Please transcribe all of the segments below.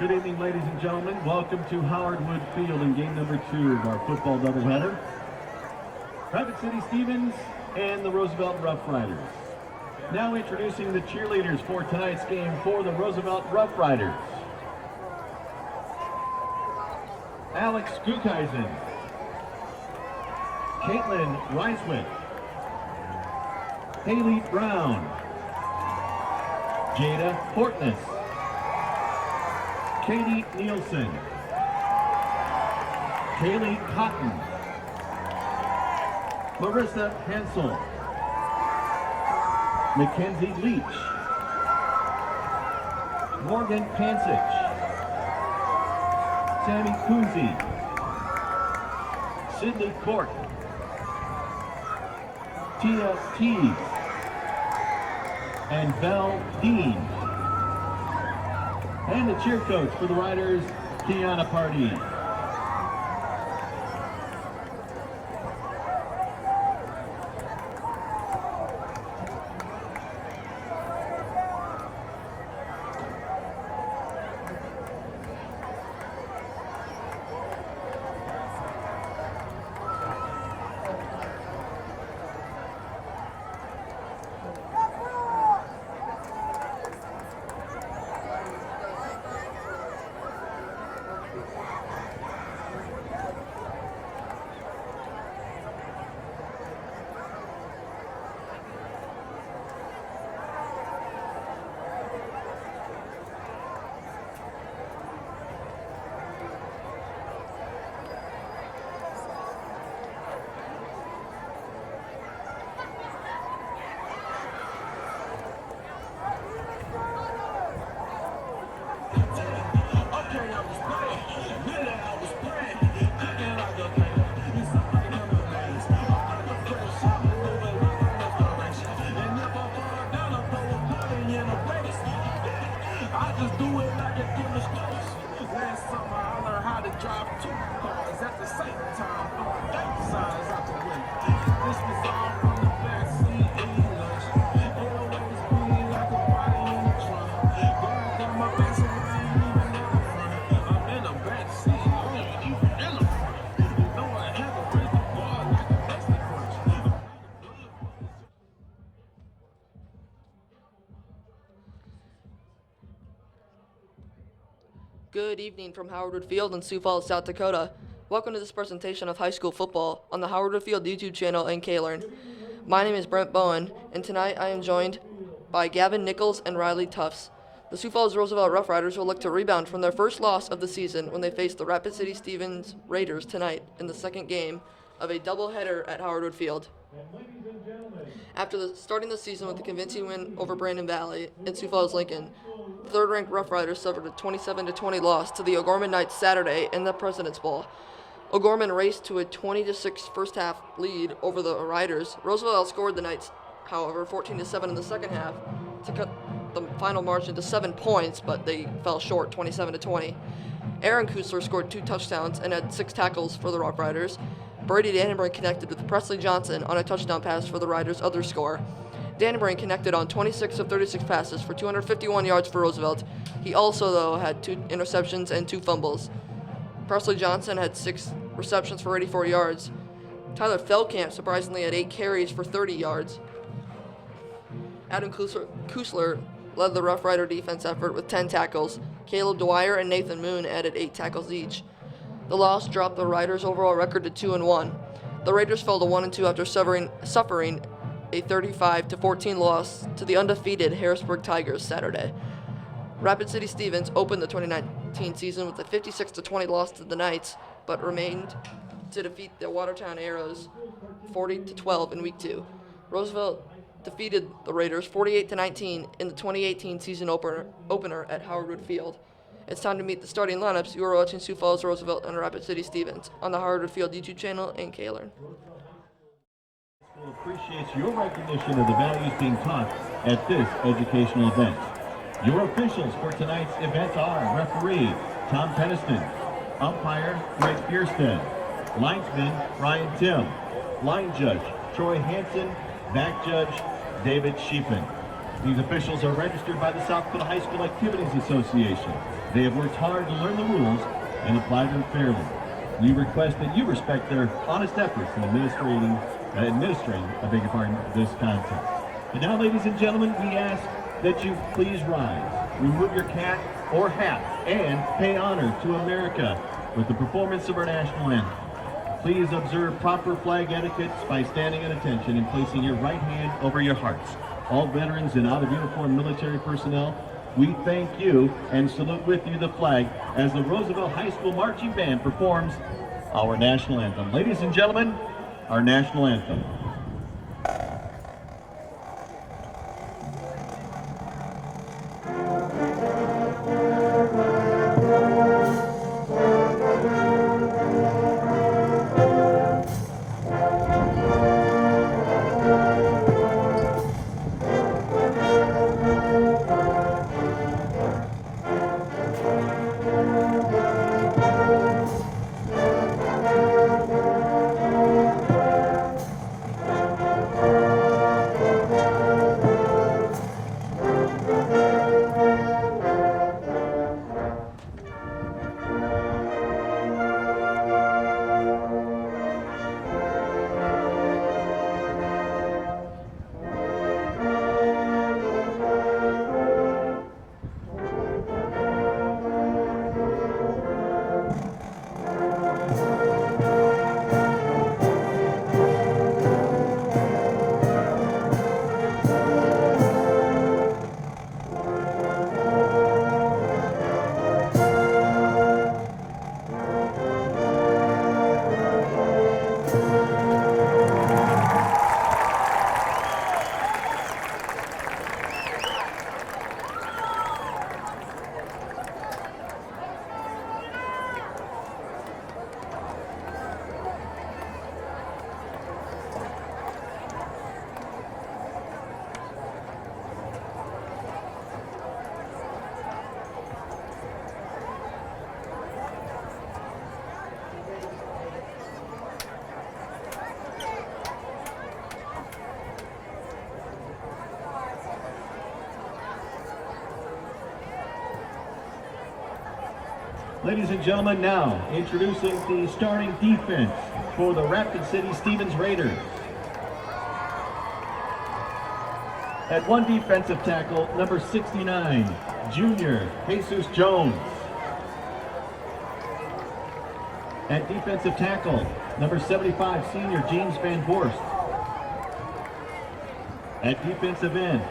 Good evening, ladies and gentlemen. Welcome to Howard Wood Field in game number 2 of our football doubleheader. Rapid City Stevens and the Roosevelt Rough Riders. Now introducing the cheerleaders for tonight's game for the Roosevelt Rough Riders. Alex Gukeisen, Caitlin Reiswick, Haley Brown, Jada Hortness, Katie Nielsen, Kaylee Cotton, Marissa Hansel, Mackenzie Leach, Morgan Pansich, Sammy Coonsey, Sydney Cork, Tia Teague, and Belle Dean. And the cheer coach for the Riders, Kiana Pardee. Good evening from Howard Wood Field in Sioux Falls, South Dakota. Welcome to this presentation of high school football on the Howard Wood Field YouTube channel and K-Learn. My name is Brent Bowen, and tonight I am joined by Gavin Nichols and Riley Tufts. The Sioux Falls Roosevelt Rough Riders will look to rebound from their first loss of the season when they face the Rapid City Stevens Raiders tonight in the second game of a doubleheader at Howard Wood Field. After starting the season with a convincing win over Brandon Valley and Sioux Falls Lincoln, third-ranked Rough Riders suffered a 27-20 loss to the O'Gorman Knights Saturday in the President's Bowl. O'Gorman raced to a 20-6 first-half lead over the Riders. Roosevelt outscored the Knights, however, 14-7 in the second half to cut the final margin to 7 points, but they fell short, 27-20. Aaron Kusler scored 2 touchdowns and had 6 tackles for the Rough Riders. Brady Dannenberg connected with Presley Johnson on a touchdown pass for the Riders' other score. Dannenberg connected on 26 of 36 passes for 251 yards for Roosevelt. He also, though, had 2 interceptions and 2 fumbles. Presley Johnson had 6 receptions for 84 yards. Tyler Feldkamp surprisingly had 8 carries for 30 yards. Adam Kusler led the Rough Rider defense effort with 10 tackles. Caleb Dwyer and Nathan Moon added 8 tackles each. The loss dropped the Riders' overall record to 2-1. The Raiders fell to 1-2 after suffering a 35-14 loss to the undefeated Harrisburg Tigers Saturday. Rapid City Stevens opened the 2019 season with a 56-20 loss to the Knights, but remained to defeat the Watertown Arrows 40-12 in Week 2. Roosevelt defeated the Raiders 48-19 in the 2018 season opener at Howard Wood Field. It's time to meet the starting lineups. You are watching Sioux Falls Roosevelt and Rapid City Stevens on the Howard Wood Field YouTube channel and K-Learn. Appreciates your recognition of the values being taught at this educational event. Your officials for tonight's event are referee Tom Peniston, umpire Greg Bierstead, linesman Ryan Tim, line judge Troy Hansen, back judge David Sheepan. These officials are registered by the South Dakota High School Activities Association. They have worked hard to learn the rules and apply them fairly. We request that you respect their honest efforts in administering this contest. And now, ladies and gentlemen, we ask that you please rise, remove your cap or hat, and pay honor to America with the performance of our national anthem. Please observe proper flag etiquette by standing at attention and placing your right hand over your hearts. All veterans and out-of-uniform military personnel, we thank you and salute with you the flag as the Roosevelt High School Marching Band performs our national anthem. Ladies and gentlemen, our national anthem. Ladies and gentlemen, now introducing the starting defense for the Rapid City Stevens Raiders. At one defensive tackle, number 69, junior Jesus Jones. At defensive tackle, number 75, senior James Van Horst. At defensive end,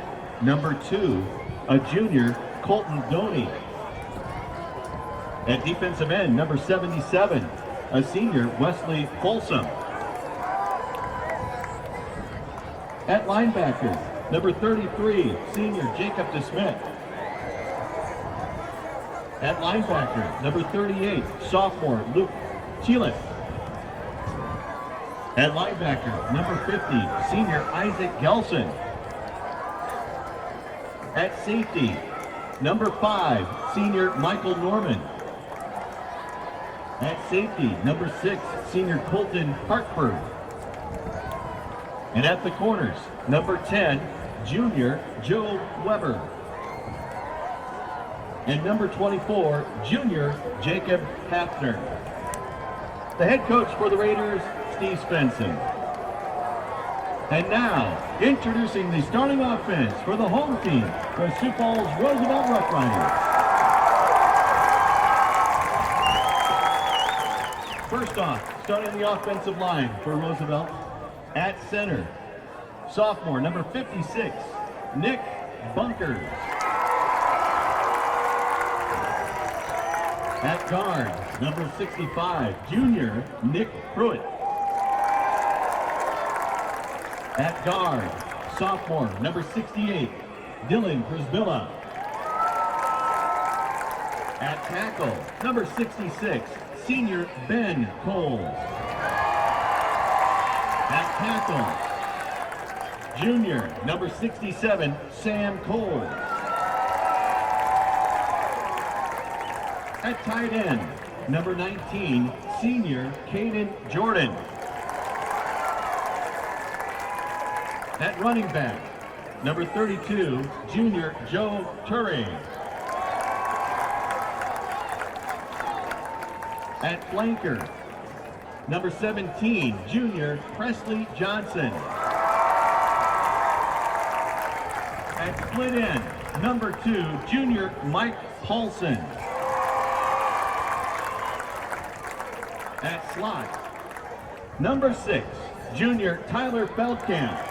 number 2, a junior Colton Doney. At defensive end, number 77, a senior Wesley Folsom. At linebacker, number 33, senior Jacob DeSmith. At linebacker, number 38, sophomore Luke Cheelan. At linebacker, number 50, senior Isaac Gelson. At safety, number 5, senior Michael Norman. At safety, number 6, senior Colton Hartford. And at the corners, number 10, junior Joe Weber. And number 24, junior Jacob Hafner. The head coach for the Raiders, Steve Svensson. And now, introducing the starting offense for the home team, the Sioux Falls Roosevelt Rough Riders. First off, starting the offensive line for Roosevelt, at center, sophomore, number 56, Nick Bunkers. At guard, number 65, junior Nick Pruitt. At guard, sophomore, number 68, Dylan Brisbilla. At tackle, number 66, senior Ben Coles. At tackle, junior, number 67, Sam Coles. At tight end, number 19, senior Caden Jordan. At running back, number 32, junior Joe Turing. At flanker, number 17, junior Presley Johnson. At split end, number 2, junior Mike Paulson. At slot, number 6, junior Tyler Feldkamp.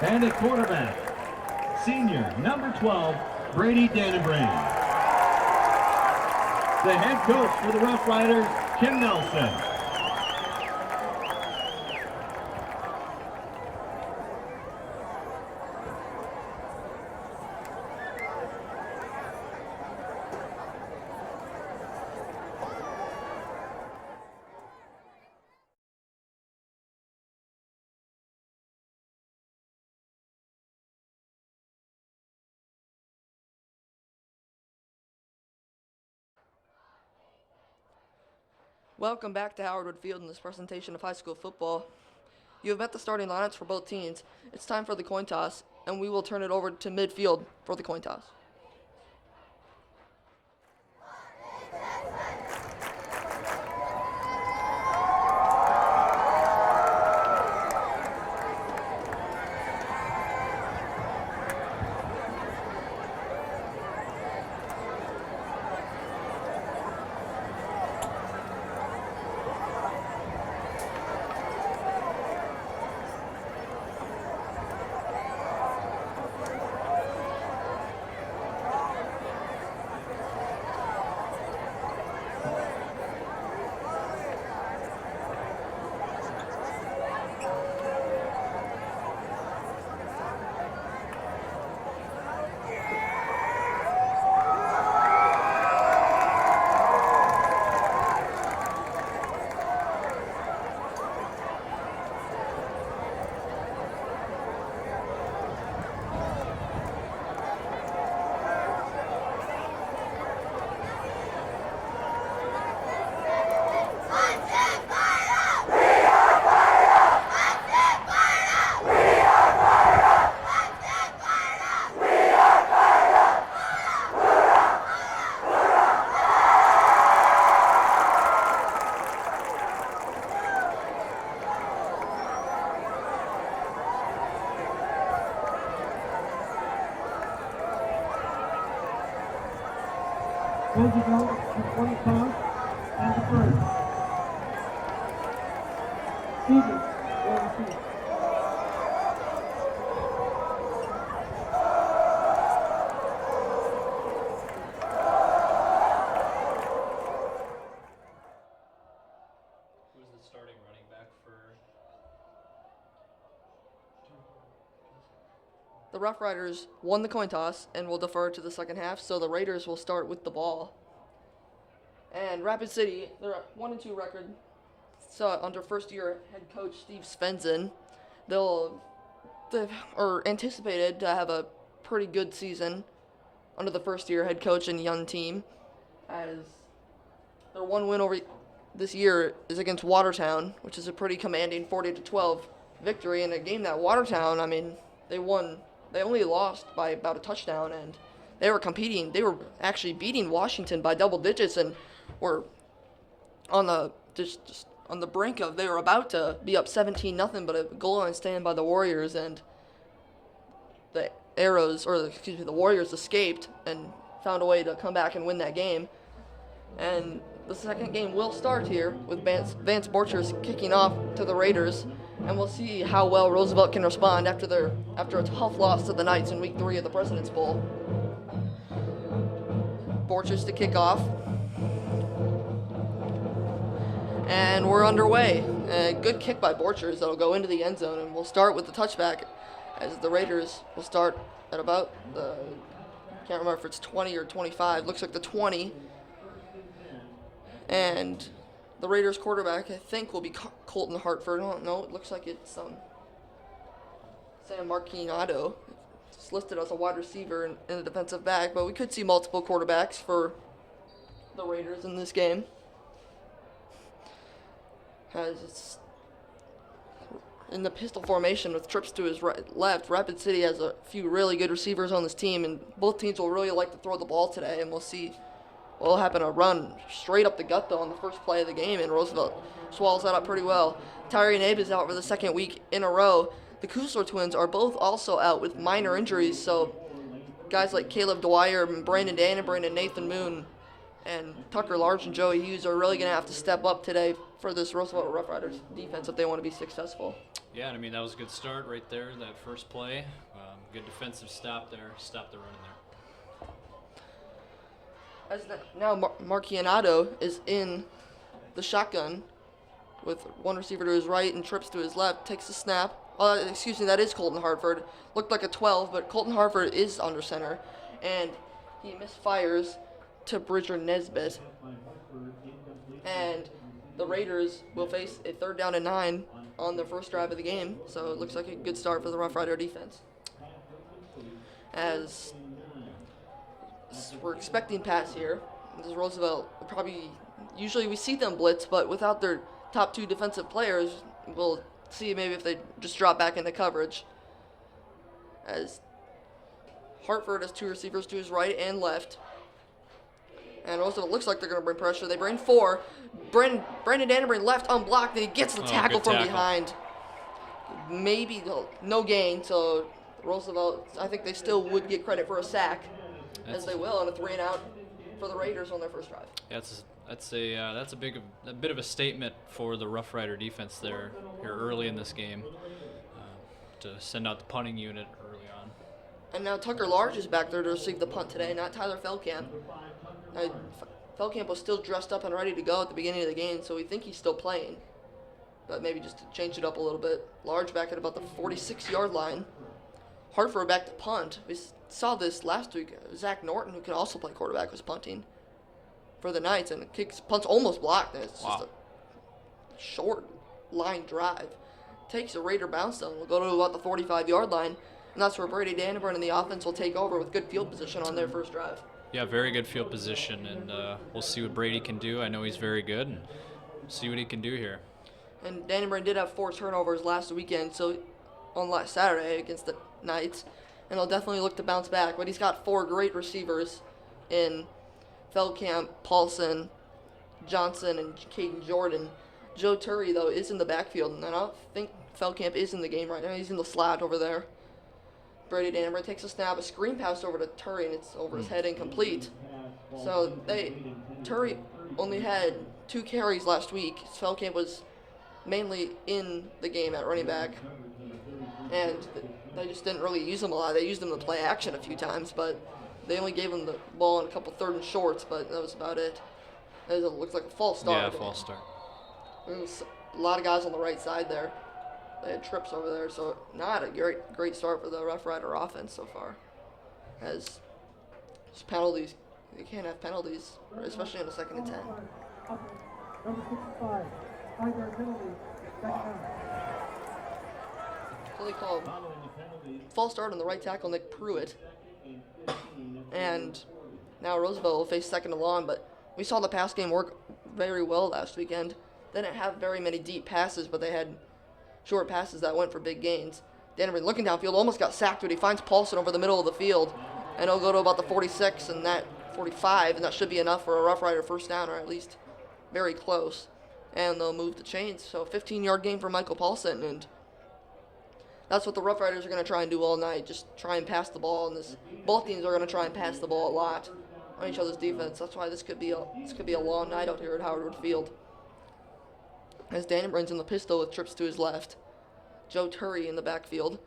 And at quarterback, senior number 12, Brady Dannenbrand. The head coach for the Rough Riders, Kim Nelson. Welcome back to Howard Wood Field in this presentation of high school football. You have met the starting lineups for both teams. It's time for the coin toss, and we will turn it over to midfield for the coin toss. Roosevelt, the 20 toss, and the first. Stevens, will receive. Who's the starting running back for? The Rough Riders won the coin toss and will defer to the second half, so the Raiders will start with the ball. And Rapid City, they're at 1-2 record. So under first-year head coach Steve Svensson, they've anticipated to have a pretty good season under the first-year head coach and young team, as their one win over this year is against Watertown, which is a pretty commanding 40-12 victory in a game that Watertown, I mean, they won. They only lost by about a touchdown, and they were competing. They were actually beating Washington by double digits, and were on the just on the brink of. They were about to be up 17-0, but a goal line stand by the Warriors, and the Warriors escaped and found a way to come back and win that game. And the second game will start here with Vance Borchers kicking off to the Raiders, and we'll see how well Roosevelt can respond after a tough loss to the Knights in Week 3 of the President's Bowl. Borchers to kick off, and we're underway. A good kick by Borchers that'll go into the end zone, and we'll start with the touchback, as the Raiders will start at about the, can't remember if it's 20 or 25, looks like the 20. And the Raiders quarterback, I think, will be Colton Hartford. I don't know. It looks like it's Sam Marquinado. It's listed as a wide receiver and a defensive back, but we could see multiple quarterbacks for the Raiders in this game. As it's in the pistol formation with trips to his left. Rapid City has a few really good receivers on this team, and both teams will really like to throw the ball today, and we'll see what will happen. A run straight up the gut, though, on the first play of the game, and Roosevelt swallows that up pretty well. Tyree Abe is out for the second week in a row. The Kusler twins are both also out with minor injuries, so guys like Caleb Dwyer, Brandon Dannenbrand, and Nathan Moon, and Tucker Large and Joey Hughes are really going to have to step up today for this Roosevelt Rough Riders defense if they want to be successful. Yeah, and I mean, that was a good start right there, that first play. Good defensive stop there, stop the run in there. Now Marcianato is in the shotgun with one receiver to his right and trips to his left, takes the snap. That is Colton Hartford. Looked like a 12, but Colton Hartford is under center, and he misfires to Bridger Nesbitt. And the Raiders will face a 3rd down and 9 on their first drive of the game, so it looks like a good start for the Rough Rider defense. As we're expecting pass here, this Roosevelt usually we see them blitz, but without their top 2 defensive players, we'll see maybe if they just drop back into coverage. As Hartford has 2 receivers to his right and left. And Roosevelt looks like they're going to bring pressure. They bring 4. Brandon Dannenbrand left unblocked, and he gets the tackle from behind. Maybe no gain, so Roosevelt, I think they still would get credit for a sack, as they will, on a 3 and out for the Raiders on their first drive. Yeah, that's a bit of a statement for the Rough Rider defense there here early in this game to send out the punting unit early on. And now Tucker Large is back there to receive the punt today, not Tyler Feldkamp. Feldkamp was still dressed up and ready to go at the beginning of the game, so we think he's still playing. But maybe just to change it up a little bit. Large back at about the 46-yard line. Hartford back to punt. We saw this last week. Zach Norton, who can also play quarterback, was punting for the Knights, and punt's almost blocked, and it's just a short line drive. Takes a Raider bounce down. We'll go to about the 45-yard line, and that's where Brady Dannenbrand and the offense will take over with good field position on their first drive. Yeah, very good field position, and we'll see what Brady can do. I know he's very good, and see what he can do here. And Dannenbrand did have 4 turnovers last weekend, so on last Saturday against the Knights, and he'll definitely look to bounce back. But he's got 4 great receivers in Feldkamp, Paulson, Johnson, and Caden Jordan. Joe Turry, though, is in the backfield, and I don't think Feldkamp is in the game right now. He's in the slot over there. Brady Dannenbrand takes a snap, a screen pass over to Turry, and it's over his head, incomplete. So Turry only had 2 carries last week. Feldkamp was mainly in the game at running back, and they just didn't really use him a lot. They used him to play action a few times, but they only gave him the ball in a couple 3rd and shorts, but that was about it. It looked like a false start. Yeah, false start. There was a lot of guys on the right side there. They had trips over there, so not a great start for the Rough Rider offense so far. As penalties, you can't have penalties, especially on a 2nd and 10. Number 65, 5-yard penalty, 2nd down. So they call false start on the right tackle, Nick Pruitt. And now Roosevelt will face 2nd and long, but we saw the pass game work very well last weekend. They didn't have very many deep passes, but they had short passes that went for big gains. Dannenbrand looking downfield, almost got sacked, but he finds Paulson over the middle of the field, and he'll go to about the 46 and that 45, and that should be enough for a Rough Rider first down, or at least very close. And they'll move the chains. So 15-yard gain for Michael Paulson, and that's what the Rough Riders are going to try and do all night, just try and pass the ball. And both teams are going to try and pass the ball a lot on each other's defense. That's why this could be a long night out here at Howard Wood Field. As Dannenbrand's in the pistol with trips to his left. Joe Turry in the backfield.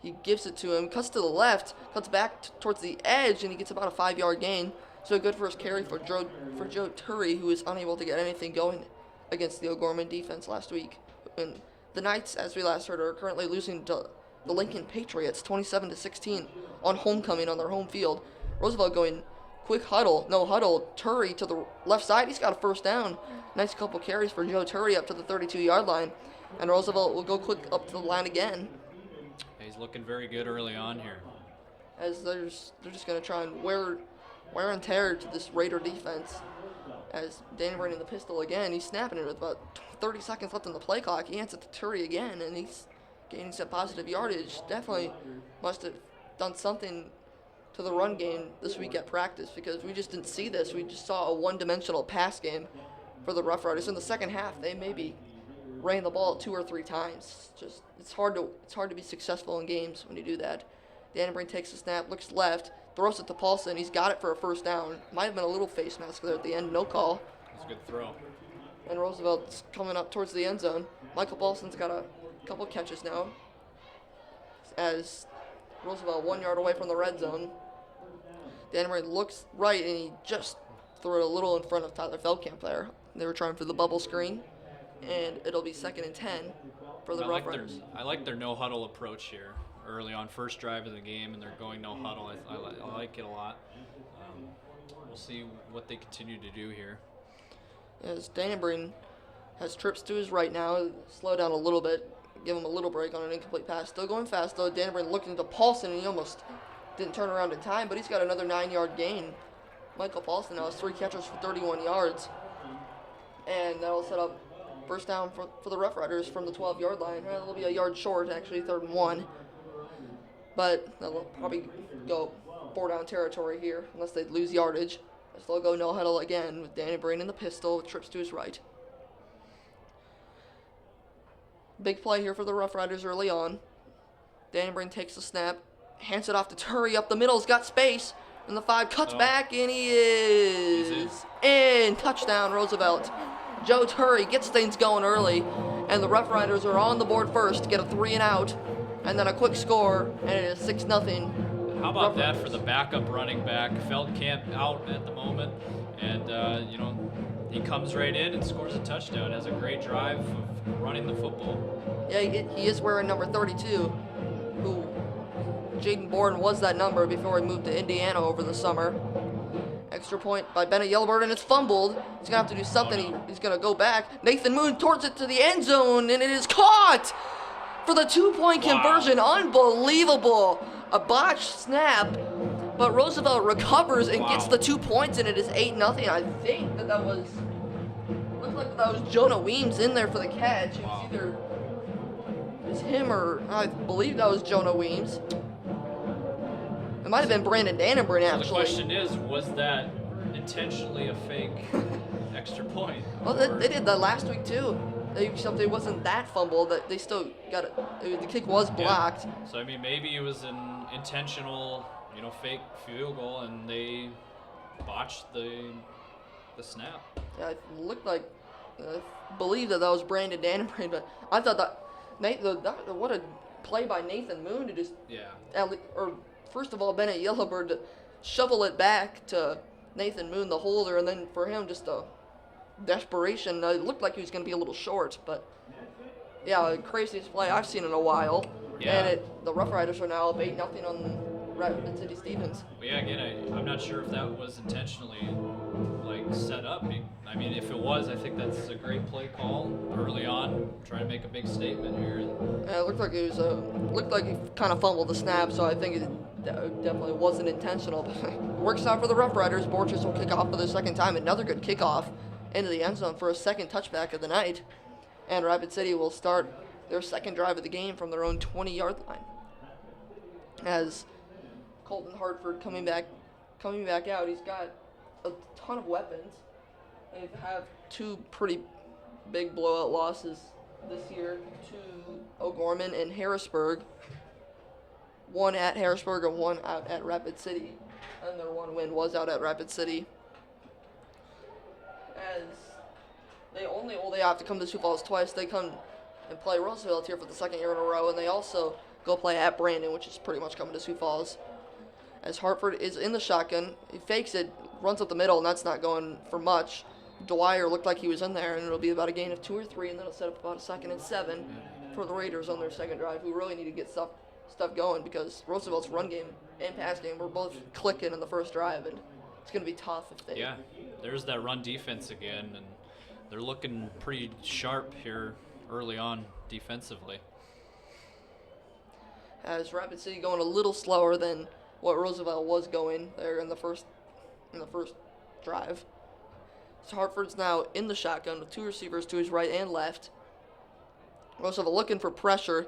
He gives it to him, cuts to the left, cuts back towards the edge, and he gets about a 5-yard gain. So a good first carry for Joe Turry, who was unable to get anything going against the O'Gorman defense last week. And the Knights, as we last heard, are currently losing to the Lincoln Patriots 27-16 on homecoming on their home field. Roosevelt going quick huddle, no huddle. Turry to the left side. He's got a first down. Nice couple carries for Joe Turry up to the 32-yard line. And Roosevelt will go quick up to the line again. He's looking very good early on here. As they're just going to try and wear and tear to this Raider defense. As Dannenbrand in the pistol again, he's snapping it with about 30 seconds left on the play clock. He hands it to Turi again, and he's gaining some positive yardage. Definitely must have done something to the run game this week at practice, because we just didn't see this. We just saw a one-dimensional pass game for the Rough Riders. In the second half, they maybe ran the ball 2 or 3 times. Just it's hard to be successful in games when you do that. Dannenbrink takes the snap, looks left, throws it to Paulson. He's got it for a first down. Might have been a little face mask there at the end. No call. That's a good throw. And Roosevelt's coming up towards the end zone. Michael Paulson's got a couple catches now, as Roosevelt 1 yard away from the red zone. Dannenbrink looks right, and he just threw it a little in front of Tyler Feldkamp there. They were trying for the bubble screen, and it'll be 2nd and 10 for the Rough Riders. I like their no huddle approach here early on, first drive of the game, and they're going no huddle. I like it a lot. We'll see what they continue to do here. As Dannenbrink has trips to his right now, slow down a little bit, give him a little break on an incomplete pass. Still going fast though. Dannenbrink looking to Paulson, and he almost didn't turn around in time, but he's got another 9-yard gain. Michael Paulson now has 3 catches for 31 yards, and that'll set up first down for the Rough Riders from the 12-yard line. It'll be a yard short, actually, 3rd and 1, but they'll probably go 4-down territory here unless they lose yardage. As they'll go no huddle again with Dannenbrink in the pistol with trips to his right. Big play here for the Rough Riders early on. Dannenbrink takes the snap, hands it off to Turi up the middle. He's got space, and the 5 cuts back, and he is in. Touchdown, Roosevelt. Joe Turi gets things going early, and the Rough Riders are on the board first to get a 3 and out, and then a quick score, and it is 6-0. How about that for the backup running back? Feldkamp out at the moment, and he comes right in and scores a touchdown. Has a great drive of running the football. Yeah, he is wearing number 32, who Jaden Bourne was that number before he moved to Indiana over the summer. Extra point by Bennett Yellowbird, and it's fumbled. He's going to have to do something. He's going to go back. Nathan Moon towards it to the end zone, and it is caught for the 2-point conversion. Unbelievable. A botched snap, but Roosevelt recovers and gets the 2 points, and it is 8-0. I think that was, looked like that was Jonah Weems in there for the catch. It was either him or I believe that was Jonah Weems. It might have been Brandon Dannenbrink, actually. So the question is, was that intentionally a fake extra point? Well, they did that last week too. Except it wasn't that fumble, that they still got it. The kick was blocked. Yeah. So I mean, maybe it was an intentional, fake field goal, and they botched the snap. Yeah, it looked like, I believe that was Brandon Dannenbrink, but I thought that what a play by Nathan Moon to just first of all, Bennett Yellowbird to shovel it back to Nathan Moon, the holder, and then for him just a desperation. It looked like he was going to be a little short, but yeah, craziest play I've seen in a while. Yeah. And the Rough Riders are now up 8-0 on Rapid City Stevens. Well, yeah, again, I'm not sure if that was intentionally set up. I mean, if it was, I think that's a great play call early on, trying to make a big statement here. Yeah, it looked like he kind of fumbled the snap, so I think it definitely wasn't intentional. But works out for the Rough Riders. Borges will kick off for the second time. Another good kickoff into the end zone for a second touchback of the night. And Rapid City will start their second drive of the game from their own 20-yard line. As Colton Hartford coming back out, he's got a ton of weapons. They have 2 pretty big blowout losses this year to O'Gorman and Harrisburg. One at Harrisburg and one out at Rapid City. And their one win was out at Rapid City. As they have to come to Sioux Falls twice. They come and play Roosevelt here for the second year in a row, and they also go play at Brandon, which is pretty much coming to Sioux Falls. As Hartford is in the shotgun, he fakes it, runs up the middle, and that's not going for much. Dwyer looked like he was in there, and it'll be about a gain of 2 or 3, and then it'll set up about a 2nd and 7 for the Raiders on their second drive, who really need to get stuff going because Roosevelt's run game and pass game were both clicking in the first drive, and it's going to be tough if they... Yeah, there's that run defense again, and they're looking pretty sharp here early on defensively. As Rapid City going a little slower than what Roosevelt was going there in the first drive. So Hartford's now in the shotgun with two receivers to his right and left. Roosevelt looking for pressure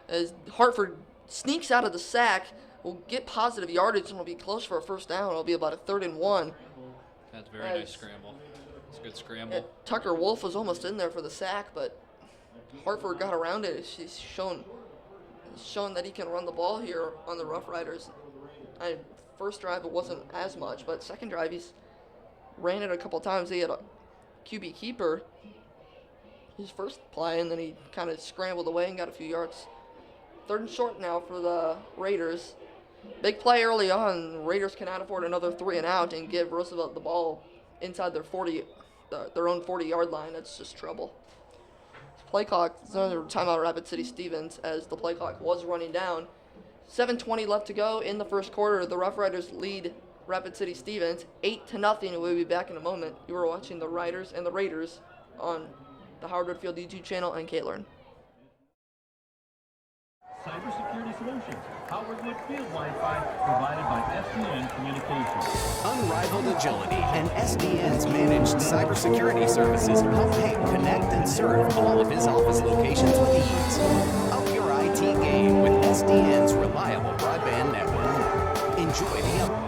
as Hartford sneaks out of the sack, will get positive yardage and will be close for a first down. It'll be about a 3rd and 1. That's a very nice scramble. It's a good scramble. Tucker Wolf was almost in there for the sack, but Hartford got around it. He's shown that he can run the ball here on the Rough Riders. First drive, it wasn't as much, but second drive, he's ran it a couple times. He had a QB keeper his first play, and then he kind of scrambled away and got a few yards. 3rd and short now for the Raiders. Big play early on. Raiders cannot afford another 3 and out and give Roosevelt the ball inside their own 40-yard line. That's just trouble. Play clock, it's another timeout, Rapid City Stevens, as the play clock was running down. 7:20 left to go in the first quarter. The Rough Riders lead Rapid City Stevens 8-0. We'll be back in a moment. You are watching the Riders and the Raiders on the Howard Wood Field YouTube channel and KLearn. Cybersecurity Solutions. Howard Wood Field Wi-Fi provided by SDN Communications. Unrivaled agility and SDN's managed cybersecurity services help Hank connect and serve all of his office locations with ease. Up your IT game with SDN's reliable broadband network. Enjoy the upload.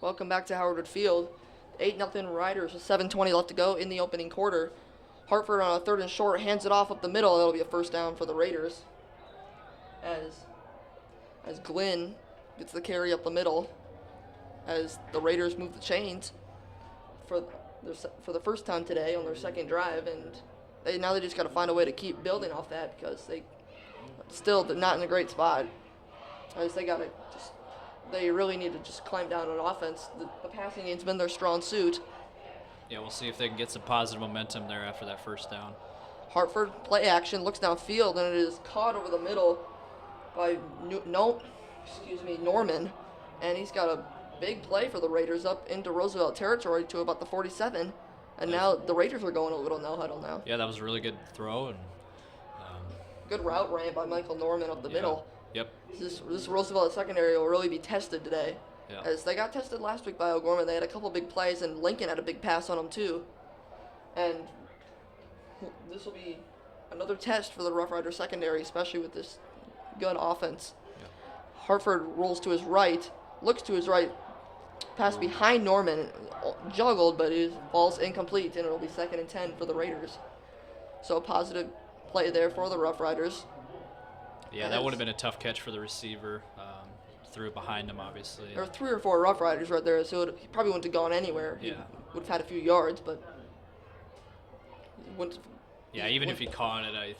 Welcome back to Howard Wood Field. 8-0 Riders with 7:20 left to go in the opening quarter. Hartford on a 3rd and short hands it off up the middle. That'll be a first down for the Raiders. As Glenn gets the carry up the middle, as the Raiders move the chains for the first time today on their second drive, and they just got to find a way to keep building off that because they're not in a great spot. As they really need to just climb down on offense. The passing game's been their strong suit. Yeah, we'll see if they can get some positive momentum there after that first down. Hartford play action, looks downfield, and it is caught over the middle by Norman. And he's got a big play for the Raiders up into Roosevelt territory to about the 47. And now the Raiders are going a little no huddle now. Yeah, that was a really good throw. And good route ran by Michael Norman up the middle. Yep. This Roosevelt secondary will really be tested today. Yeah. As they got tested last week by O'Gorman. They had a couple big plays, and Lincoln had a big pass on them too. And this will be another test for the Rough Rider secondary, especially with this good offense. Yeah. Hartford rolls to his right, looks to his right, pass behind Norman, juggled, but it falls incomplete, and it'll be 2nd and 10 for the Raiders. So a positive play there for the Rough Riders. Yeah, that would have been a tough catch for the receiver. Threw it behind him, obviously. There were 3 or 4 Rough Riders right there, so he probably wouldn't have gone anywhere. Yeah. He would have had a few yards, but even if he caught it,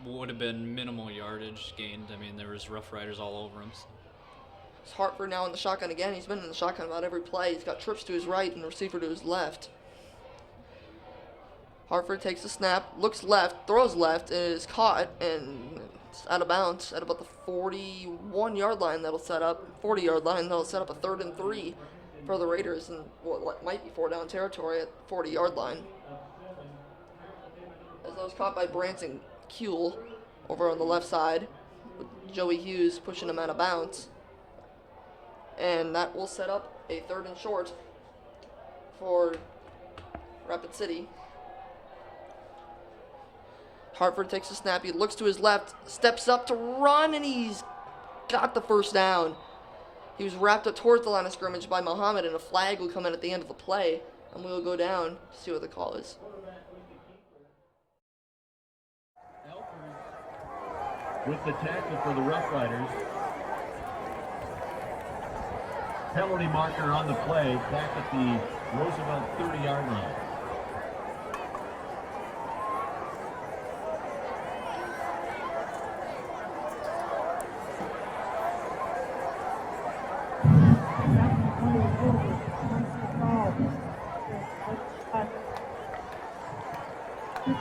would have been minimal yardage gained. I mean, there was Rough Riders all over him. So. It's Hartford now in the shotgun again. He's been in the shotgun about every play. He's got trips to his right and the receiver to his left. Hartford takes the snap, looks left, throws left, and is caught, and it's out of bounds at about the 41-yard line. That'll set up 40-yard line. That'll set up a 3rd and 3 for the Raiders, and what might be 4 down territory at 40-yard line. As that was caught by Branson Kuehl over on the left side, with Joey Hughes pushing him out of bounds, and that will set up a 3rd and short for Rapid City. Hartford takes a snap. He looks to his left, steps up to run, and he's got the first down. He was wrapped up towards the line of scrimmage by Muhammad, and a flag will come in at the end of the play, and we will go down to see what the call is. With the tackle for the Rough Riders. Penalty marker on the play, back at the Roosevelt 30-yard line. It's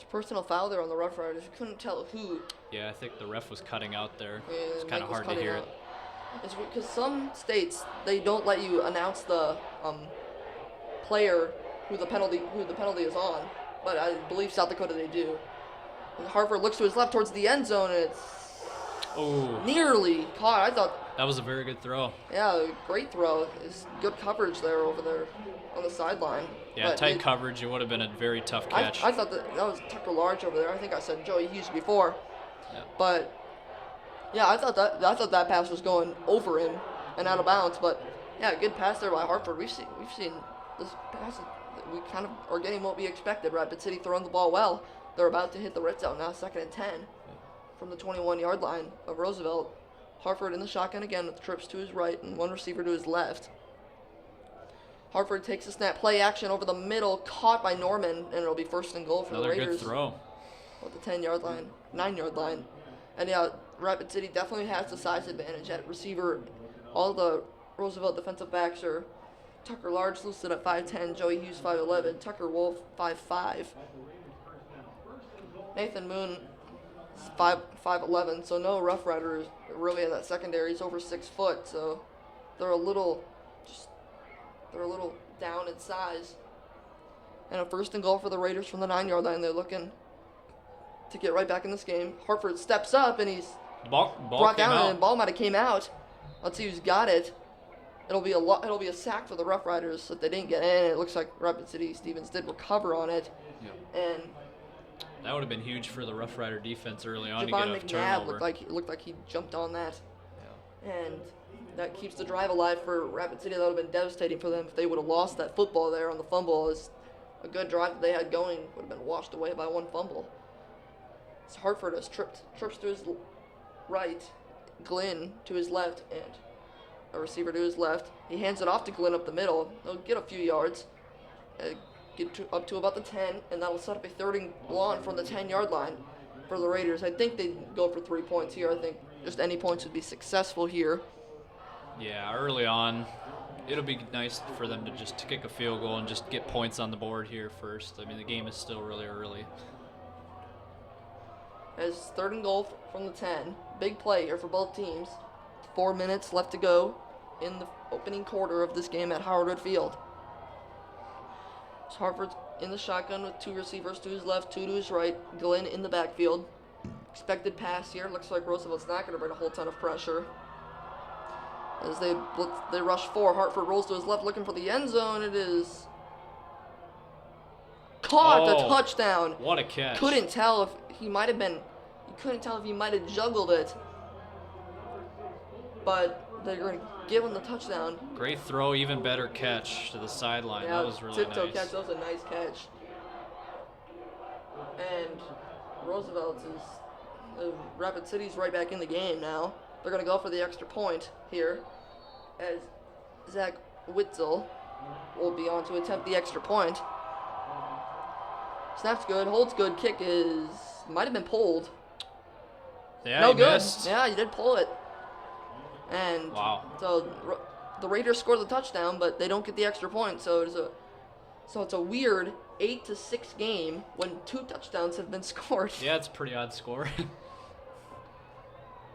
a personal foul there on the Rough Riders. You couldn't tell who. Yeah, I think the ref was cutting out there. Yeah, It's kind Mike of was hard to cutting hear out. it. It's because some states they don't let you announce the player who the penalty is on, but I believe South Dakota they do. And Hartford looks to his left towards the end zone, and it's nearly caught. I thought That was a very good throw. Yeah, great throw. It's good coverage there over there on the sideline. Yeah, But tight coverage. It would have been a very tough catch. I thought that was Tucker Large over there. I think I said Joey Hughes before. Yeah. But yeah, I thought that pass was going over him and out of bounds. But yeah, good pass there by Hartford. We've seen this pass. We kind of are getting what we expected. Rapid City throwing the ball well. They're about to hit the red zone now, 2nd and 10 from the 21-yard line of Roosevelt. Hartford in the shotgun again with trips to his right and one receiver to his left. Hartford takes a snap, play action over the middle, caught by Norman, and it'll be 1st and goal for Another the Raiders. good throw. At the 10-yard line, 9-yard line. And yeah, Rapid City definitely has the size advantage at receiver. All the Roosevelt defensive backs are Tucker Large listed at 5'10", Joey Hughes 5'11", Tucker Wolf 5'5". Nathan Moon 5'11", so no Rough Riders really in that secondary. He's over 6 foot, so they're a little down in size. And a 1st and goal for the Raiders from the 9-yard line. They're looking to get right back in this game. Hartford steps up and he's Ball brought came down, out. and the ball might have came out. Let's see who's got it. It'll be a sack for the Rough Riders that they didn't get in. It looks like Rapid City Stevens did recover on it. Yeah. And That would have been huge for the Rough Rider defense early on Javon to get a McNabb turnover. looked like he jumped on that. Yeah. And that keeps the drive alive for Rapid City. That would have been devastating for them if they would have lost that football there on the fumble. As a good drive that they had going would have been washed away by one fumble. So Hartford has trips to his right, Glenn to his left, and a receiver to his left. He hands it off to Glenn up the middle. He'll get a few yards, up to about the 10, and that'll set up a 3rd and long from the 10-yard line for the Raiders. I think they'd go for 3 points here. I think just any points would be successful here. Yeah, early on, it'll be nice for them to just kick a field goal and just get points on the board here first. I mean, the game is still really early. As 3rd and goal from the 10. Big play here for both teams. 4 minutes left to go in the opening quarter of this game at Howard Wood Field. So Hartford's in the shotgun with 2 receivers to his left, 2 to his right. Glenn in the backfield. Expected pass here. Looks like Roosevelt's not going to bring a whole ton of pressure. As they rush 4, Hartford rolls to his left looking for the end zone. It is caught. A touchdown. What a catch. Couldn't tell if he might have juggled it. But they're going to give him the touchdown. Great throw, even better catch to the sideline. Yeah, That was really tiptoe nice. catch. That was a nice catch. And Roosevelt Rapid City's right back in the game now. They're going to go for the extra point here, as Zach Witzel will be on to attempt the extra point. Snap's good, holds good, kick might have been pulled. Yeah, No he good. missed. Yeah, you did pull it. And Wow. so the Raiders score the touchdown, but they don't get the extra point. So it's a weird 8-6 game when 2 touchdowns have been scored. Yeah, it's a pretty odd score.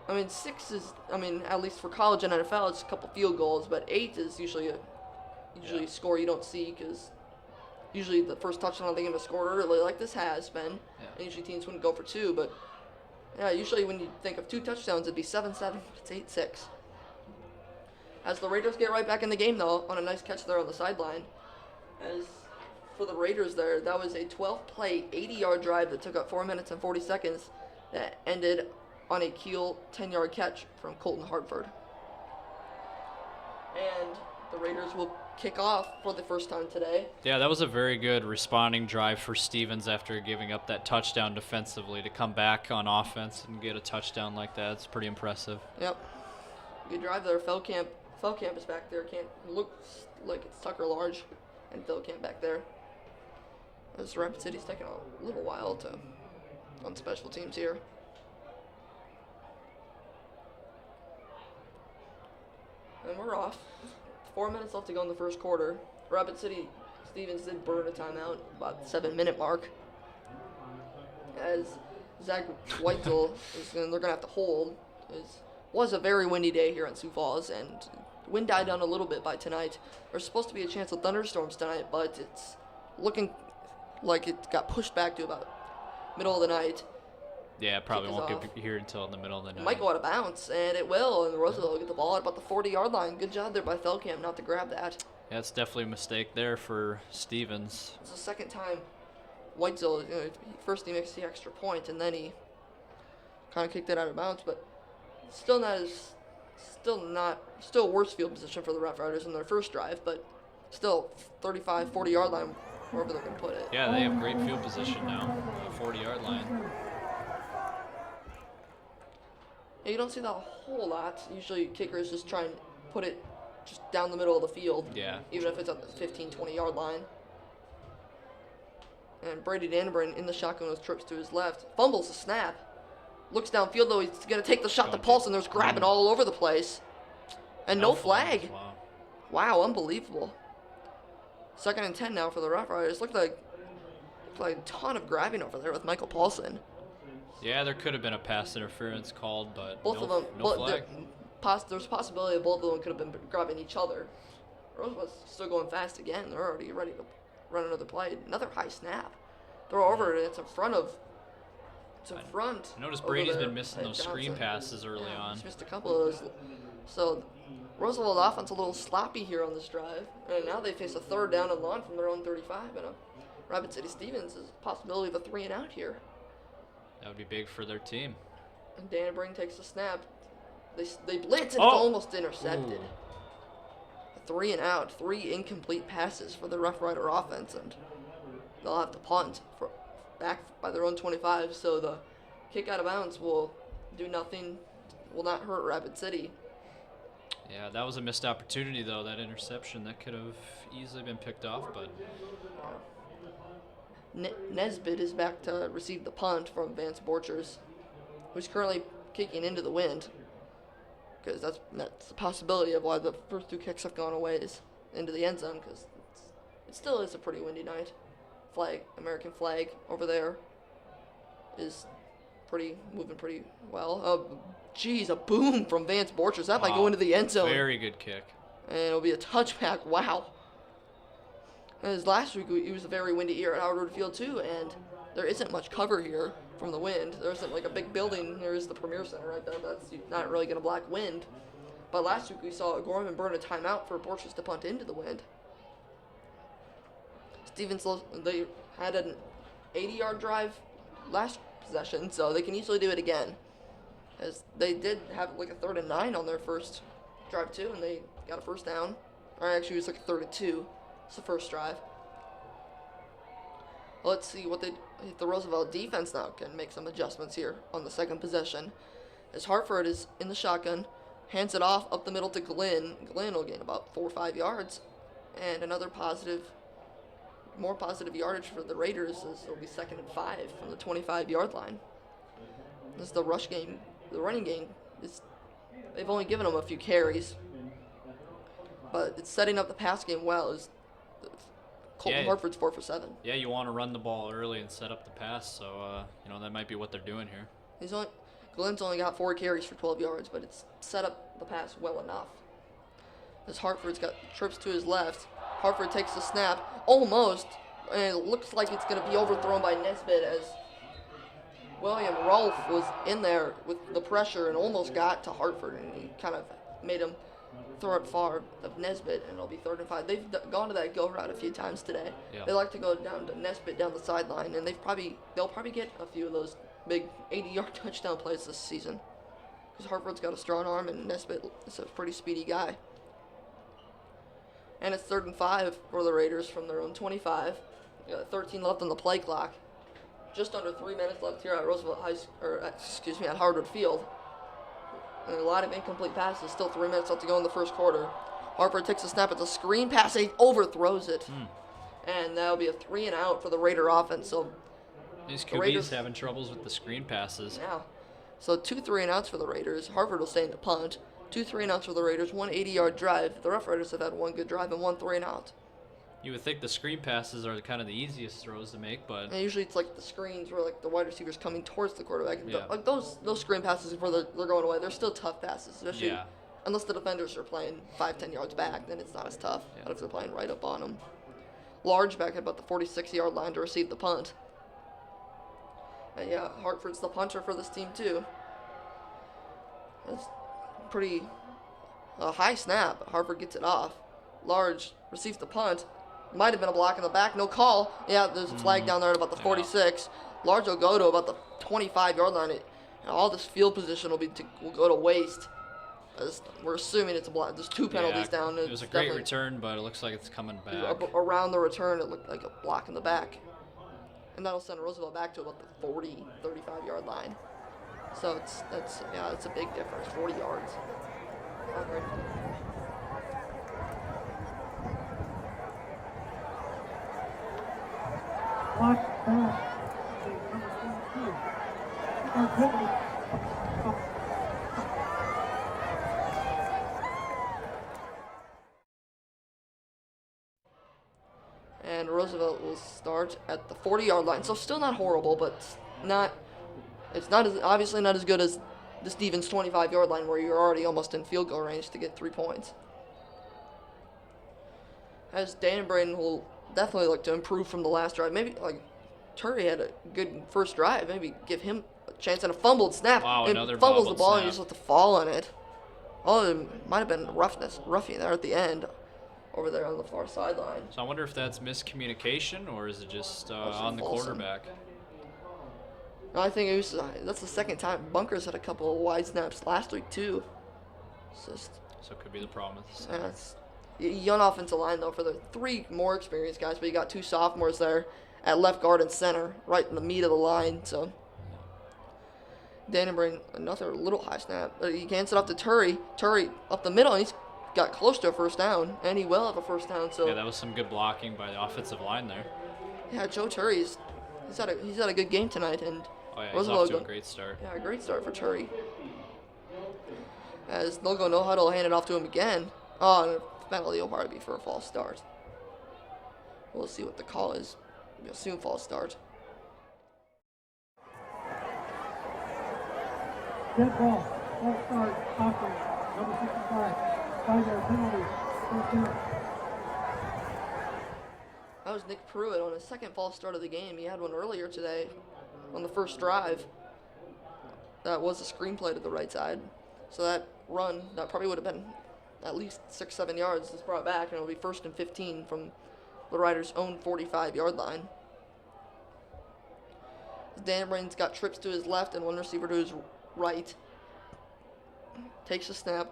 I mean, 6 is, at least for college and NFL, it's a couple field goals, but 8 is usually a score you don't see, because usually the first touchdown of the game is scored early, like this has been. Yeah. And usually teams wouldn't go for 2, but yeah, usually when you think of 2 touchdowns, it'd be 7-7, but it's 8-6. As the Raiders get right back in the game, though, on a nice catch there on the sideline. As for the Raiders there, that was a 12-play, 80-yard drive that took up 4 minutes and 40 seconds that ended on a Keel 10-yard catch from Colton Hartford. And the Raiders will kick off for the first time today. Yeah, that was a very good responding drive for Stevens after giving up that touchdown defensively. To come back on offense and get a touchdown like that, it's pretty impressive. Yep. Good drive there. Feldkamp is back there. Looks like it's Tucker Large and Feldkamp back there. As Rapid City's taking a little while on special teams here. And we're off. 4 minutes left to go in the first quarter. Rapid City Stevens did burn a timeout about the 7-minute mark. As Zach Weitzel they're going to have to hold. It was a very windy day here in Sioux Falls, and wind died down a little bit by tonight. There's supposed to be a chance of thunderstorms tonight, but it's looking like it got pushed back to about middle of the night. Yeah, it probably won't get here until in the middle of the night. It might go out of bounds, and it will, and Roosevelt will get the ball at about the 40-yard line. Good job there by Feldkamp not to grab that. Yeah, it's definitely a mistake there for Stevens. It's the second time Weitzel, first he makes the extra point, and then he kind of kicked it out of bounds, but still worse field position for the Rough Riders in their first drive, but still 35, 40-yard line, wherever they're going to put it. Yeah, they have great field position now, 40-yard line. Yeah, you don't see that a whole lot. Usually kickers just try and put it just down the middle of the field. Yeah. Even if it's at the 15, 20-yard line. And Brady Dannebrand in the shotgun with trips to his left. Fumbles the snap. Looks downfield, though. He's going to take the shot to Paulson. There's grabbing all over the place. And no flag. Wow, unbelievable. 2nd and 10 now for the Rough Riders. Looked like a ton of grabbing over there with Michael Paulson. Yeah, there could have been a pass interference called, but Both of them. no flag. There's a possibility that both of them could have been grabbing each other. Roosevelt's still going fast again. They're already ready to run another play. Another high snap. Throw over it. It's in front. I noticed Brady's been missing those screen passes early on. He's missed a couple of those. So Roosevelt offense a little sloppy here on this drive. And now they face a 3rd down and long from their own 35. And Rapid City Stevens is a possibility of a 3 and out here. That would be big for their team. And Dannebrand takes the snap. They blitz and it's almost intercepted. A 3 and out, 3 incomplete passes for the Rough Rider offense, and they'll have to punt back by their own 25. So the kick out of bounds will do nothing, will not hurt Rapid City. Yeah, that was a missed opportunity though. That interception that could have easily been picked off, but. Nesbitt is back to receive the punt from Vance Borchers, who's currently kicking into the wind, because that's the possibility of why the first 2 kicks have gone away is into the end zone, because it still is a pretty windy night. American flag over there is moving pretty well. A boom from Vance Borchers. That might go into the end zone. Very good kick. And it'll be a touchback. Wow. As last week, it was a very windy year at Howard Field, too, and there isn't much cover here from the wind. There isn't like a big building. There is the Premier Center right there. That's not really going to block wind. But last week, we saw Gorman burn a timeout for Borchers to punt into the wind. Stevens, they had an 80-yard drive last possession, so they can easily do it again. As they did have like a 3rd and 9 on their first drive, too, and they got a 1st down. Or actually, it was like a 3rd and 2. It's the first drive. Let's see what the Roosevelt defense now can make some adjustments here on the 2nd possession. As Hartford is in the shotgun, hands it off up the middle to Glenn. Glenn will gain about 4 or 5 yards. And another more positive yardage for the Raiders as it'll be 2nd and 5 from the 25-yard line. This is the running game, they've only given them a few carries. But it's setting up the pass game well. Colton Hartford's 4 for 7. Yeah, you want to run the ball early and set up the pass, so that might be what they're doing here. Glenn's only got 4 carries for 12 yards, but it's set up the pass well enough. As Hartford's got trips to his left, Hartford takes the snap, almost, and it looks like it's going to be overthrown by Nesbitt as William Rolfe was in there with the pressure and almost got to Hartford, and he kind of made him throw it far of Nesbitt, and it'll be 3rd and 5. They've gone to that go route a few times today. Yeah. They like to go down to Nesbitt down the sideline, and they'll probably get a few of those big 80-yard touchdown plays this season. Because Hartford's got a strong arm, and Nesbitt is a pretty speedy guy. And it's 3rd and 5 for the Raiders from their own 25. 13 left on the play clock. Just under 3 minutes left here at at Howard Field. And a lot of incomplete passes. Still 3 minutes left to go in the first quarter. Hartford takes a snap. It's a screen pass. He overthrows it. And that'll be a 3 and out for the Raider offense. So these QBs having troubles with the screen passes. Yeah. So 2 3 and outs for the Raiders. Hartford will stay in the punt. 2 3-and-outs for the Raiders, 1 80-yard drive. The Rough Riders have had 1 good drive and 1 3-and-out. You would think the screen passes are kind of the easiest throws to make, but And usually it's like the screens where like the wide receivers coming towards the quarterback. Yeah. Like those screen passes before they're going away, they're still tough passes, especially Yeah. unless the defenders are playing 5-10 yards back, then it's not as tough. Yeah. But if they're playing right up on them. Large back at about the 46-yard line to receive the punt. And yeah, Hartford's the punter for this team too. That's pretty high snap. Hartford gets it off. Large receives the punt. Might have been a block in the back. No call. Yeah, there's a flag down there at about the 46. Large will go to about the 25-yard line. And all this field position will go to waste. As we're assuming it's a block. There's 2 penalties down. It was a great return, but it looks like it's coming back. Around the return, it looked like a block in the back. And that'll send Roosevelt back to about the 40, 35-yard line. So it's a big difference, 40 yards. Watch back. Number 22. Activity. And Roosevelt will start at the 40-yard line. So still not horrible, but it's obviously not as good as the Stevens 25-yard line where you're already almost in field goal range to get 3 points. As Dan and Braden will definitely look to improve from the last drive. Maybe like Turry had a good first drive. Maybe give him a chance and a fumbled snap. Wow, and another fumbles the bobbled ball snap. and you just let the fall on it. Oh, it might have been roughing there at the end. Over there on the far sideline. So I wonder if that's miscommunication or is it just on the Folsom. quarterback? No, I think that's the second time. Bunkers had a couple of wide snaps last week too. So it could be the problem with the Yeah, it's young offensive line though for the 3 more experienced guys, but you got 2 sophomores there at left guard and center, right in the meat of the line. So Dannenbrain, another little high snap. He hands it off to Turry. Turry up the middle, and he's got close to a first down, and he will have a first down. So yeah, that was some good blocking by the offensive line there. yeah, Joe Turry's he's had a good game tonight, and Oh yeah, he's Roosevelt off to a go- great start. Yeah, a great start for Turry. As they'll go no huddle, hand it off to him again. Oh, and a penalty will probably be for a false start. We'll see what the call is. We'll soon false start. Dead ball. False start. Offense. Number 65. 5-yard penalty. First down. That was Nick Pruitt on his second false start of the game. He had one earlier today on the first drive. That was a screen play to the right side. So that run, that probably would have been at least 6-7 yards, is brought back, and it'll be 1st and 15 from the Riders' own 45-yard line. Dan Brain's got trips to his left and one receiver to his right. Takes a snap.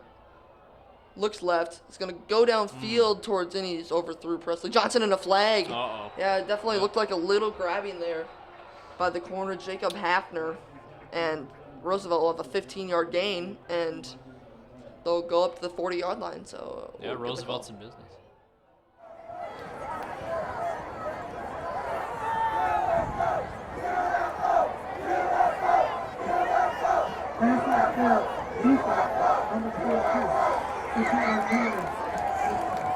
Looks left. It's going to go downfield towards, and he's overthrew Presley Johnson in a flag. Uh-oh. Yeah, it definitely looked like a little grabbing there by the corner, Jacob Hafner. And Roosevelt will have a 15-yard gain, and they'll go up to the 40-yard line. So Yeah, we'll get the Roosevelt's call. in business. Passing for defense. Number 22. 15-yard penalty.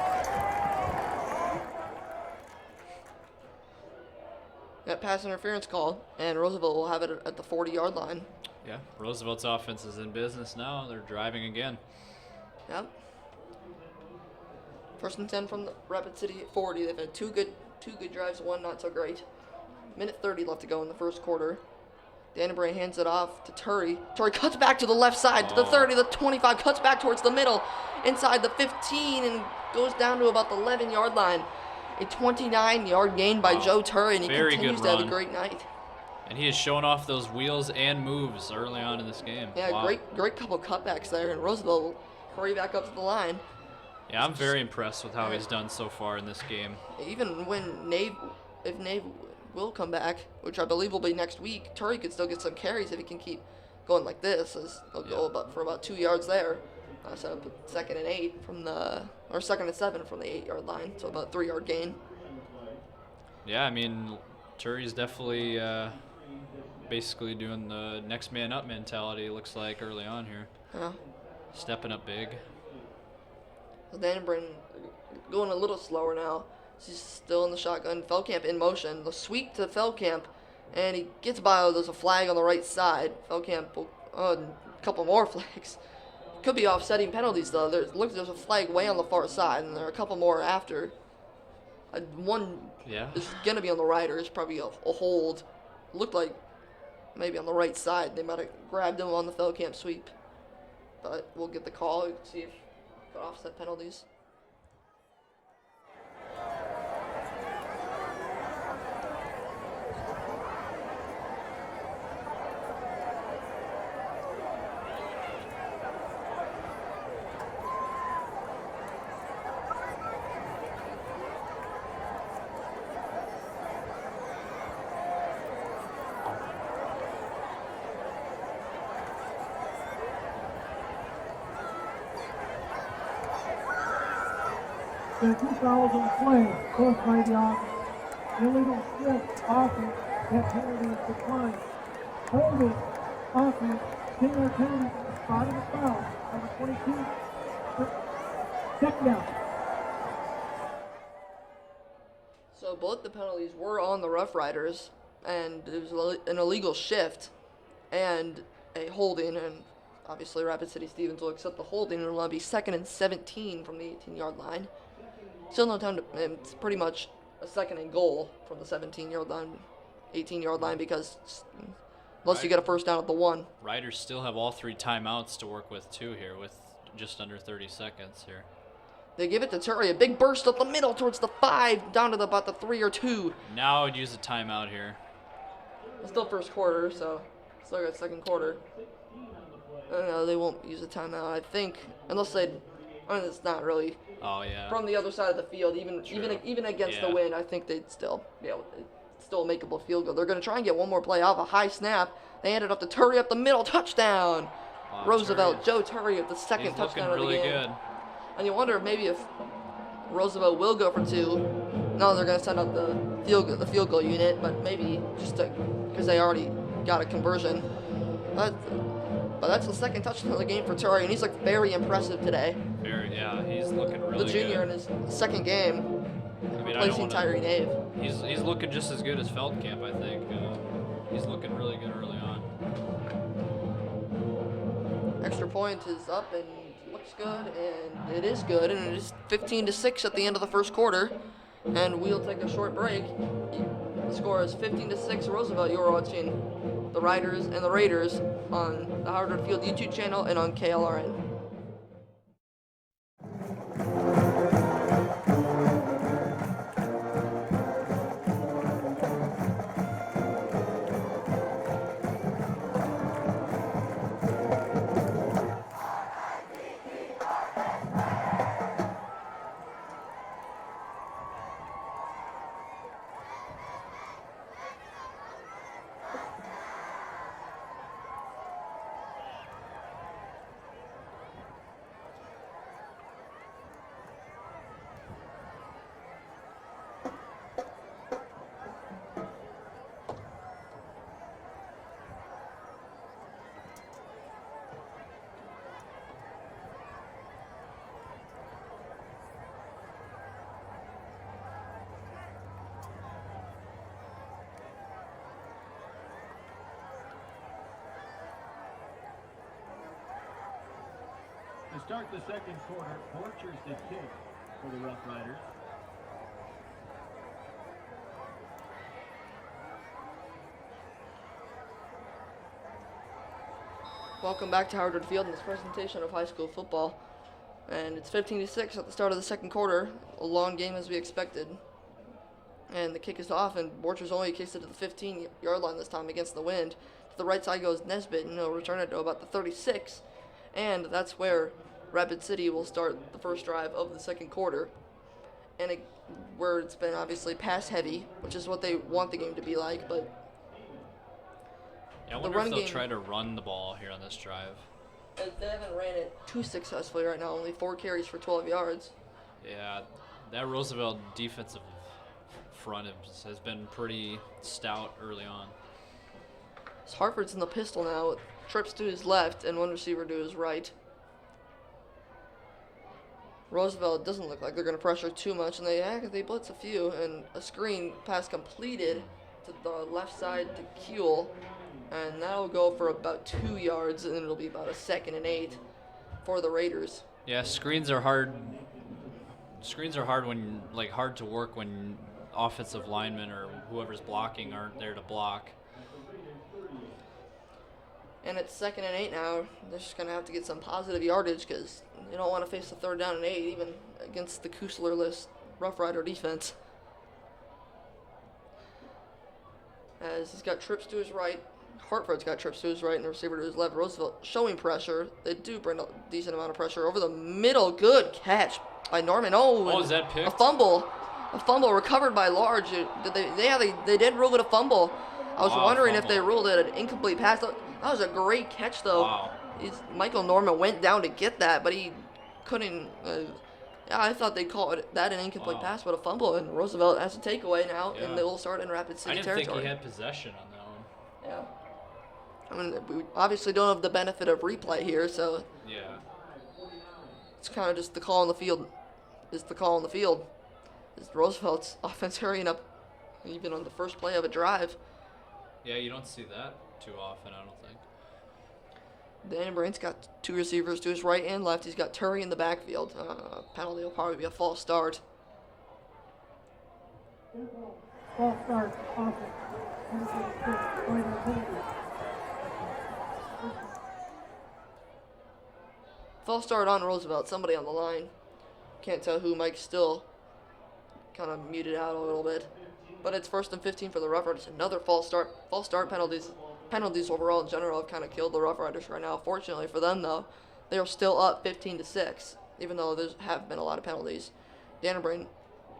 Yeah, pass interference call, and Roosevelt will have it at the 40-yard line. Yeah, Roosevelt's offense is in business now. They're driving again. Yep. 1st and 10 from the Rapid City at 40. They've had two good drives, one not so great. Minute 30 left to go in the first quarter. Dannenbrain hands it off to Turry. Turry cuts back to the left side, to the 30, the 25, cuts back towards the middle, inside the 15, and goes down to about the 11-yard line. A 29-yard gain by Joe Turry, and he Very continues good to have a run. great night. And he is showing off those wheels and moves early on in this game. Yeah, Wow. great couple cutbacks there, and Roosevelt will hurry back up to the line. Yeah, I'm very impressed with how he's done so far in this game. Even when if Nave will come back, which I believe will be next week, Turry could still get some carries if he can keep going like this. As they'll go for about 2 yards there. So 2nd and 8 from or 2nd and 7 from the 8-yard line. So about a 3-yard gain. Yeah, I mean, Turry's definitely basically doing the next man up mentality, it looks like, early on here. Yeah. Stepping up big. So Danbrin going a little slower now. He's still in the shotgun. Feldkamp in motion. The sweep to Feldkamp, and he gets by. There's a flag on the right side. Feldkamp, a couple more flags. Could be offsetting penalties though. There's a flag way on the far side, and there are a couple more after. One is gonna be on the right, or it's probably a hold. Looked like maybe on the right side. They might have grabbed him on the Feldkamp sweep, but we'll get the call and see if it offset penalties. There are 2 fouls on play, both by the offense. Illegal shift, offense, that penalty is declined. Holding, offense, getting their penalty from the spot of the foul. Number 22, second down. So both the penalties were on the Rough Riders, and it was an illegal shift and a holding, and obviously Rapid City Stevens will accept the holding, and it'll be 2nd and 17 from the 18-yard line. Still no time to, it's pretty much a 2nd and goal from the 17-yard line, 18-yard line, because unless you get a first down at the 1. Riders still have all 3 timeouts to work with too here, with just under 30 seconds here. They give it to Terry, a big burst up the middle towards the 5, down to about the 3 or 2. Now I'd use a timeout here. It's still first quarter, so still got second quarter. No, they won't use a timeout, I think, unless they. I mean, it's not really. Oh yeah. From the other side of the field, even against the wind, I think they'd still be able. It's still a makeable field goal. They're going to try and get one more play off a high snap. They handed up to Turry up the middle, touchdown. Wow, Roosevelt, Joe Turry with the second touchdown of the game. He's looking really good. And you wonder if Roosevelt will go for 2. No, they're going to send out the field goal unit, but maybe just because they already got a conversion. But that's the second touchdown of the game for Turry, and he's looked very impressive today. He's looking really good. The junior in his second game, replacing Tyree Nave. He's looking just as good as Feldkamp, I think. He's looking really good early on. Extra point is up and looks good, and it is good, and it is 15-6 at the end of the first quarter, and we'll take a short break. The score is 15-6 Roosevelt. You're watching the Riders and the Raiders on the Howard Field YouTube channel and on KLRN. To start the second quarter, Borchers the kick for the Rough Riders. Welcome back to Howard Field in this presentation of high school football. And it's 15-6 at the start of the second quarter. A long game as we expected. And the kick is off, and Borchers only kicks it to the 15-yard line this time against the wind. To the right side goes Nesbitt, and he'll return it to about the 36. And that's where Rapid City will start the first drive of the second quarter. And where it's been obviously pass heavy, which is what they want the game to be like, but I wonder if they'll try to run the ball here on this drive. They haven't ran it too successfully right now, only 4 carries for 12 yards. Yeah, that Roosevelt defensive front has been pretty stout early on. Hartford's in the pistol now, with trips to his left and one receiver to his right. Roosevelt doesn't look like they're going to pressure too much, and they blitz a few, and a screen pass completed to the left side to Kuehl, and that'll go for about 2 yards, and it'll be about a 2nd and 8 for the Raiders. Yeah, screens are hard. Screens are hard hard to work when offensive linemen or whoever's blocking aren't there to block. And it's 2nd and 8 now. They're just going to have to get some positive yardage because you don't want to face the 3rd down and 8 even against the Kusler-less Rough Rider defense. As he's got trips to his right. Hartford's got trips to his right and the receiver to his left. Roosevelt showing pressure. They do bring a decent amount of pressure over the middle. Good catch by Norman. Is that picked? A fumble. A fumble recovered by Large. They did rule it a fumble. I was wondering if they ruled it an incomplete pass. That was a great catch, though. Wow. Michael Norman went down to get that, but he couldn't. I thought they'd call that an incomplete pass, but a fumble, and Roosevelt has a takeaway now, and they will start in Rapid City territory. I didn't think he had possession on that one. Yeah. I mean, we obviously don't have the benefit of replay here, so yeah, it's kind of just the call on the field. Is the call on the field? Is Roosevelt's offense hurrying up, even on the first play of a drive? Yeah, you don't see that too often, I don't think. Dan Brain's got 2 receivers to his right and left. He's got Turry in the backfield. Penalty will probably be a false start. False start, offense. False start on Roosevelt. Somebody on the line. Can't tell who. Mike's still kind of muted out a little bit. But it's 1st and 15 for the Rough Riders. Another false start. False start penalties. Penalties overall in general have kind of killed the Rough Riders right now. Fortunately for them, though, they are still up 15-6, even though there have been a lot of penalties. Dannerbrain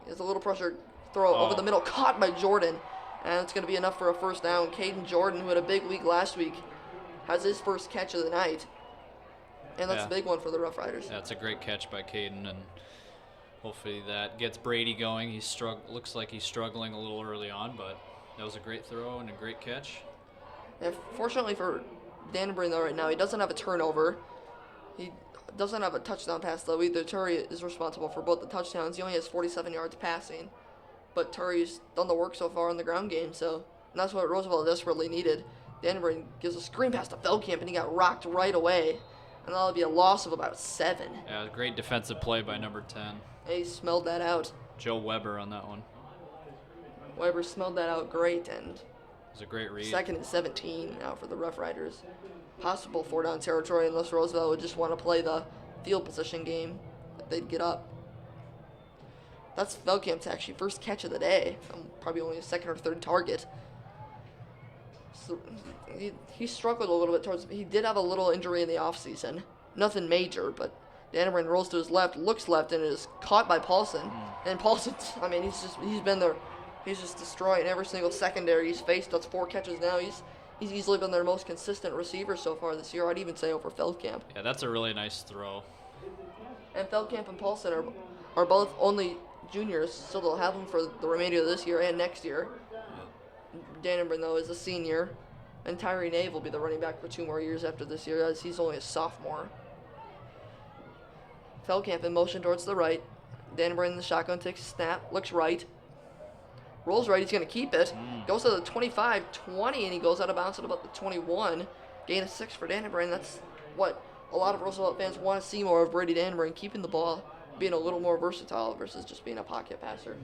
is a little pressure throw over the middle, caught by Jordan, and it's going to be enough for a 1st down. Caden Jordan, who had a big week last week, has his first catch of the night, and that's a big one for the Rough Riders. That's a great catch by Caden, and hopefully that gets Brady going. Looks like he's struggling a little early on, but that was a great throw and a great catch. And fortunately for Dannerbrain, though, right now, he doesn't have a turnover. He doesn't have a touchdown pass, though. Either Turry is responsible for both the touchdowns. He only has 47 yards passing. But Turry's done the work so far in the ground game, so that's what Roosevelt desperately needed. Dannerbrain gives a screen pass to Feldkamp, and he got rocked right away. And that'll be a loss of about 7. Yeah, great defensive play by number 10. And he smelled that out. Joe Weber on that one. Weber smelled that out great, and It was a great read. 2nd and 17 now for the Rough Riders. Possible 4-down territory unless Roosevelt would just want to play the field position game that they'd get up. That's Feldkamp's actually first catch of the day. Probably only a 2nd or 3rd target. So he struggled a little bit he did have a little injury in the offseason. Nothing major, but Dannerbrain rolls to his left, looks left, and is caught by Paulson. And Paulson, I mean, he's been there. He's just destroying every single secondary he's faced. That's 4 catches now. He's easily been their most consistent receiver so far this year. I'd even say over Feldkamp. Yeah, that's a really nice throw. And Feldkamp and Paulson are both only juniors, so they'll have them for the remainder of this year and next year. Dannerbrain, though, is a senior, and Tyree Nave will be the running back for 2 more years after this year, as he's only a sophomore. Feldkamp in motion towards the right. Dannerbrain in the shotgun takes a snap, looks right. Rolls right, he's going to keep it. Goes to the 25, 20, and he goes out of bounds at about the 21. Gain of 6 for Dannerbrain. That's what a lot of Roosevelt fans want to see more of Brady Dannerbrain, keeping the ball, being a little more versatile versus just being a pocket passer.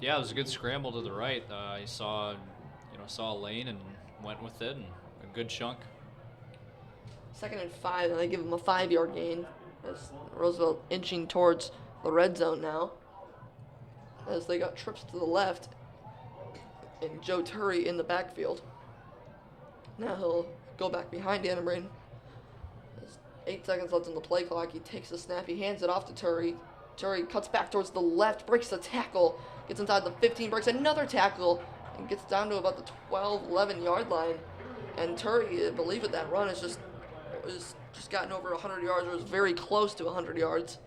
Yeah, it was a good scramble to the right. He saw a lane and went with it, and a good chunk. 2nd and 5, and they give him a 5-yard gain as Roosevelt inching towards the red zone now. As they got trips to the left and Joe Turry in the backfield. Now he'll go back behind Dannerbrain. There's 8 seconds left on the play clock. He takes the snap. He hands it off to Turry. Turry cuts back towards the left, breaks the tackle, gets inside the 15, breaks another tackle, and gets down to about the 12, 11-yard line. And Turry, I believe at that run, is just gotten over 100 yards, or was very close to 100 yards.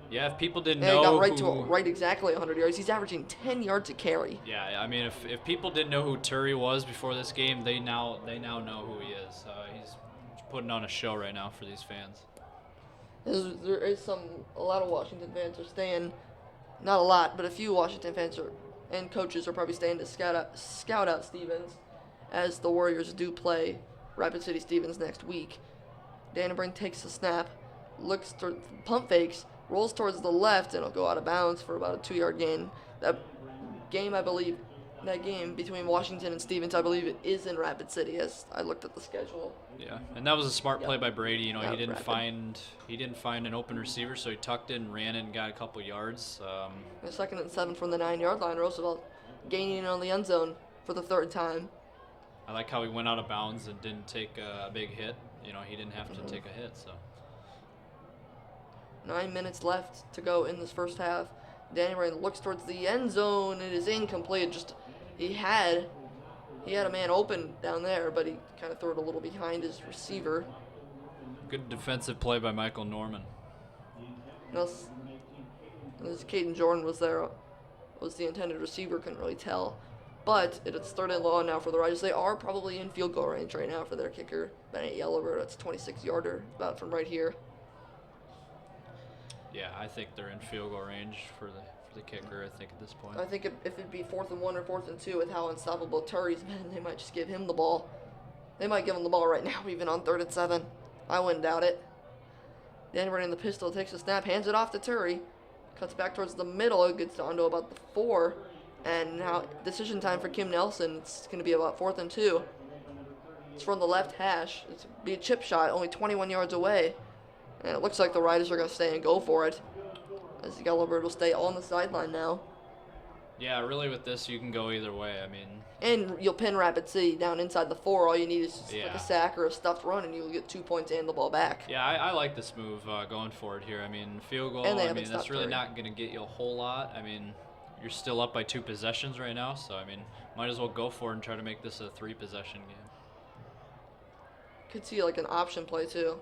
Yeah, if people didn't And know he got right exactly 100 yards. He's averaging 10 yards a carry. Yeah, I mean, if people didn't know who Turry was before this game, they now know who he is. He's putting on a show right now for these fans. There is a lot of Washington fans are staying, not a lot, but a few Washington fans and coaches are probably staying to scout out Stevens, as the Warriors do play Rapid City Stevens next week. Dannenbrink takes the snap, looks to pump fakes, rolls towards the left, and it'll go out of bounds for about a 2-yard gain. That game between Washington and Stevens, I believe it is in Rapid City, as I looked at the schedule. Yeah, and that was a smart play by Brady. You know, Yeah, he didn't rapid. find an open receiver, so he tucked in, ran it, and got a couple yards. A 2nd and 7 from the 9-yard line. Roosevelt gaining on the end zone for the 3rd time. I like how he went out of bounds and didn't take a big hit. You know, he didn't have to take a hit. So 9 minutes left to go in this first half. Dannenbrink looks towards the end zone. It is incomplete. He had a man open down there, but he kind of threw it a little behind his receiver. good defensive play by Michael Norman. As Caden Jordan was there, was the intended receiver, couldn't really tell. But it's 3rd and long now for the Riders. They are probably in field goal range right now for their kicker, Bennett Yellowbird. That's a 26-yarder, about from right here. Yeah, I think they're in field goal range for the kicker, I think, at this point. I think if it'd be 4th and 1 or 4th and 2 with how unstoppable Turry's been, they might just give him the ball. They might give him the ball right now, even on 3rd and 7. I wouldn't doubt it. Dannenbrink in the pistol, takes a snap, hands it off to Turry. Cuts back towards the middle, it gets down to about the 4. And now decision time for Kim Nelson. It's going to be about 4th and 2. It's from the left hash. It's going to be a chip shot, only 21 yards away. And it looks like the Riders are going to stay and go for it, as Yellowbird will stay on the sideline now. Yeah, really with this, you can go either way. I mean, And you'll pin Rapid City down inside the 4. All you need is just like Yeah. a sack or a stuffed run, and you'll get 2 points and the ball back. yeah, I like this move going forward here. I mean, field goal, And they I haven't mean, that's stopped really Turry. not going to get you a whole lot. I mean, you're still up by 2 possessions right now, so, I mean, might as well go for it and try to make this a 3-possession game. Could see like an option play too.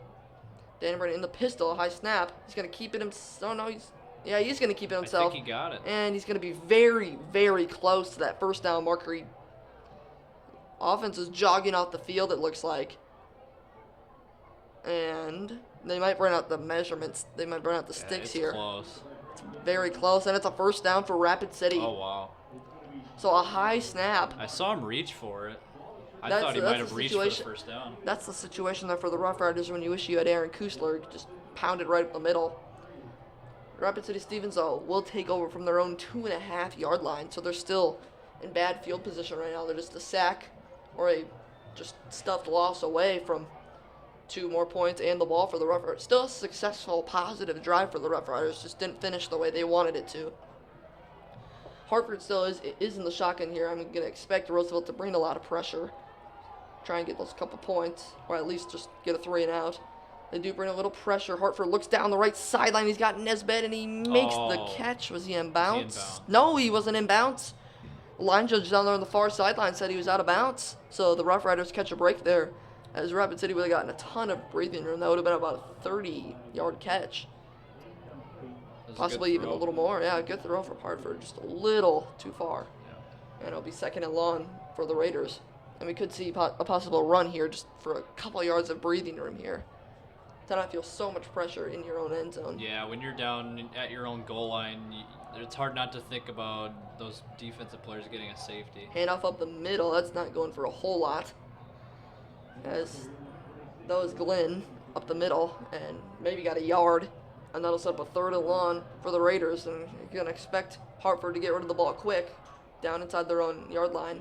Dannenbrink in the pistol, high snap. He's going to keep it himself. Oh no, he's going to keep it himself. I think he got it. And he's going to be very, very close to that first down marker. Offense is jogging off the field, it looks like. And they might run out the measurements. They might run out the sticks It's here. close. Very close, and it's a first down for Rapid City. Oh, wow. So a high snap. I saw him reach for it. I That's- thought he that's might the have reached for the situation. first down. That's the situation there for the Rough Riders when you wish you had Aaron Kusler. Just pounded right up the middle. Rapid City Stevens, though, will take over from their own 2.5-yard line, so they're still in bad field position right now. They're just a sack or a just stuffed loss away from 2 more points and the ball for the Rough Riders. Still a successful, positive drive for the Rough Riders, just didn't finish the way they wanted it to. Hartford still is in the shotgun here. I'm going to expect Roosevelt to bring a lot of pressure. Try and get those couple points, or at least just get a 3 and out. They do bring a little pressure. Hartford looks down the right sideline. He's got Nesbitt, and he makes the catch. Was he in bounds? bounds? No, he wasn't in bounds. The line judge down there on the far sideline said he was out of bounds. So the Rough Riders catch a break there, as Rapid City would have gotten a ton of breathing room. That would have been about a 30-yard catch. That was a Possibly good even a throw. little more. Yeah, good throw for Hartford. Just a little too far. Yeah. And it'll be 2nd and long for the Raiders. And we could see a possible run here just for a couple of yards of breathing room here. To not feel so much pressure in your own end zone. Yeah, when you're down at your own goal line, it's hard not to think about those defensive players getting a safety. Handoff up the middle. That's not going for a whole lot. As that was Glenn up the middle and maybe got a yard. And that'll set up a 3rd and long for the Raiders. And you're going to expect Hartford to get rid of the ball quick down inside their own yard line.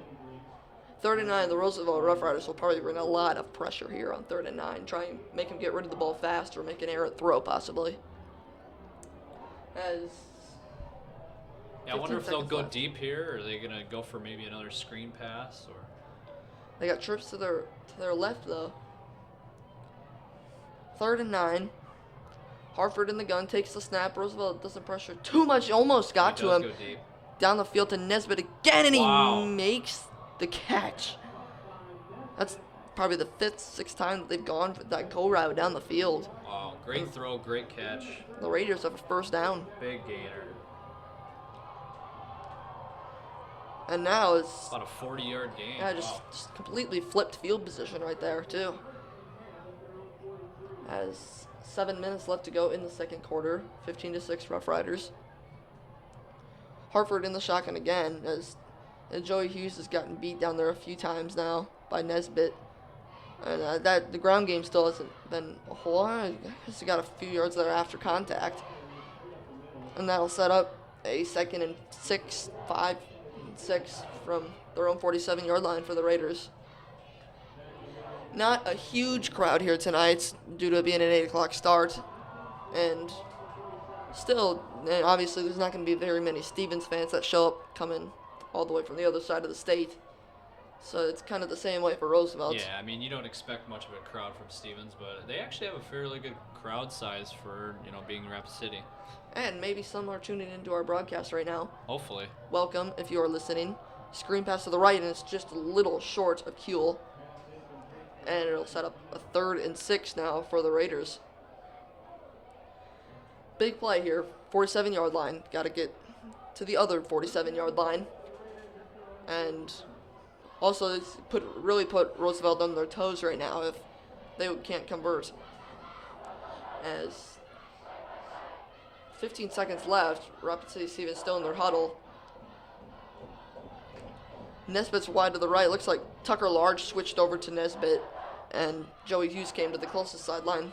3rd and 9, the Roosevelt Rough Riders will probably bring a lot of pressure here on 3rd and 9. Try and make him get rid of the ball fast or make an errant throw, possibly. As Yeah, I wonder 15 if they'll seconds go left. deep here, or are they gonna go for maybe another screen pass, or They got trips to their left, though. 3rd and 9. Hartford in the gun, takes the snap. Roosevelt doesn't pressure too much, almost got he to does him. go deep. Down the field to Nesbitt again, and Wow. he makes the catch. That's probably the 5th, 6th time that they've gone for that go route down the field. Wow, great throw, great catch, The Raiders have a first down. big gainer. And now it's About a 40-yard gain. yeah, Wow. just completely flipped field position right there, too. As 7 minutes left to go in the second quarter. 15-6 Rough Riders. Hartford in the shotgun again, as Joey Hughes has gotten beat down there a few times now by Nesbitt. And the ground game still hasn't been a whole lot. I guess he got a few yards there after contact. And that'll set up a 2nd and 6, 5 and 6 from their own 47-yard line for the Raiders. Not a huge crowd here tonight due to it being an 8 o'clock start. And still, obviously, there's not going to be very many Stevens fans that show up coming all the way from the other side of the state. So it's kind of the same way for Roosevelt. Yeah, I mean, you don't expect much of a crowd from Stevens, but they actually have a fairly good crowd size for, being Rapid City. And maybe some are tuning into our broadcast right now. Hopefully. Welcome, if you are listening. Screen pass to the right, and it's just a little short of Kuehl. And it'll set up a 3rd and 6 now for the Raiders. Big play here, 47-yard line. Got to get to the other 47-yard line. And also, it's really put Roosevelt on their toes right now if they can't convert. As 15 seconds left, Rapid City Stevens still in their huddle. Nesbitt's wide to the right. Looks like Tucker Large switched over to Nesbitt, and Joey Hughes came to the closest sideline.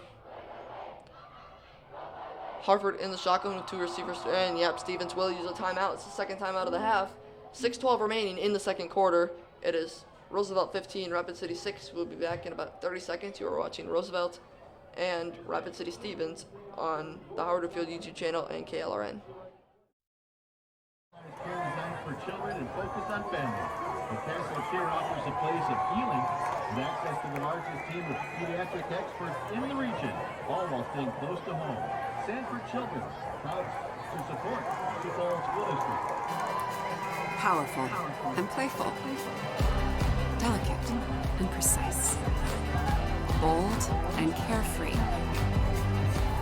Hartford in the shotgun with 2 receivers, and Stevens will use a timeout. It's the second timeout of the half. 6:12 remaining in the second quarter. It is Roosevelt 15, Rapid City 6. We'll be back in about 30 seconds. You are watching Roosevelt and Rapid City Stevens on the Howard Field YouTube channel and KLRN. Care designed for children and focused on families. The Castle Care offers a place of healing and access to the largest team of pediatric experts in the region, all while staying close to home. Sanford Children's, proud to support Sioux Falls School District. Powerful and playful. Delicate and precise. Bold and carefree.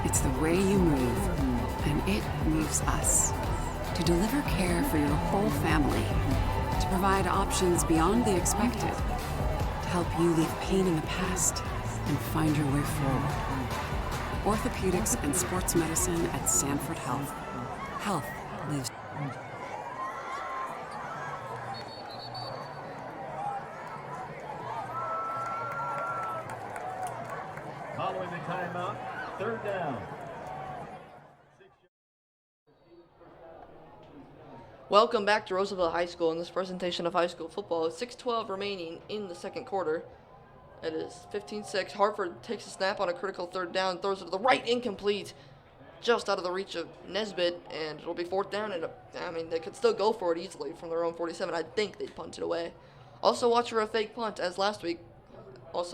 It's the way you move, and it moves us. To deliver care for your whole family, to provide options beyond the expected, to help you leave pain in the past and find your way forward. Orthopedics and sports medicine at Sanford Health. Health lives. Following the timeout, 3rd down. Welcome back to Roosevelt High School in this presentation of high school football. 6:12 remaining in the second quarter. It is 15-6. Hartford takes a snap on a critical 3rd down, throws it to the right, incomplete, just out of the reach of Nesbitt, and it'll be 4th down. And they could still go for it easily from their own 47. I think they'd punt it away. Also watch for a fake punt, as last week,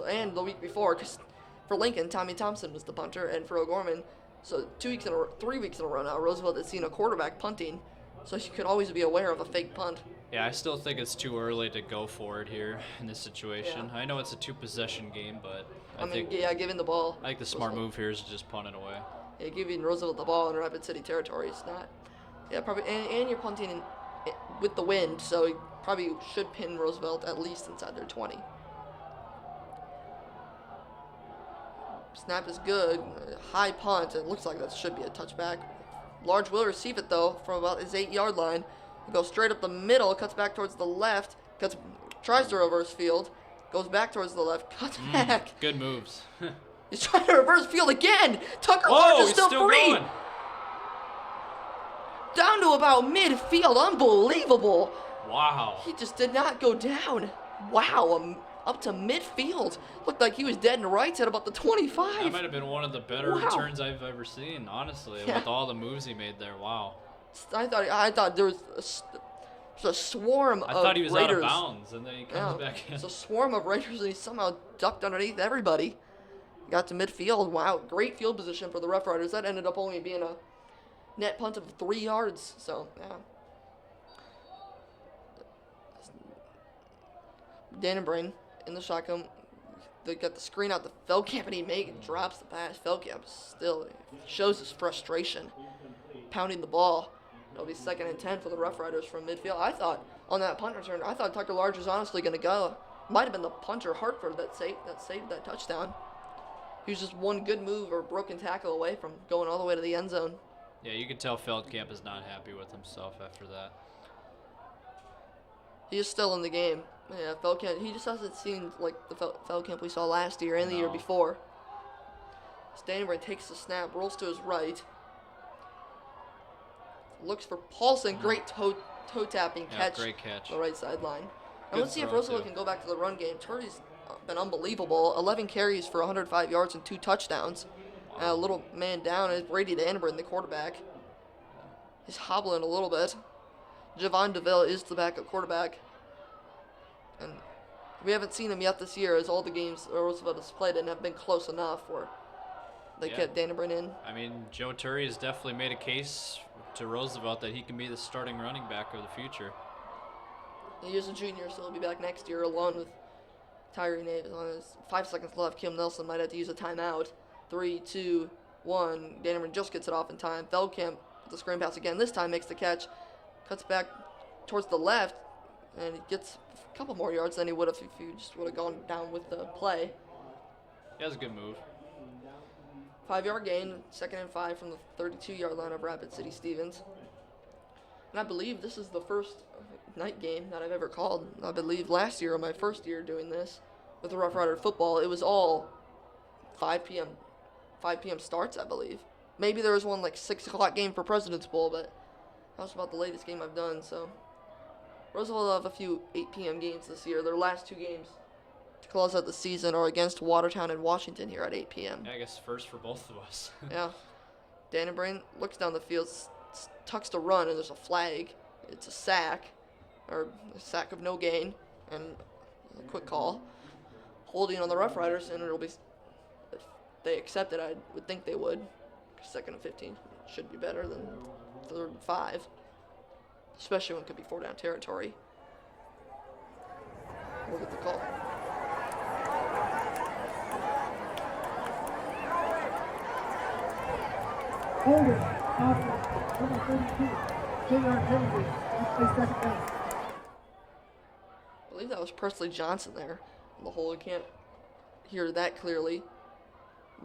and the week before, because for Lincoln, Tommy Thompson was the punter, and for O'Gorman, so 3 weeks in a row now, Roosevelt has seen a quarterback punting. So you could always be aware of a fake punt. Yeah, I still think it's too early to go for it here in this situation. Yeah. I know it's a 2-possession game, but I think giving the ball. I think the smart move here is to just punt it away. Yeah, giving Roosevelt the ball in Rapid City territory is not. Yeah, probably, and you're punting with the wind, so you probably should pin Roosevelt at least inside their 20. Snap is good. High punt. It looks like that should be a touchback. Large will receive it, though, from about his 8-yard line. He goes straight up the middle, cuts back towards the left, tries to reverse field, goes back towards the left, cuts back. Good moves. He's trying to reverse field again. Tucker Large is still free. Going. Down to about midfield. Unbelievable. Wow. He just did not go down. Wow. Up to midfield. Looked like he was dead in rights at about the 25. That might have been one of the better returns I've ever seen, honestly, with all the moves he made there. Wow. I thought there was a swarm of Raiders. I thought he was out of bounds, and then he comes back in. It's a swarm of Raiders, and he somehow ducked underneath everybody. Got to midfield. Wow, great field position for the Rough Riders. That ended up only being a net punt of 3 yards. So, yeah. Dannenbrain in the shotgun. They got the screen out to Feldkamp, and he drops the pass. Feldkamp still shows his frustration, pounding the ball. It'll be 2nd and 10 for the Rough Riders from midfield. I thought on that punt return, I thought Tucker Large was honestly going to go. Might have been the punter Hartford that saved that touchdown. He was just one good move or broken tackle away from going all the way to the end zone. Yeah, you can tell Feldkamp is not happy with himself after that. He is still in the game. Yeah, Feldkamp, he just doesn't seem like the Feldkamp we saw last year and the year before. Stanley takes the snap, rolls to his right. Looks for Paulson. Great toe tapping catch. Great catch. On the right sideline. And Good let's see if throw, Roosevelt too. can go back to the run game. Turdy's been unbelievable. 11 carries for 105 yards and 2 touchdowns. A little man down is Brady Danburn, the quarterback. He's hobbling a little bit. Javon DeVille is the backup quarterback. And we haven't seen him yet this year, as all the games Roosevelt has played in have been close enough where they kept Danburn in. I mean, Joe Turry has definitely made a case to Roosevelt that he can be the starting running back of the future. He is a junior, so he'll be back next year along with Tyree Naves. On his 5 seconds left, Kim Nelson might have to use a timeout. 3, 2, 1. Danburn just gets it off in time. Feldkamp with the screen pass again. This time makes the catch. Cuts back towards the left, and he gets a couple more yards than he would have if he just would have gone down with the play. He has a good move. 5-yard gain, 2nd and 5 from the 32-yard line of Rapid City Stevens. And I believe this is the first night game that I've ever called. I believe last year, my first year doing this with the Rough Rider football, it was all 5 p.m. starts, I believe. Maybe there was one like 6 o'clock game for President's Bowl, but that was about the latest game I've done. So Roosevelt will have a few 8 p.m. games this year. Their last 2 games to close out the season are against Watertown and Washington here at 8 p.m. Yeah, I guess first for both of us. Yeah. Danburn looks down the field, tucks to run, and there's a flag. It's a sack, or a sack of no gain, and a quick call. Holding on the Rough Riders, and it'll be, if they accept it, I would think they would. 2nd and 15 should be better than 3rd and 5, especially when it could be 4-down territory. We'll get the call. Holding, offense, number 32, 10-yard penalty, play second down. I believe that was Presley Johnson there. On the whole, you can't hear that clearly,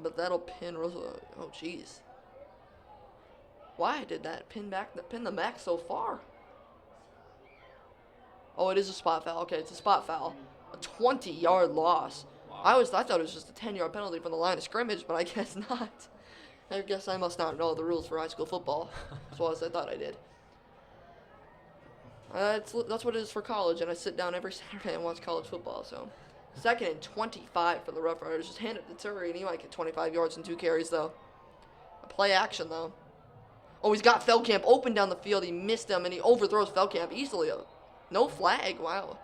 but that'll pin Roosevelt. Oh, jeez. Why did that pin the back so far? Oh, it is a spot foul. Okay, it's a spot foul. A 20-yard loss. Wow. I thought it was just a 10-yard penalty from the line of scrimmage, but I guess not. I guess I must not know the rules for high school football as well as I thought I did. That's what it is for college, and I sit down every Saturday and watch college football. So, 2nd and 25 for the Rough Riders. Just hand it to Turry, and he might get 25 yards and 2 carries, though. A play action, though. Oh, he's got Feldkamp open down the field. He missed him, and he overthrows Feldkamp easily. No flag. Wow.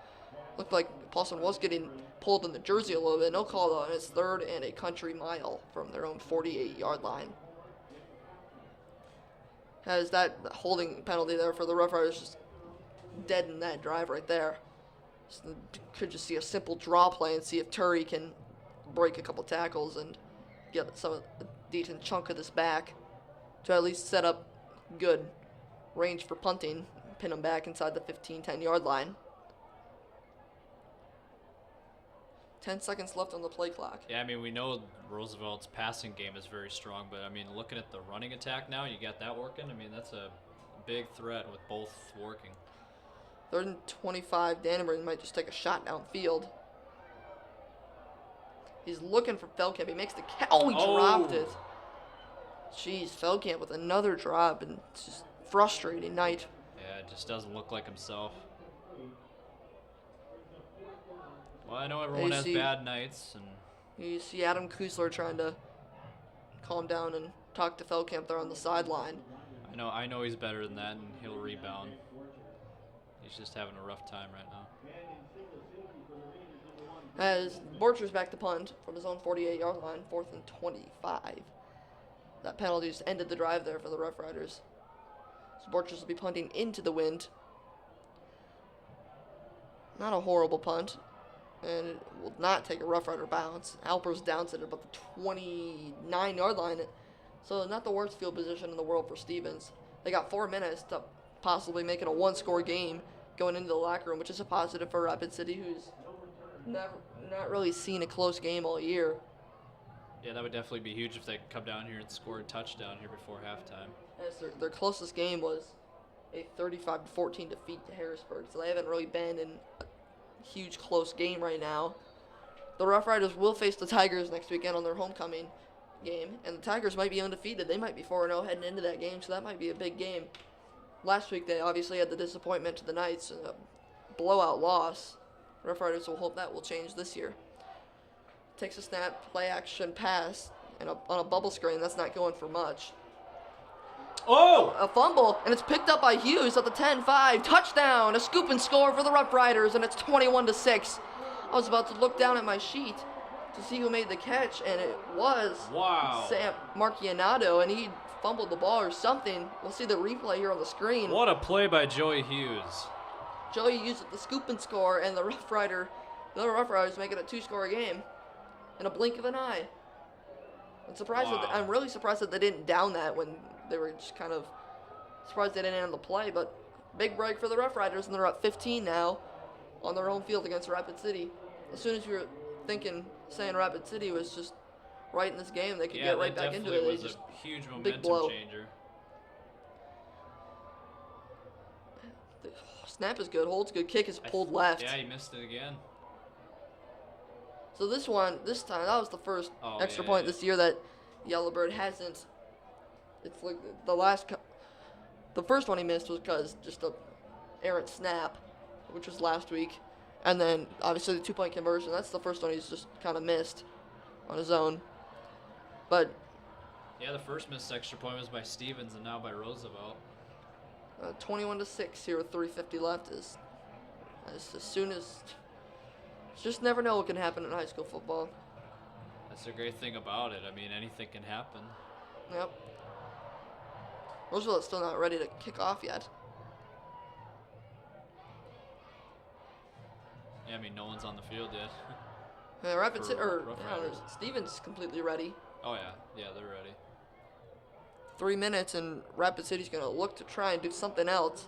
Looked like Paulson was getting pulled in the jersey a little bit. No call, though, and it's 3rd and a country mile from their own 48-yard line. Has that holding penalty there for the Rough Riders just dead in that drive right there. So could just see a simple draw play and see if Turry can break a couple tackles and get a decent chunk of this back to at least set up good range for punting, pin them back inside the 10-yard line. 10 seconds left on the play clock. Yeah, I mean, we know Roosevelt's passing game is very strong, but I mean, looking at the running attack now, you got that working. I mean, that's a big threat with both working. 3rd and 25. Danburn might just take a shot downfield. He's looking for Feldkamp. He makes the catch. Oh, he dropped it. Jeez, Feldkamp with another drop, and it's just frustrating night. Yeah, it just doesn't look like himself. Well, I know everyone has bad nights, and you see Adam Kusler trying to calm down and talk to Feldkamp there on the sideline. I know he's better than that, and he'll rebound. He's just having a rough time right now. As Borcher's back to punt from his own 48-yard line, 4th and 25. That penalty just ended the drive there for the Rough Riders. So Borchers will be punting into the wind. Not a horrible punt. And it will not take a Rough Rider bounce. Alpers downs it at about the 29-yard line. So not the worst field position in the world for Stevens. They got 4 minutes to possibly make it a 1-score game going into the locker room, which is a positive for Rapid City, who's not really seen a close game all year. Yeah, that would definitely be huge if they could come down here and score a touchdown here before halftime. As their closest game was a 35-14 defeat to Harrisburg, so they haven't really been in a huge close game right now. The Rough Riders will face the Tigers next weekend on their homecoming game, and the Tigers might be undefeated. They might be 4-0 heading into that game, so that might be a big game. Last week they obviously had the disappointment to the Knights, a blowout loss. Rough Riders will hope that will change this year. Takes a snap, play action pass, and on a bubble screen, that's not going for much. Oh! A fumble, and it's picked up by Hughes at the 10-5. Touchdown, a scoop and score for the Rough Riders, and it's 21-6. I was about to look down at my sheet to see who made the catch, and it was Sam Marchianato, and he fumbled the ball or something. We'll see the replay here on the screen. What a play by Joey Hughes. Joey used the scoop and score, and the Rough Riders make it a 2-score game in a blink of an eye. I'm surprised. I'm really surprised that they didn't down that when they were just kind of surprised they didn't end the play. But big break for the Rough Riders, and they're up 15 now on their home field against Rapid City. As soon as we were saying Rapid City was just right in this game, they could get right back into it. It was a huge momentum changer. The snap is good, holds good, kick is pulled left. Yeah, he missed it again. So this time, that was the first extra point this year that Yellowbird hasn't. It's like the first one he missed was because just a errant snap, which was last week. And then, obviously, the 2-point conversion. That's the first one he's just kind of missed on his own. But yeah, the first missed extra point was by Stevens and now by Roosevelt. 21-6 here with 3:50 left is as soon as... Just never know what can happen in high school football. That's the great thing about it. I mean, anything can happen. Yep. Roosevelt's still not ready to kick off yet. Yeah, I mean, no one's on the field yet. Stevens completely ready. Oh, yeah. Yeah, they're ready. 3 minutes, and Rapid City's going to look to try and do something else.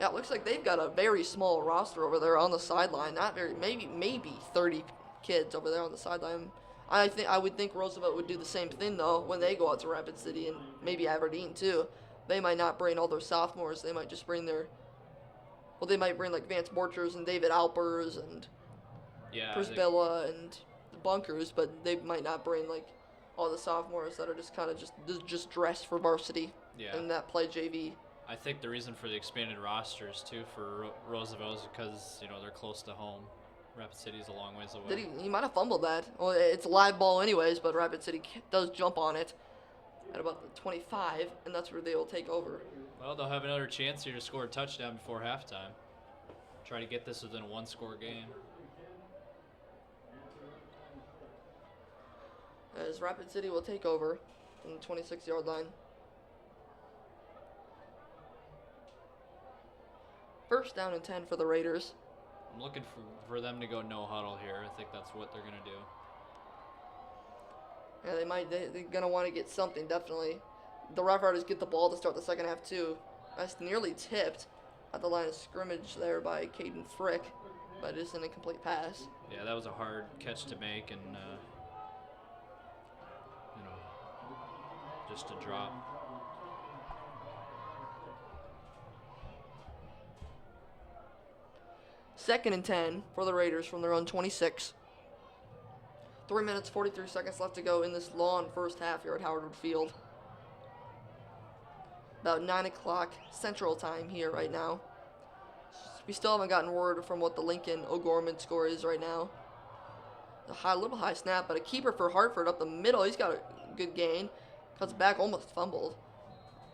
Yeah, it looks like they've got a very small roster over there on the sideline. Not very, maybe 30 kids over there on the sideline. I would think Roosevelt would do the same thing, though, when they go out to Rapid City, and maybe Aberdeen, too. They might not bring all their sophomores. They might just bring they might bring, like, Vance Borchers and David Alpers and Prisbilla and the Bunkers, but they might not bring, like, all the sophomores that are just kind of just dressed for varsity and that play JV. I think the reason for the expanded rosters, too, for Roosevelt is because, they're close to home. Rapid City's a long ways away. He might have fumbled that. Well, it's a live ball anyways, but Rapid City does jump on it at about the 25, and that's where they will take over. Well, they'll have another chance here to score a touchdown before halftime. Try to get this within a 1-score game. As Rapid City will take over from the 26-yard line. First down and 10 for the Raiders. I'm looking for them to go no huddle here. I think that's what they're going to do. Yeah, they're going to want to get something, definitely. The Rough Riders get the ball to start the second half, too. That's nearly tipped at the line of scrimmage there by Caden Frick, but it's an incomplete pass. Yeah, that was a hard catch to make, and, just a drop. Second and 10 for the Raiders from their own 26. 3 minutes, 43 seconds left to go in this long first half here at Howard Wood Field. About 9 o'clock Central Time here right now. We still haven't gotten word from what the Lincoln O'Gorman score is right now. A little high snap, but a keeper for Hartford up the middle. He's got a good gain. Cuts back, almost fumbled.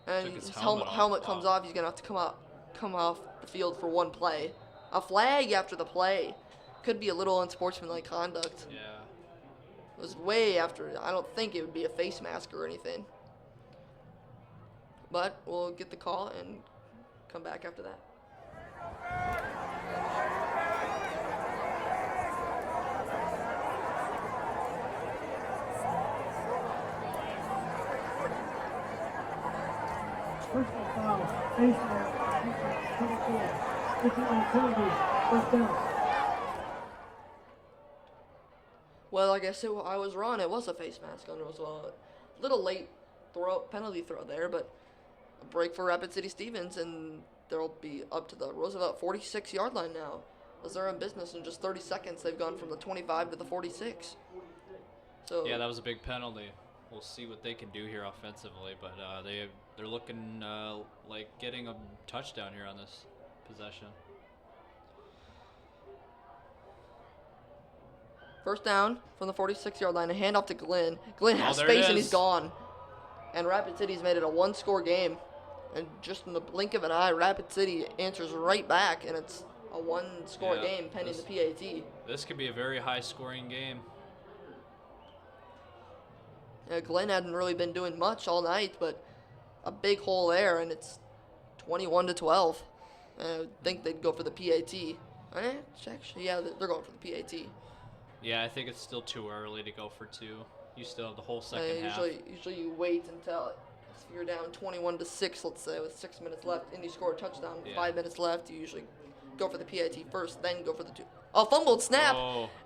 And his helmet comes off. He's going to have to come off the field for one play. A flag after the play. Could be a little unsportsmanlike conduct. Yeah. It was way after. I don't think it would be a face mask or anything. But we'll get the call and come back after that. Personal foul, baseline, 24. 51 penalty, first down. Well, I guess I was wrong. It was a face mask on Roosevelt. Little late penalty throw there, but a break for Rapid City Stevens, and they'll be up to the Roosevelt 46-yard line now. As they're in business in just 30 seconds, they've gone from the 25 to the 46. So yeah, that was a big penalty. We'll see what they can do here offensively, but they're looking like getting a touchdown here on this possession. First down from the 46-yard line, a handoff to Glenn. Glenn has there it space and he's is. gone. And Rapid City's made it a one-score game. And just in the blink of an eye, Rapid City answers right back, and it's a one-score game pending the PAT. This could be a very high-scoring game. Glenn hadn't really been doing much all night, but a big hole there, and it's 21-12. I would think they'd go for the PAT. Actually, yeah, they're going for the PAT. Yeah, I think it's still too early to go for 2. You still have the whole second half. Usually you wait until if you're down 21-6, let's say, with 6 minutes left, and you score a touchdown with 5 minutes left. You usually go for the PAT first, then go for the 2. Oh, fumbled snap,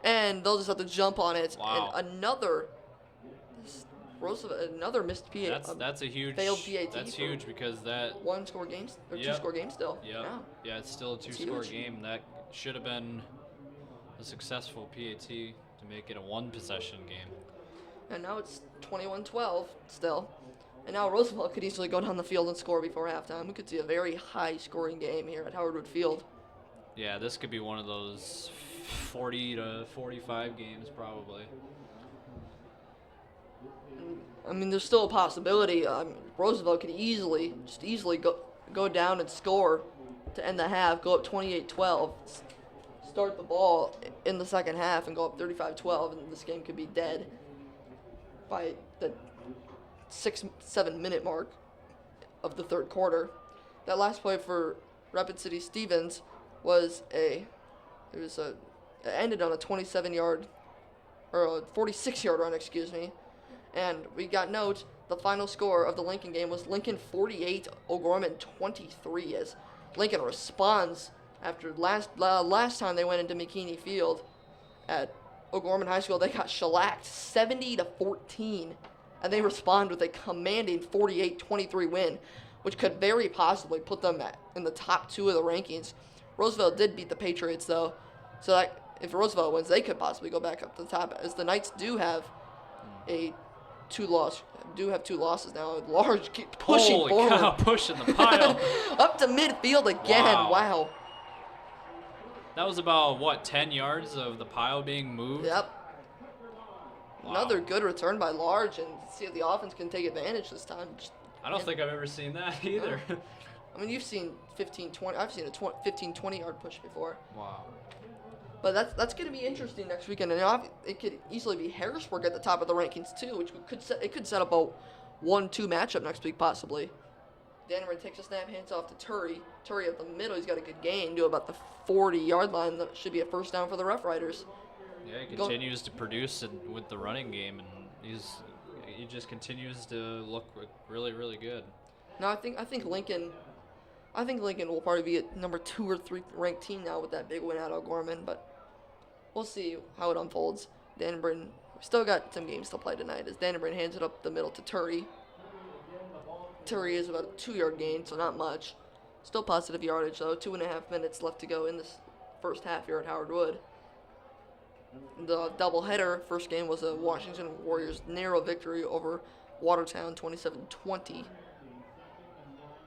and they'll just have to jump on it. Wow. And another missed PAT. That's a huge failed PAT. That's huge because that one-score games or two-score game still. Yeah, it's still a 2-score game. That should have been a successful PAT to make it a one-possession game. And now it's 21-12 still. And now Roosevelt could easily go down the field and score before halftime. We could see a very high-scoring game here at Howard Wood Field. Yeah, this could be one of those 40 to 45 games probably. I mean, there's still a possibility. Roosevelt could easily go down and score to end the half, go up 28-12, start the ball in the second half, and go up 35-12, and this game could be dead by the 6-7 minute mark of the third quarter. That last play for Rapid City Stevens it ended on a 27-yard or a 46-yard run, excuse me. And we got note, the final score of the Lincoln game was Lincoln 48, O'Gorman 23, as Lincoln responds after last time they went into McKinney Field at O'Gorman High School. They got shellacked 70-14, and they respond with a commanding 48-23 win, which could very possibly put them in the top 2 of the rankings. Roosevelt did beat the Patriots, though, so that if Roosevelt wins, they could possibly go back up to the top, as the Knights do have 2 losses now. Large keep pushing Holy forward. cow, pushing the pile. Up to midfield again. Wow. That was about, 10 yards of the pile being moved? Yep. Wow. Another good return by Large, and see if the offense can take advantage this time. I don't think I've ever seen that either. I mean, you've seen 15-20. I've seen a 15-20-yard push before. Wow. But that's going to be interesting next weekend, and it could easily be Harrisburg at the top of the rankings too, which could set up a 1-2 matchup next week possibly. Danbury takes a snap, hands off to Turry. Turry at the middle, he's got a good gain to about the 40-yard line. That should be a first down for the Rough Riders. Yeah, he continues to produce with the running game, and he just continues to look really, really good. No, I think Lincoln will probably be at number 2 or 3 ranked team now with that big win out of O'Gorman, but we'll see how it unfolds. Danbury, we still got some games to play tonight, as Danbury hands it up the middle to Turry. Turry is about a 2-yard gain, so not much. Still positive yardage, though. 2.5 minutes left to go in this first half here at Howard Wood. The doubleheader first game was a Washington Warriors narrow victory over Watertown, 27-20. It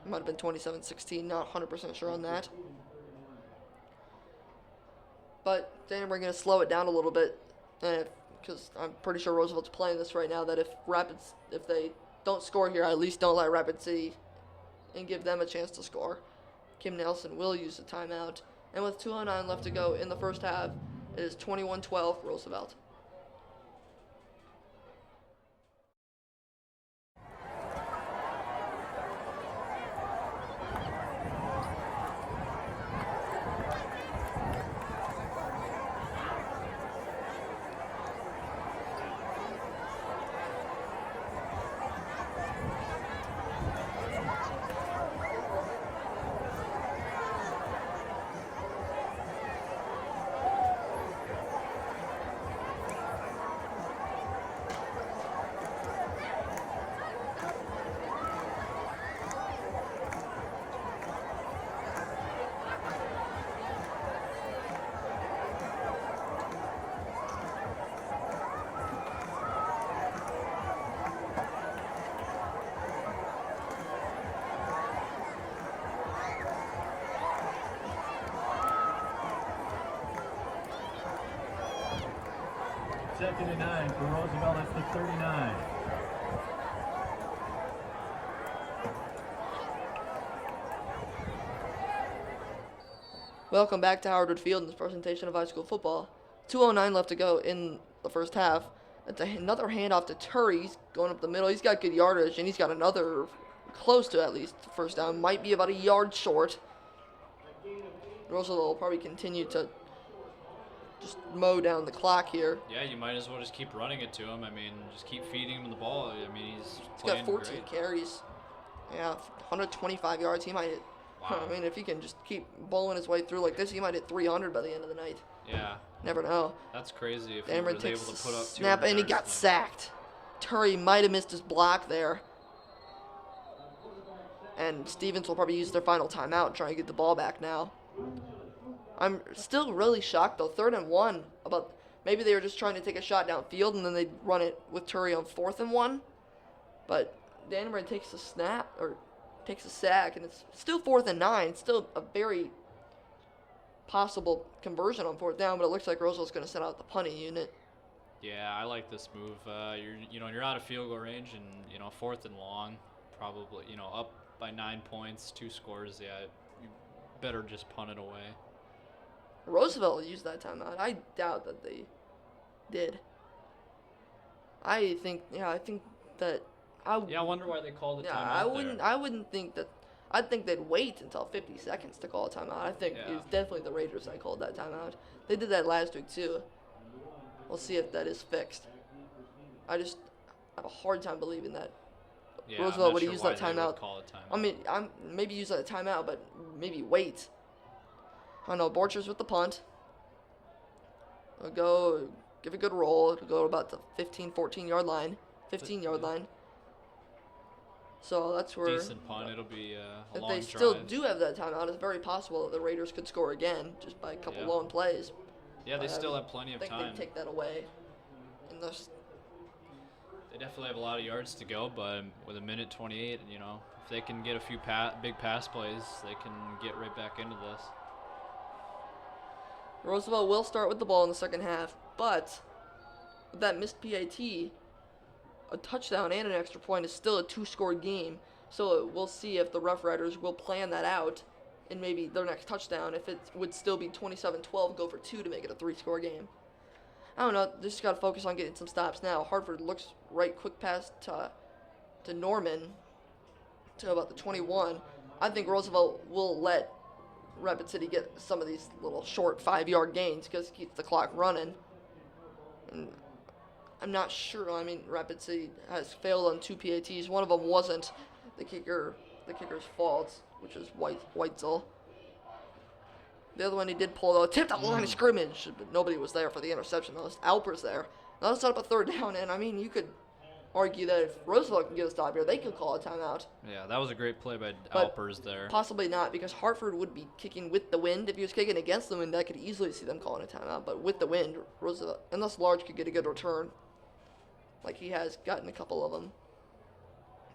might have been 27-16, not 100% sure on that. But Danbury going to slow it down a little bit, because I'm pretty sure Roosevelt's playing this right now, that if they don't score here, at least don't let Rapid City and give them a chance to score. Kim Nelson will use the timeout. And with 2:09 left to go in the first half, it is 21-12 Roosevelt. Second and 9 for Roosevelt at the 39. Welcome back to Howard Wood Field in this presentation of high school football. 2:09 left to go in the first half. That's another handoff to Turry. He's going up the middle. He's got good yardage, and he's got another close to at least first down. Might be about a yard short. Roosevelt will probably continue to just mow down the clock here. Yeah, you might as well just keep running it to him. I mean, just keep feeding him the ball. I mean, he's got 14 great. carries. Yeah, 125 yards. He might hit. Wow. I mean, if he can just keep bowling his way through like this, he might hit 300 by the end of the night. Yeah. Never know. That's crazy if he Denver was takes able the to put up snap, and he got yards. sacked. Turry might have missed his block there. And Stevens will probably use their final timeout and try and get the ball back now. I'm still really shocked, though. 3rd and 1. Maybe they were just trying to take a shot downfield, and then they'd run it with Turry on 4th and 1. But Denver takes a snap, or takes a sack, and it's still 4th and 9. It's still a very possible conversion on 4th down, but it looks like Roosevelt's going to send out the punting unit. Yeah, I like this move. You're out of field goal range, and 4th and long, probably up by 9 points, 2 scores. Yeah, you better just punt it away. Roosevelt used that timeout. I doubt that they did. I think that. I wonder why they called the timeout. I wouldn't think that. I think they'd wait until 50 seconds to call a timeout. I think it was definitely the Raiders that called that timeout. They did that last week too. We'll see if that is fixed. I just have a hard time believing that Roosevelt would have used that timeout. I mean, maybe use that timeout, but maybe wait. I don't know. Borchers with the punt. It'll go, give a good roll. It'll go about the 15, 14-yard line. 15-yard line. So that's where. Decent punt. It'll be a long drive. If they still do have that timeout, it's very possible that the Raiders could score again just by a couple lone plays. Yeah, they still have plenty of time. I think they'd take that away. And they definitely have a lot of yards to go, but with 1:28, if they can get a few big pass plays, they can get right back into this. Roosevelt will start with the ball in the second half, but with that missed PAT, a touchdown and an extra point is still a 2-score game. So we'll see if the Rough Riders will plan that out in maybe their next touchdown. If it would still be 27-12, go for 2 to make it a 3-score game. I don't know. Just got to focus on getting some stops now. Hartford looks right, quick pass to Norman to about the 21. I think Roosevelt will let Rapid City get some of these little short 5-yard gains because it keeps the clock running. And I'm not sure. I mean, Rapid City has failed on 2 PATs. One of them wasn't the kicker's fault, which is Weitzel. The other one he did pull, though, tipped up the line of scrimmage, but nobody was there for the interception. Alper's there. Now let's set up a 3rd down, and I mean, you could argue that if Roosevelt can get a stop here, they could call a timeout. Yeah, that was a great play by But Alpers there. Possibly not, because Hartford would be kicking with the wind. If he was kicking against the wind, I could easily see them calling a timeout. But with the wind, Roosevelt, unless Large could get a good return, like he has gotten a couple of them.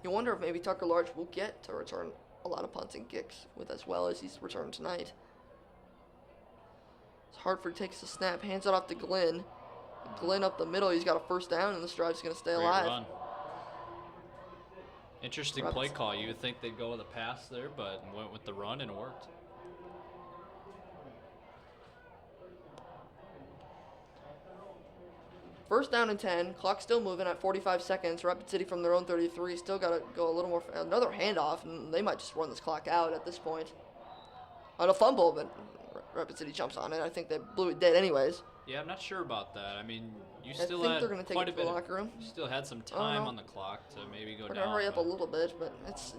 You wonder if maybe Tucker Large will get to return a lot of punts and kicks with as well as he's returned tonight. So Hartford takes the snap, hands it off to Glenn. Glenn up the middle, he's got a 1st down, and this drive's going to stay alive. Run. Interesting play call. You would think they'd go with a pass there, but went with the run, and it worked. First down and 10. Clock still moving at 45 seconds. Rapid City from their own 33. Still got to go a little more. Another handoff, and they might just run this clock out at this point. On a fumble, but Rapid City jumps on it. I think they blew it dead anyways. Yeah, I'm not sure about that. I mean, you I still think had they're gonna take quite it a to the bit. locker room. You still had some time on the clock to maybe go We're down. gonna hurry up a little bit, but it's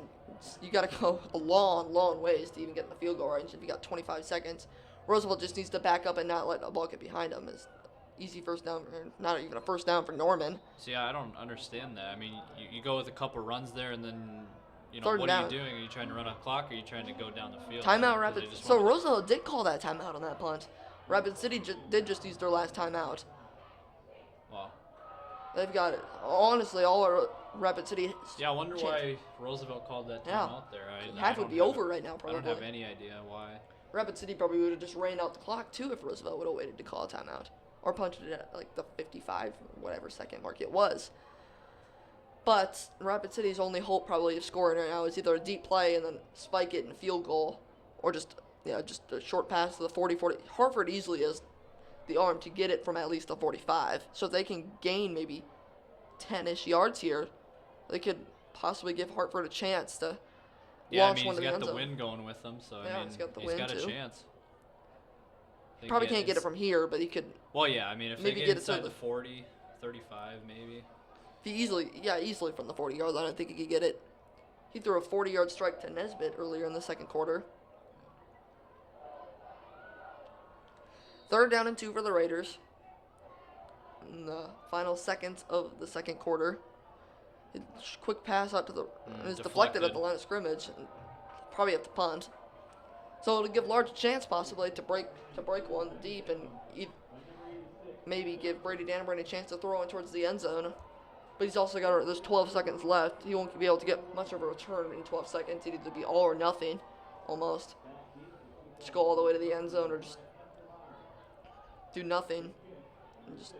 you got to go a long, long ways to even get in the field goal range. If you got 25 seconds, Roosevelt just needs to back up and not let a ball get behind him. It's easy 1st down, or not even a 1st down for Norman. See, I don't understand that. I mean, you go with a couple runs there, and then Third what down. are you doing? Are you trying to run a clock, or are you trying to go down the field? Timeout, Because Rapid. they just So wanted- Roosevelt did call that timeout on that punt. Rapid City did just use their last timeout. Wow. They've got it. Honestly, all our Rapid City. Yeah, I wonder why Roosevelt called that timeout there. Half would be over right now, I probably. don't have any idea why. Rapid City probably would have just ran out the clock too if Roosevelt would have waited to call a timeout. or punted it at like the 55 or whatever second mark it was. But Rapid City's only hope probably of scoring right now is either a deep play and then spike it in a field goal, or just a short pass to the 40-40. Hartford easily has the arm to get it from at least the 45. So if they can gain maybe 10-ish yards here, they could possibly give Hartford a chance to launch one to the end zone. He's got the wind going with him, so I mean, he's got a too. chance. Probably can't get it from here, but he could. Well, yeah, I mean, if maybe they get get it to inside the 40, 35 maybe. If he easily from the 40-yard line, I think he could get it. He threw a 40-yard strike to Nesbitt earlier in the second quarter. 3rd down and 2 for the Raiders. In the final seconds of the second quarter. Quick pass out to the is deflected at the line of scrimmage, and probably have to punt. So it'll give Large a chance possibly to break one deep and maybe give Brady Danburn a chance to throw in towards the end zone. But he's also got there's 12 seconds left. He won't be able to get much of a return in 12 seconds. It'd either be all or nothing, almost. Just go all the way to the end zone or just do nothing. And just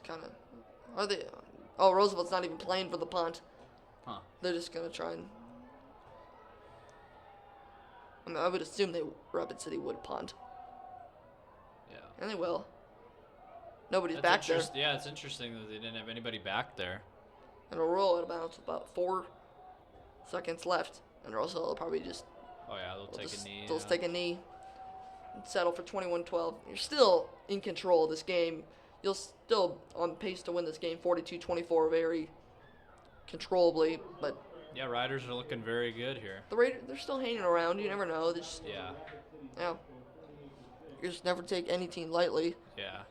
kind of. Are they? Oh, Roosevelt's not even playing for the punt. Huh. They're just gonna try and. I mean, I would assume Rapid City would punt. Yeah. And they will. Nobody's back there. Yeah, it's interesting that they didn't have anybody back there. And a roll at about 4 seconds left, and Roosevelt will probably just. Oh yeah, they'll take a knee. They'll just take a knee. And settle for 21-12. You're still in control of this game. You're still on pace to win this game 42-24 very controllably, but yeah, Riders are looking very good here. the Raiders, they're still hanging around. You never know. You just never take any team lightly. Yeah.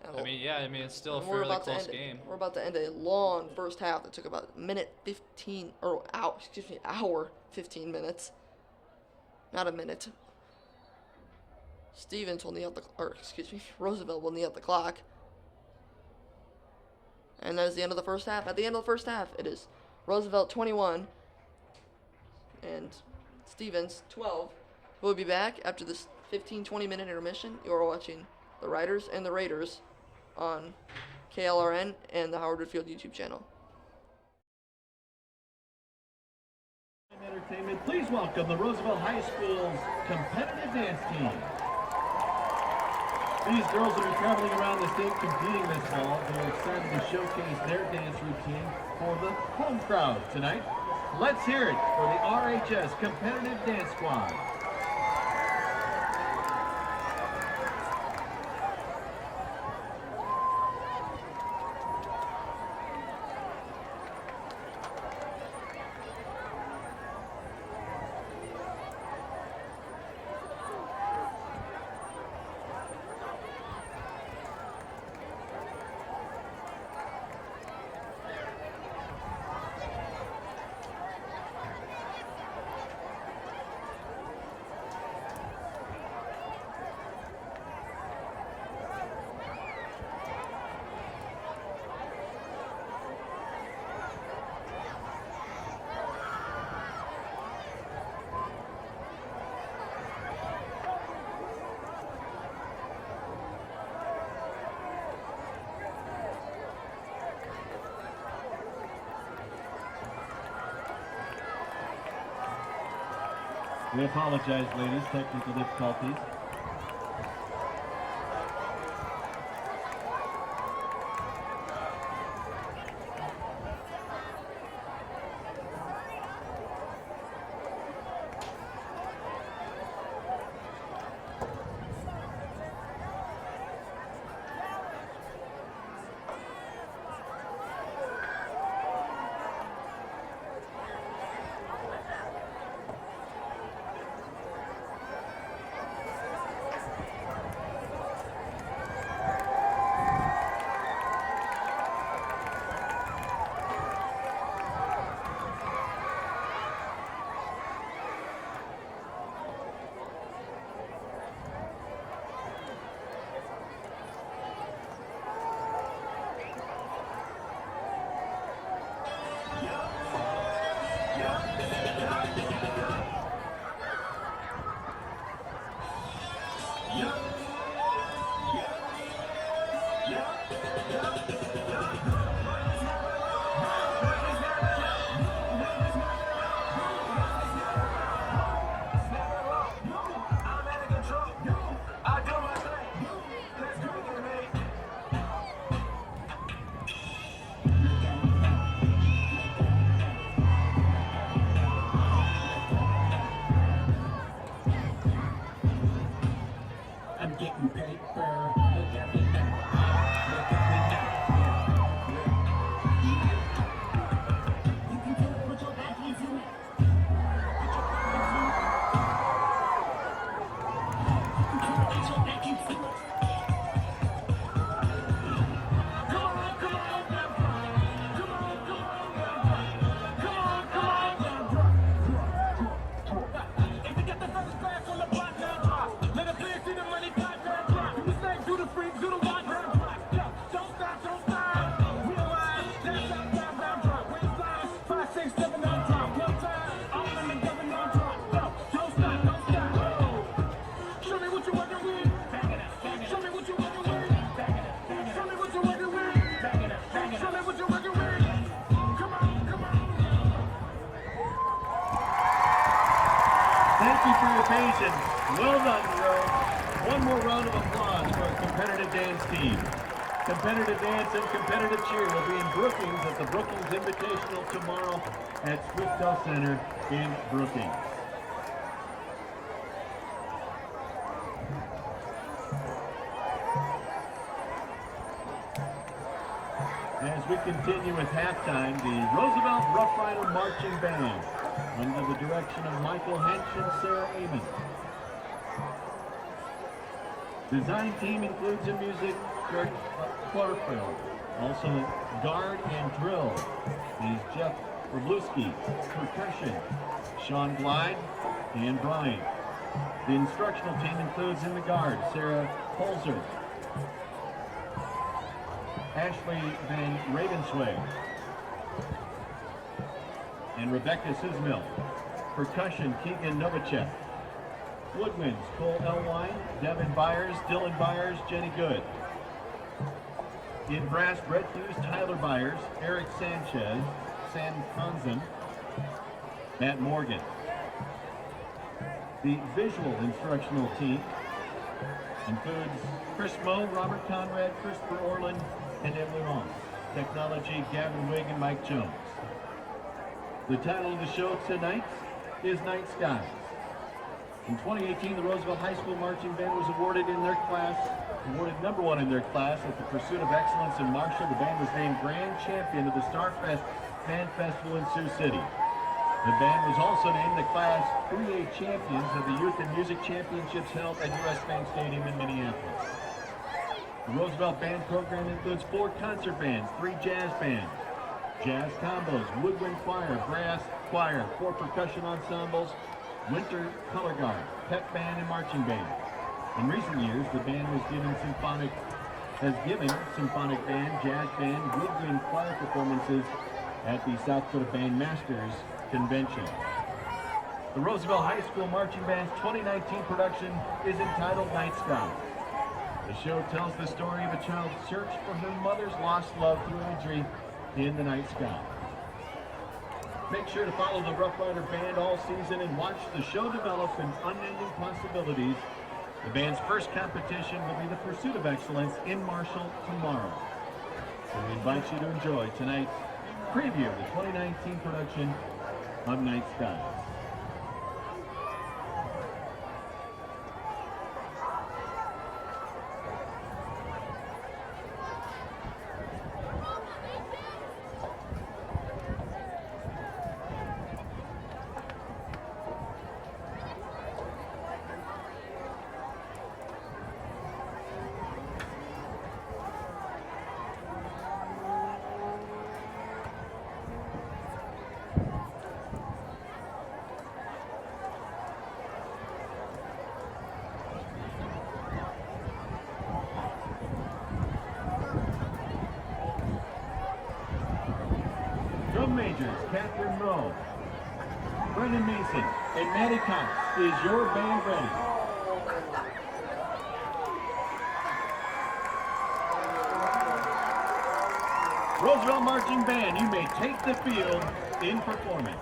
And I mean, it's still a fairly close game. We're about to end a long first half that took about hour 15 minutes. Not a minute. Roosevelt will knee out the clock. And that is the end of the first half. At the end of the first half, it is Roosevelt 21 and Stevens 12. We'll be back after this 15-20 minute intermission. You're watching the Riders and the Raiders on KLRN and the Howard Woodfield YouTube channel. Entertainment, please welcome the Roosevelt High School's competitive dance team. These girls will be traveling around the state competing this fall. They're excited to showcase their dance routine for the home crowd tonight. Let's hear it for the RHS Competitive Dance Squad. We apologize, ladies, technical difficulties. Thank you for your patience. Well done, girls. One more round of applause for our competitive dance team. Competitive dance and competitive cheer will be in Brookings at the Brookings Invitational tomorrow at Swiftel Center in Brookings. As we continue with halftime, the Roosevelt Rough Rider Marching Band under the direction of Michael Hench and Sarah Amon. Design team includes in music Kurt Clarkfield, also guard and drill is Jeff Wroblewski, percussion Sean Glide and Brian. The instructional team includes in the guard Sarah Holzer, Ashley Van Ravensway, and Rebecca Sismill. Percussion Keegan Novacek. Woodwinds Cole Elwine, Devin Byers, Dylan Byers, Jenny Good. In brass, Brett Hughes, Tyler Byers, Eric Sanchez, Sam Conzen, Matt Morgan. The visual instructional team includes Chris Moe, Robert Conrad, Christopher Orland, and Emily Long. Technology, Gavin Wigg and Mike Jones. The title of the show tonight is Night Skies. In 2018, the Roosevelt High School Marching Band was awarded #1 in their class at the Pursuit of Excellence in Marshall. The band was named Grand Champion of the Starfest Band Festival in Sioux City. The band was also named the Class 3A Champions of the Youth and Music Championships held at U.S. Bank Stadium in Minneapolis. The Roosevelt Band program includes 4 concert bands, 3 jazz bands, jazz combos, woodwind choir, brass choir, 4 percussion ensembles, winter color guard, pep band, and marching band. In recent years, the band has given symphonic band, jazz band, woodwind choir performances at the South Dakota Band Masters Convention. The Roosevelt High School Marching Band's 2019 production is entitled Night Sky. The show tells the story of a child's search for her mother's lost love through imagery in the night sky. Make sure to follow the Rough Rider Band all season and watch the show develop in unending possibilities. The band's first competition will be the Pursuit of Excellence in Marshall tomorrow. So we invite you to enjoy tonight's preview of the 2019 production of Night Skies. Drum majors, Catherine Moe, Brendan Mason, and Maddie Cox. Is your band ready? Roosevelt Marching Band, you may take the field in performance.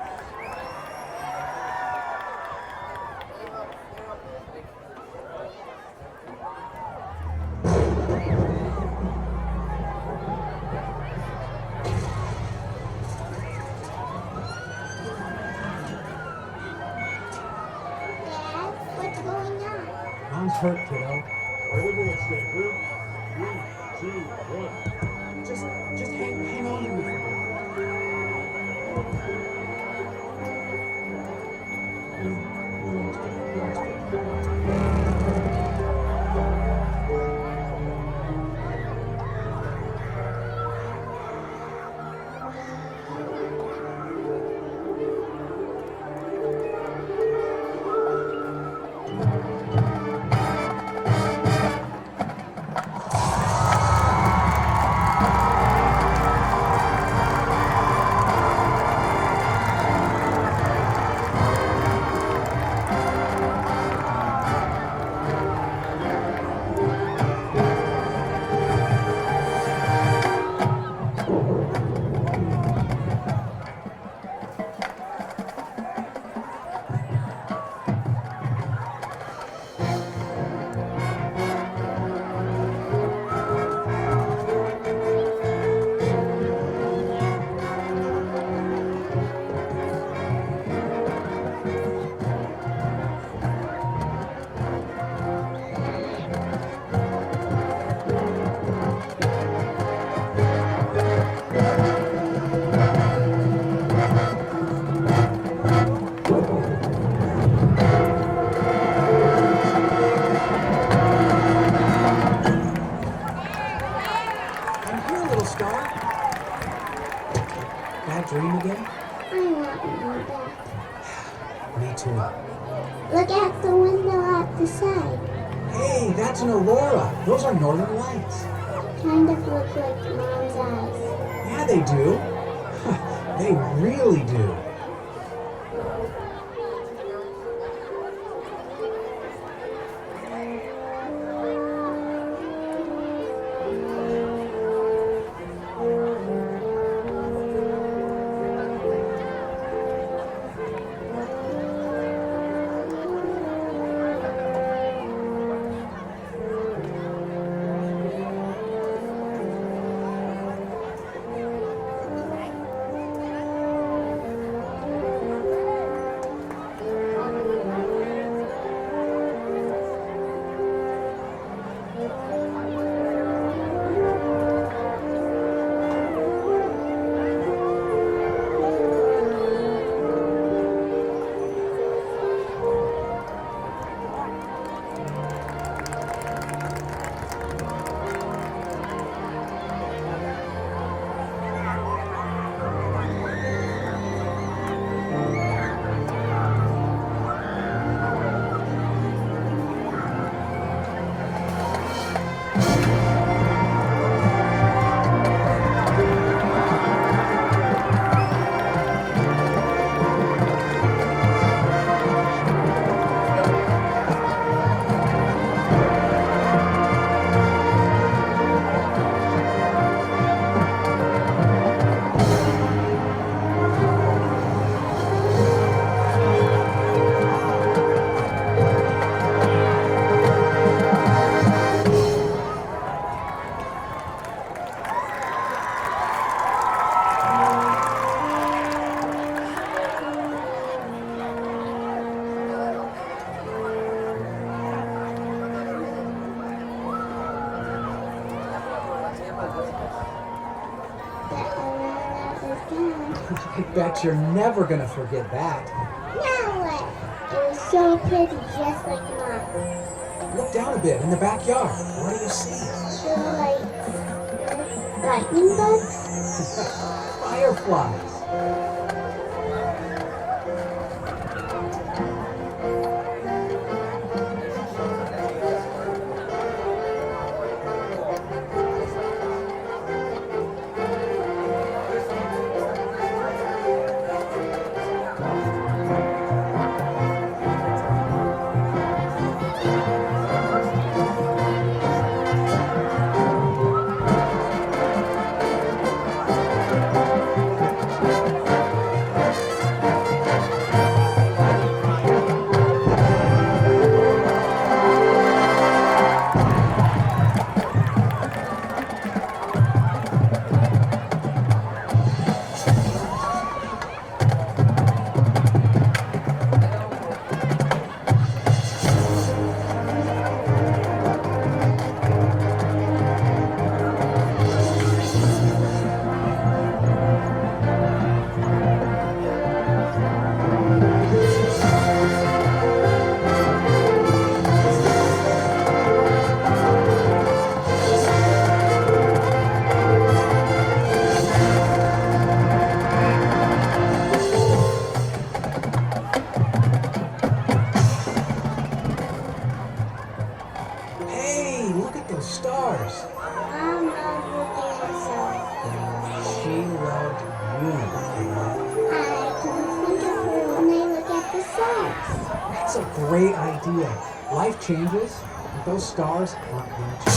Mom's hurt, kiddo. Everyone stay clear. 3, 2, 1. Just hang on to me. Me too. Look out the window at the side. Hey, that's an aurora. Those are northern lights. Kind of look like Mom's eyes. Yeah, they do. They really do. I bet you're never gonna forget that. Now what? It was so pretty, just like Mom. Look down a bit in the backyard. What do you see? The lights. Lightning bugs? Fireflies. Stars. Mom loved looking at stars. She loved you. I can think of her when I look at the stars. That's a great idea. Life changes, but those stars aren't going to change.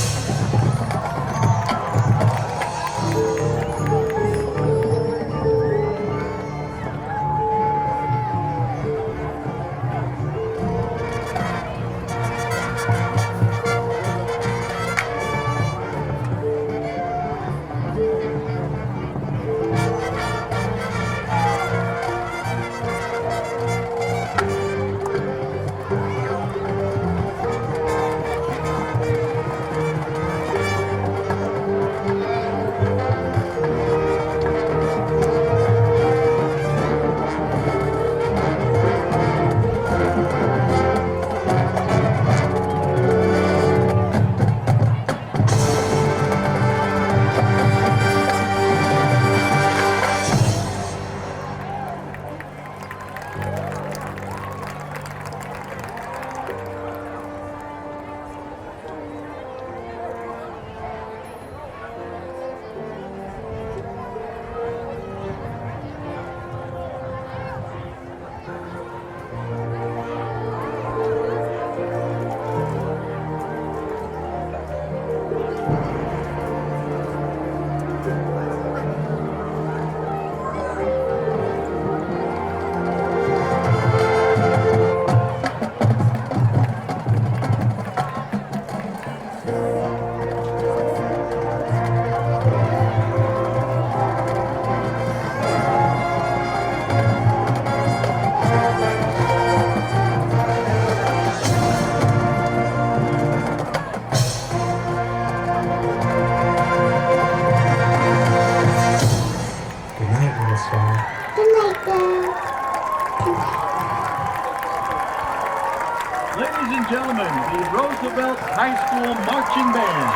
and gentlemen, the Roosevelt High School Marching Band.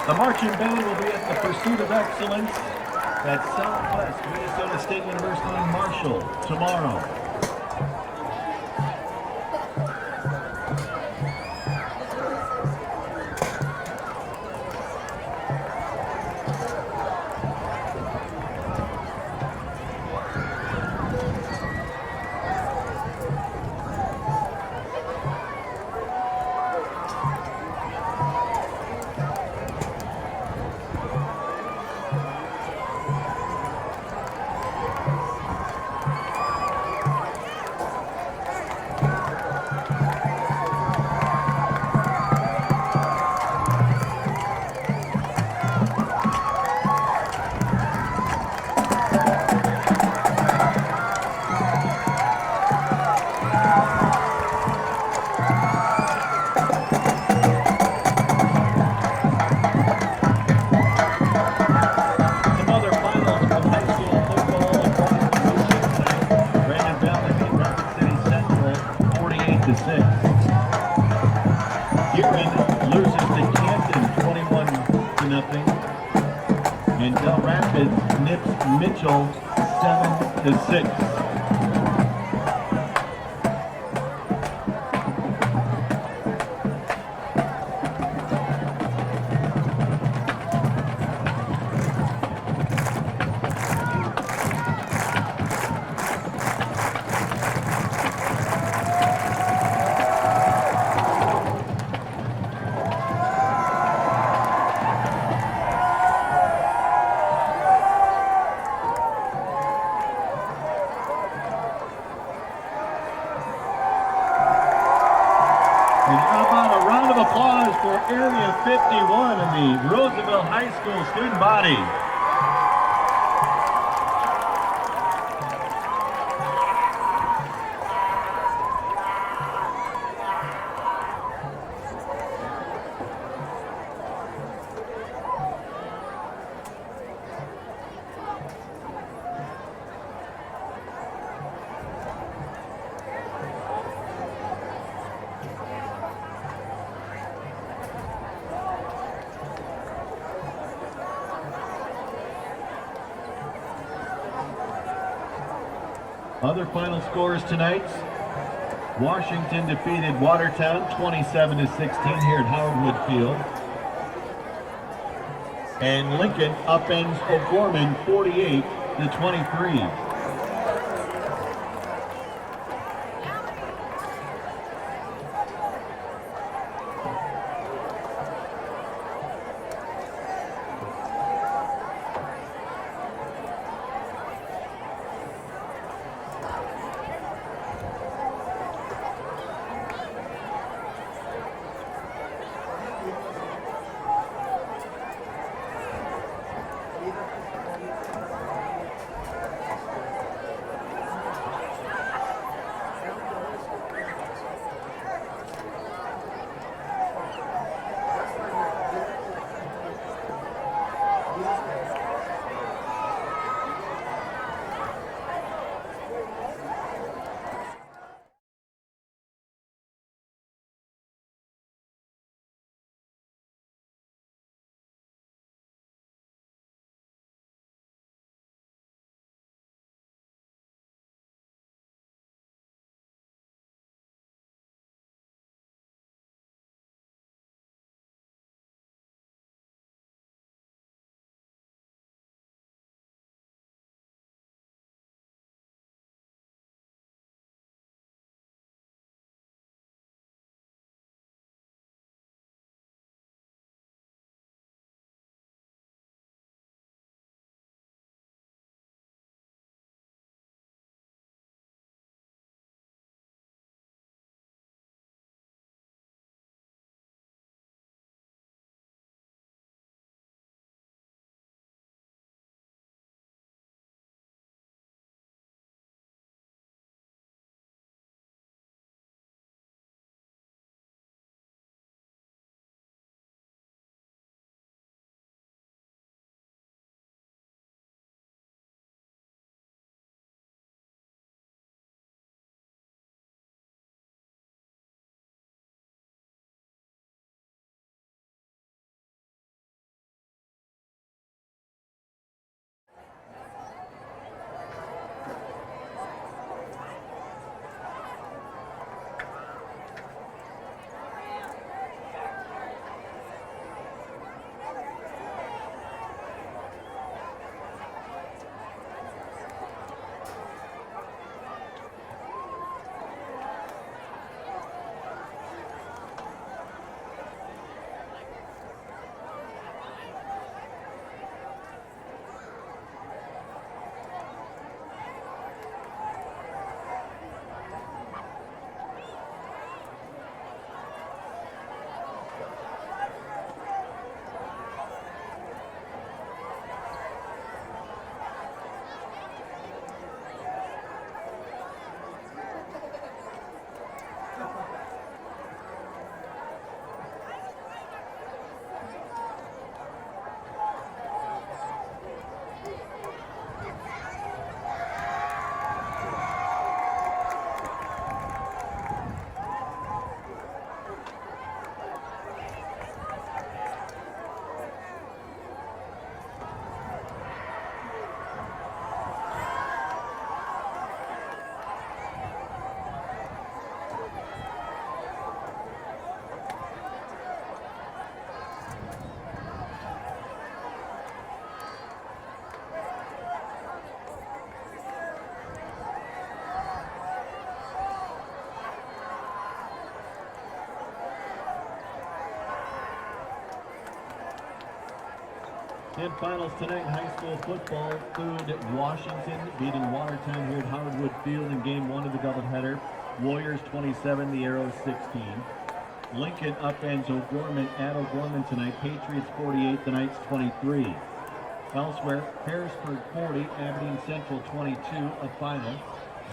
The marching band will be at the Pursuit of Excellence at Southwest Minnesota State University in Marshall tomorrow. And Del Rapids nips Mitchell 7-6. And how about a round of applause for Area 51 and the Roosevelt High School student body. Other final scores tonight. Washington defeated Watertown 27-16 here at Howard Wood Field. And Lincoln upends O'Gorman 48-23. And finals tonight, high school football. Food Washington beating Watertown here at Howard Wood Field in game 1 of the doubleheader. Warriors 27, the Arrows 16. Lincoln upends O'Gorman at O'Gorman tonight. Patriots 48, the Knights 23. Elsewhere, Harrisburg 40, Aberdeen Central 22, a final.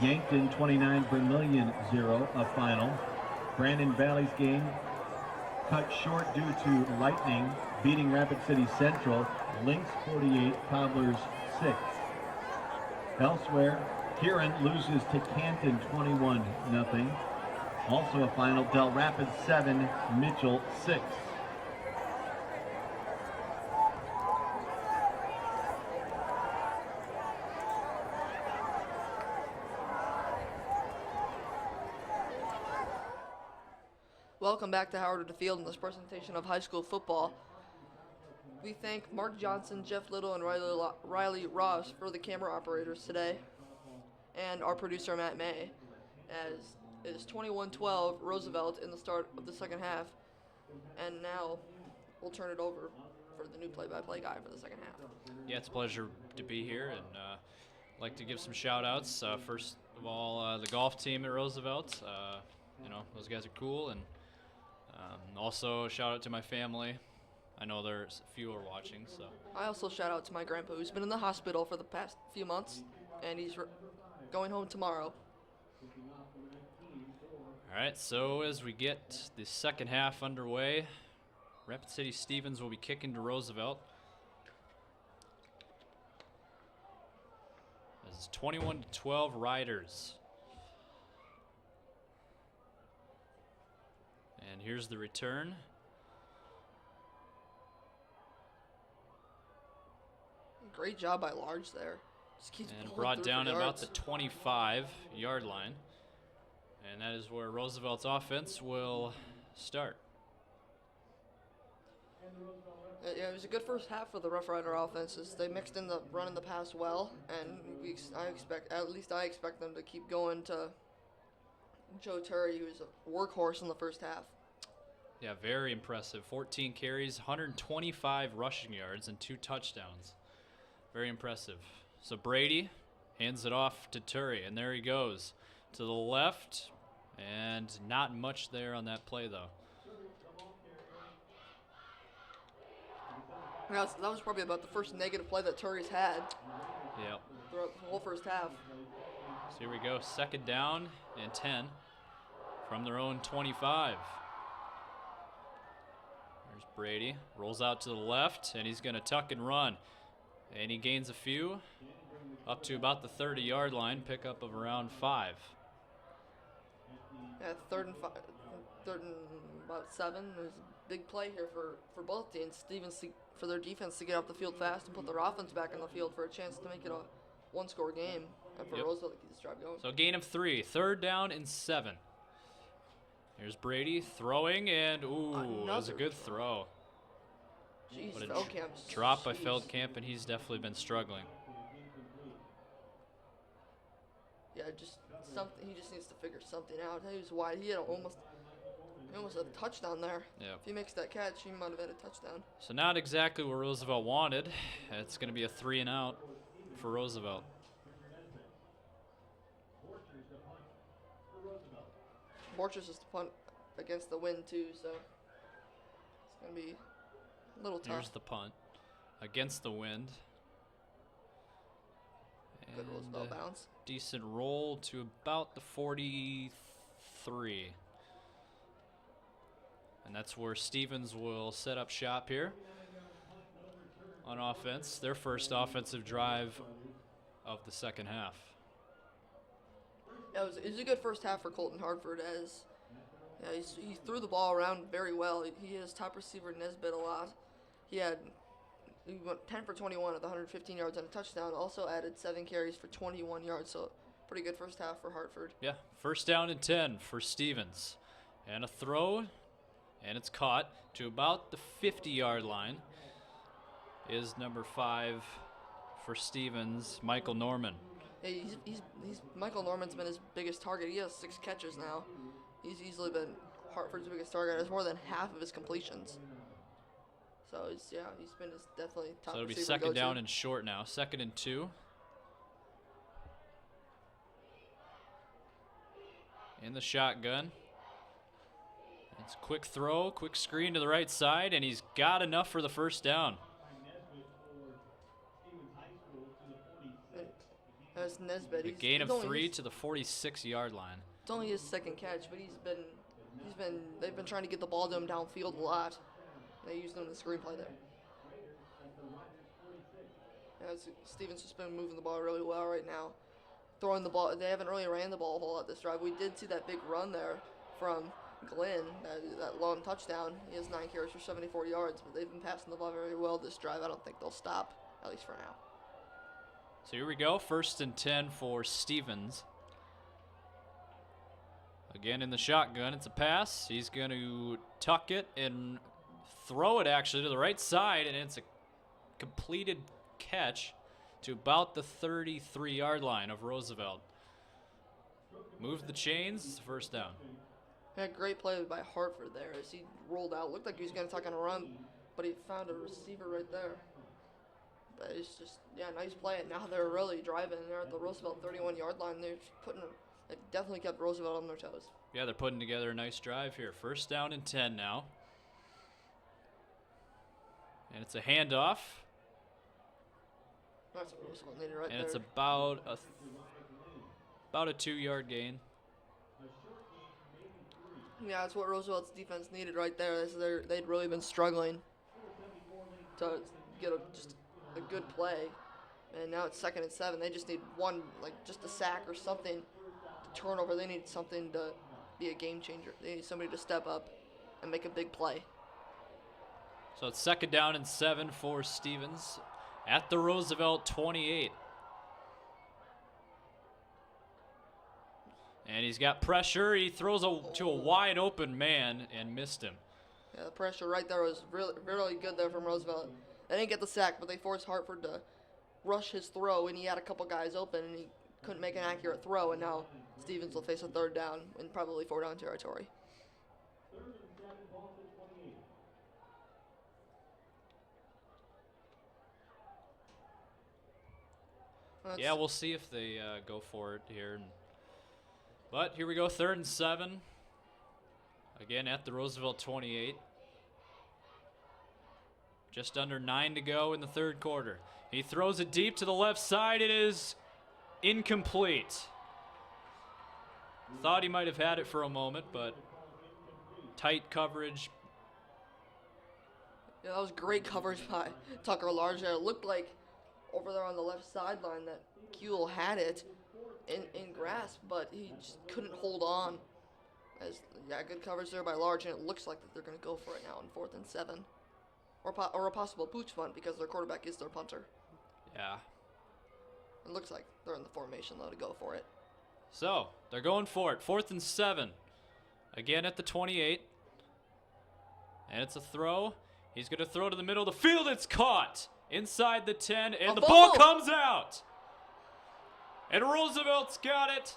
Yankton 29, Vermilion 0, a final. Brandon Valley's game cut short due to lightning, beating Rapid City Central. Lynx 48, Cobblers 6. Elsewhere, Huron loses to Canton 21-0. Also a final, Del Rapids 7, Mitchell 6. Welcome back to Howard Wood Field in this presentation of high school football. We thank Mark Johnson, Jeff Little, and Riley Ross for the camera operators today, and our producer Matt May, as it is 21-12 Roosevelt in the start of the second half. And now we'll turn it over for the new play-by-play guy for the second half. Yeah, it's a pleasure to be here, and I'd like to give some shout-outs. First of all, the golf team at Roosevelt. Those guys are cool, and also shout out to my family. I know there's a few are watching, so. I also shout out to my grandpa, who's been in the hospital for the past few months, and he's going home tomorrow. All right, so as we get the second half underway, Rapid City Stevens will be kicking to Roosevelt. This is 21-12 Riders. And here's the return. Great job by Large there. Just keeps And pulling brought through down for at about yards. the 25-yard line. And that is where Roosevelt's offense will start. Yeah, it was a good first half for the Rough Rider offenses. They mixed in the run and the pass well, and I expect them to keep going to Joe Turry, who was a workhorse in the first half. Yeah, very impressive. 14 carries, 125 rushing yards, and 2 touchdowns. Very impressive. So Brady hands it off to Turry, and there he goes to the left, and not much there on that play, though. Yeah, that was probably about the first negative play that Turry's had Yep. throughout the whole first half. So here we go, second down and 10 from their own 25. There's Brady, rolls out to the left, and he's going to tuck and run. And he gains a few, up to about the 30-yard line, pickup of around 5. Yeah, third and about 7. There's a big play here for both teams. Stevens for their defense to get off the field fast and put their offense back on the field for a chance to make it a one-score game, and for Roosevelt to keep this drive going. So gain of 3, third down and 7. Here's Brady throwing, and ooh, that was a good throw. Jeez, What a Feldkamp. drop by Feldkamp, and he's definitely been struggling. Yeah, he just needs to figure something out. He was wide. He almost had a touchdown there. Yep. If he makes that catch, he might have had a touchdown. So not exactly what Roosevelt wanted. It's going to be a 3 and out for Roosevelt. Borchers is to punt against the wind too, so it's going to be a little tough. Here's the punt against the wind. Good And Roosevelt bounce. Decent roll to about the 43. And that's where Stevens will set up shop here on offense. Their first offensive drive of the second half. Yeah, it was a good first half for Colton Hartford, as he threw the ball around very well. He has top receiver Nesbitt a lot. He went 10 for 21 with 115 yards and a touchdown. Also added 7 carries for 21 yards, so pretty good first half for Hartford. Yeah, first down and 10 for Stevens. And a throw, and it's caught to about the 50-yard line is number 5 for Stevens, Michael Norman. Yeah, Michael Norman's been his biggest target. He has 6 catches now. He's easily been Hartford's biggest target. Has more than half of his completions. So he's been his definitely top So it'll be receiver second go-to. down and short now. 2nd and 2. In the shotgun. It's a quick throw, quick screen to the right side, and he's got enough for the first down. That's Nesbitt. A He's gain of only 3 to the 46-yard line. It's only his second catch, but they've been trying to get the ball to him downfield a lot. They used him in the screenplay there. Yeah, Stevens just been moving the ball really well right now. Throwing the ball, they haven't really ran the ball a whole lot this drive. We did see that big run there from Glenn, that long touchdown. He has 9 carries for 74 yards, but they've been passing the ball very well this drive. I don't think they'll stop, at least for now. So here we go, 1st and 10 for Stevens. Again in the shotgun, it's a pass. He's going to tuck it and throw it actually to the right side, and it's a completed catch to about the 33-yard line of Roosevelt. Moved the chains, first down. Yeah, great play by Hartford there as he rolled out. Looked like he was going to tuck and run, but he found a receiver right there. But it's just, nice play. And now they're really driving. They're at the Roosevelt 31-yard line. They've definitely kept Roosevelt on their toes. Yeah, they're putting together a nice drive here. 1st down and 10 now. And it's a handoff. That's what Roosevelt needed right there. And it's about a 2-yard gain. Yeah, that's what Roosevelt's defense needed right there. They'd really been struggling to get just a good play. And now it's 2nd and 7. They just need one, just a sack or something to turn over. They need something to be a game changer. They need somebody to step up and make a big play. So it's 2nd down and 7 for Stevens at the Roosevelt 28. And he's got pressure. He throws to a wide open man and missed him. Yeah, the pressure right there was really, really good there from Roosevelt. They didn't get the sack, but they forced Hartford to rush his throw, and he had a couple guys open, and he couldn't make an accurate throw, and now Stevens will face a 3rd down in probably 4-down territory. Yeah, we'll see if they go for it here. But here we go, 3rd and 7. Again at the Roosevelt 28. Just under 9 to go in the 3rd quarter. He throws it deep to the left side. It is incomplete. Thought he might have had it for a moment, but tight coverage. Yeah, that was great coverage by Tucker Large there. It looked like over there on the left sideline that Kuehl had it in grasp, but he just couldn't hold on. Good coverage there by Large, and it looks like that they're going to go for it now on 4th and 7. Or a possible pooch punt because their quarterback is their punter. Yeah. It looks like they're in the formation, though, to go for it. So, they're going for it. 4th and 7. Again at the 28. And it's a throw. He's going to throw to the middle of the field. It's caught inside the 10, and the ball comes out. And Roosevelt's got it.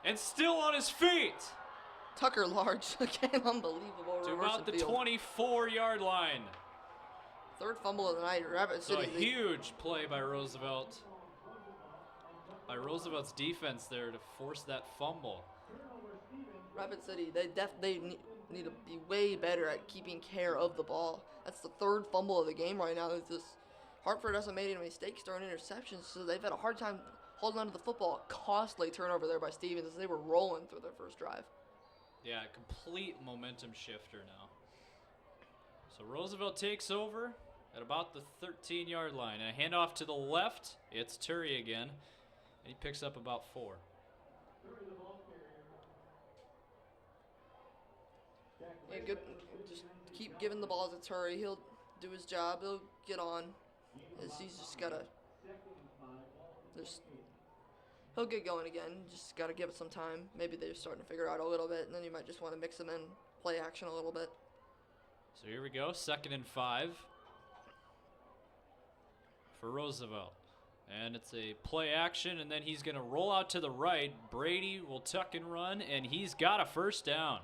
And still on his feet. Tucker Large, again, unbelievable. To about the 24-yard line. 3rd fumble of the night. Rapid So City. a huge play by Roosevelt. By Roosevelt's defense there to force that fumble. Rapid City, they need to be way better at keeping care of the ball. That's the 3rd fumble of the game right now. Hartford hasn't made any mistakes during interceptions, so they've had a hard time holding on to the football. Costly turnover there by Stevens as they were rolling through their first drive. Yeah, complete momentum shifter now. So Roosevelt takes over at about the 13-yard line. And a handoff to the left. It's Turry again. And he picks up about 4. Yeah, good. Just keep giving the ball to Turry. He'll do his job. He'll get on. He's just got to... He'll get going again. Just got to give it some time. Maybe they're starting to figure out a little bit, and then you might just want to mix them in, play action a little bit. So here we go, 2nd and 5 for Roosevelt. And it's a play action, and then he's going to roll out to the right. Brady will tuck and run, and he's got a first down.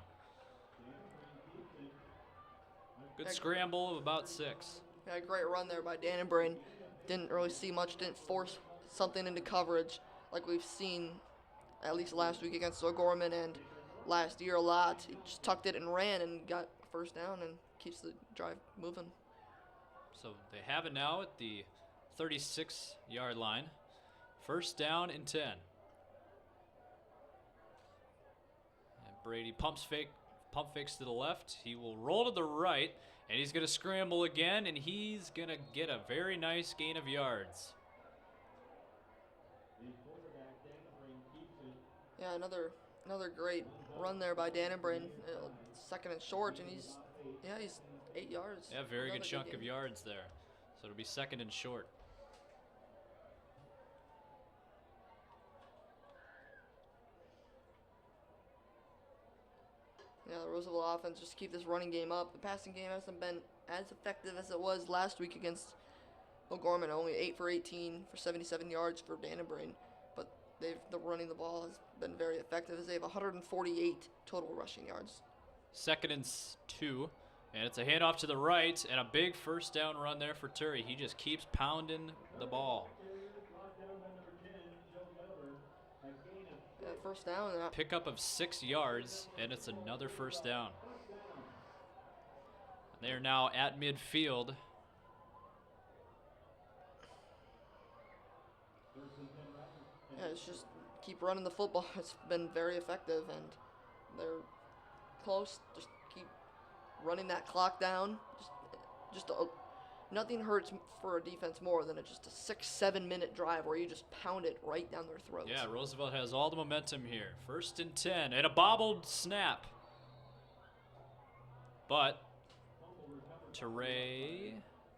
Good scramble of about 6. Yeah, a great run there by Dannenbrain. Didn't really see much, didn't force something into coverage like we've seen at least last week against O'Gorman and last year a lot. He just tucked it and ran and got first down and keeps the drive moving. So they have it now at the 36-yard line. First down and 10. And Brady pump fakes to the left. He will roll to the right, and he's going to scramble again, and he's going to get a very nice gain of yards. Yeah, another great run there by Dannenbrain. Second and short, and he's 8 yards. Yeah, very Another good chunk gain. of yards there. So it'll be second and short. Yeah, the Roosevelt offense just keep this running game up. The passing game hasn't been as effective as it was last week against O'Gorman. Only 8 for 18 for 77 yards for Dannenbrain. But the running the ball has been very effective as they have 148 total rushing yards. Second and 2. And it's a handoff to the right and a big first down run there for Turry. He just keeps pounding the ball. Yeah, first down. Pickup of 6 yards, and it's another first down. They are now at midfield. Yeah, it's just keep running the football. It's been very effective, and they're close. Just keep running that clock down. Nothing hurts for a defense more than just a 6-7 minute drive where you just pound it right down their throats. Yeah, Roosevelt has all the momentum here. First and 10, and a bobbled snap. But Teray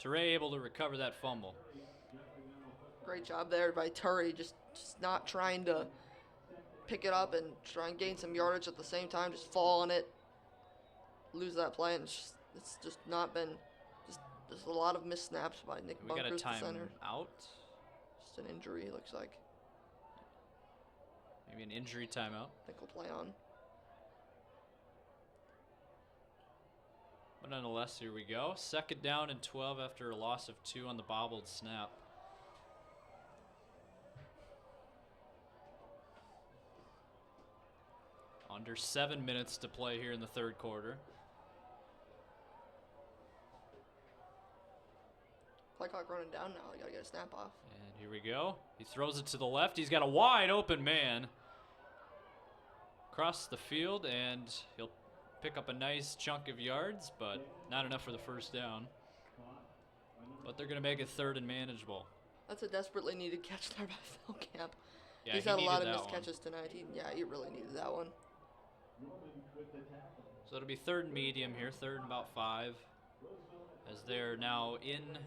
able to recover that fumble. Great job there by Turry, just not trying to pick it up and try and gain some yardage at the same time. Just fall on it, lose that play, and it's just not been. Just a lot of missed snaps by Nick We got a Bunkers, the time center. out. Just an injury, it looks like. Maybe an injury timeout. I think we'll play on. But nonetheless, here we go. Second down and 12 after a loss of 2 on the bobbled snap. Under 7 minutes to play here in the third quarter. Play clock running down now. They gotta get a snap off. And here we go. He throws it to the left. He's got a wide open man across the field, and he'll pick up a nice chunk of yards, but not enough for the first down. But they're going to make it third and manageable. That's a desperately needed catch there by Phil Camp. Yeah, He's he had a lot needed of that missed one. catches tonight. He really needed that one. So it'll be third and medium here, third and about 5, as they're now in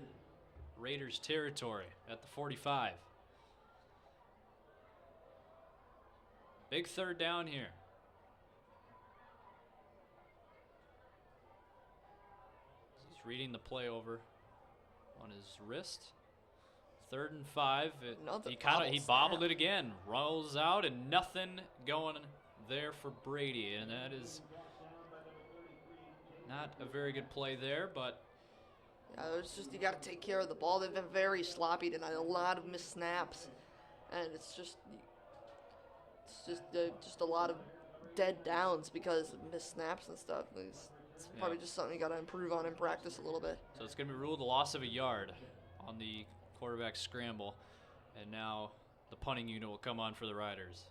Raiders territory at the 45. Big third down here. He's reading the play over on his wrist. Third and 5. He bobbled it again. Rolls out and nothing going there for Brady, and that is not a very good play there, but Yeah, it's just you got to take care of the ball. They've been very sloppy tonight. A lot of missed snaps, and it's just a lot of dead downs because of missed snaps and stuff. It's probably just something you got to improve on in practice a little bit. so it's going to be ruled a loss of a yard on the quarterback scramble, and now the punting unit will come on for the Riders.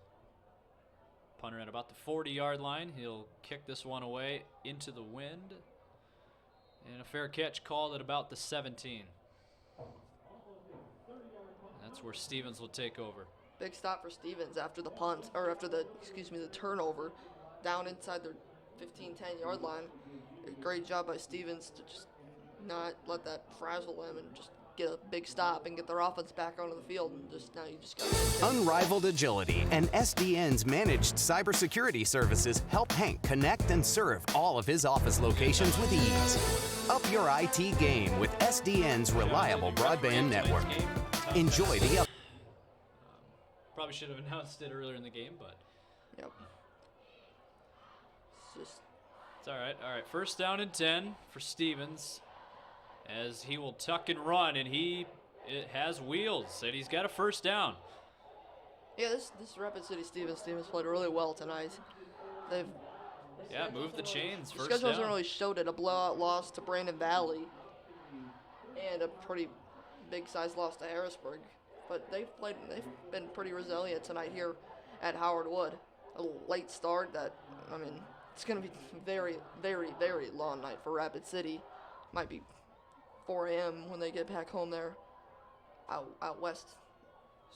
Punter at about the 40-yard line. He'll kick this one away into the wind. And a fair catch called at about the 17. That's where Stevens will take over. Big stop for Stevens after the punt, or after the turnover, down inside their 15-10 yard line. A great job by Stevens to just not let that frazzle them and just get a big stop and get their offense back onto the field. And now you just got Unrivaled agility and SDN's managed cybersecurity services help Hank connect and serve all of his office locations with ease. Up your IT game with SDN's reliable broadband network. Enjoy the Probably should have announced it earlier in the game, but Yep. It's just It's all right. All right, first down and 10 for Stevens, as he will tuck and run, and it has wheels, and he's got a first down. Yeah, this Rapid City Stevens team has played really well tonight. They've moved the chains. First schedule hasn't down. really showed it. A blowout loss to Brandon Valley and a pretty big-sized loss to Harrisburg. But they've been pretty resilient tonight here at Howard Wood. A late start that, I mean, it's going to be very, very, very long night for Rapid City. Might be 4 a.m. when they get back home there out west.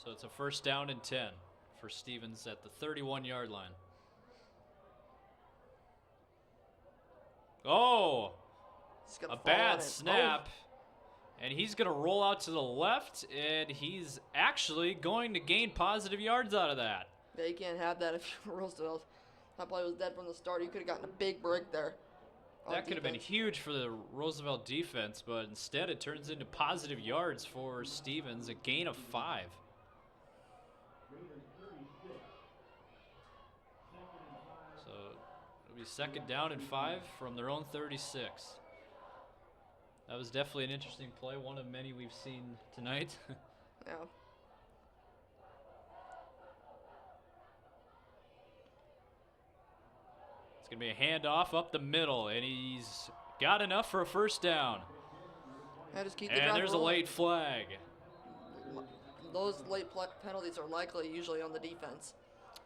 So it's a first down and 10 for Stevens at the 31-yard line. Oh, a bad snap. And he's going to roll out to the left, and he's actually going to gain positive yards out of that. Yeah, you can't have that if you're Roosevelt. That play was dead from the start. You could have gotten a big break there. That could have been huge for the Roosevelt defense, but instead it turns into positive yards for Stevens, a gain of 5. So it'll be second down and 5 from their own 36. That was definitely an interesting play, one of many we've seen tonight. Yeah. It's going to be a handoff up the middle, and he's got enough for a first down. Yeah, just keep the and drive there's rolling. a late flag. Those late penalties are likely usually on the defense.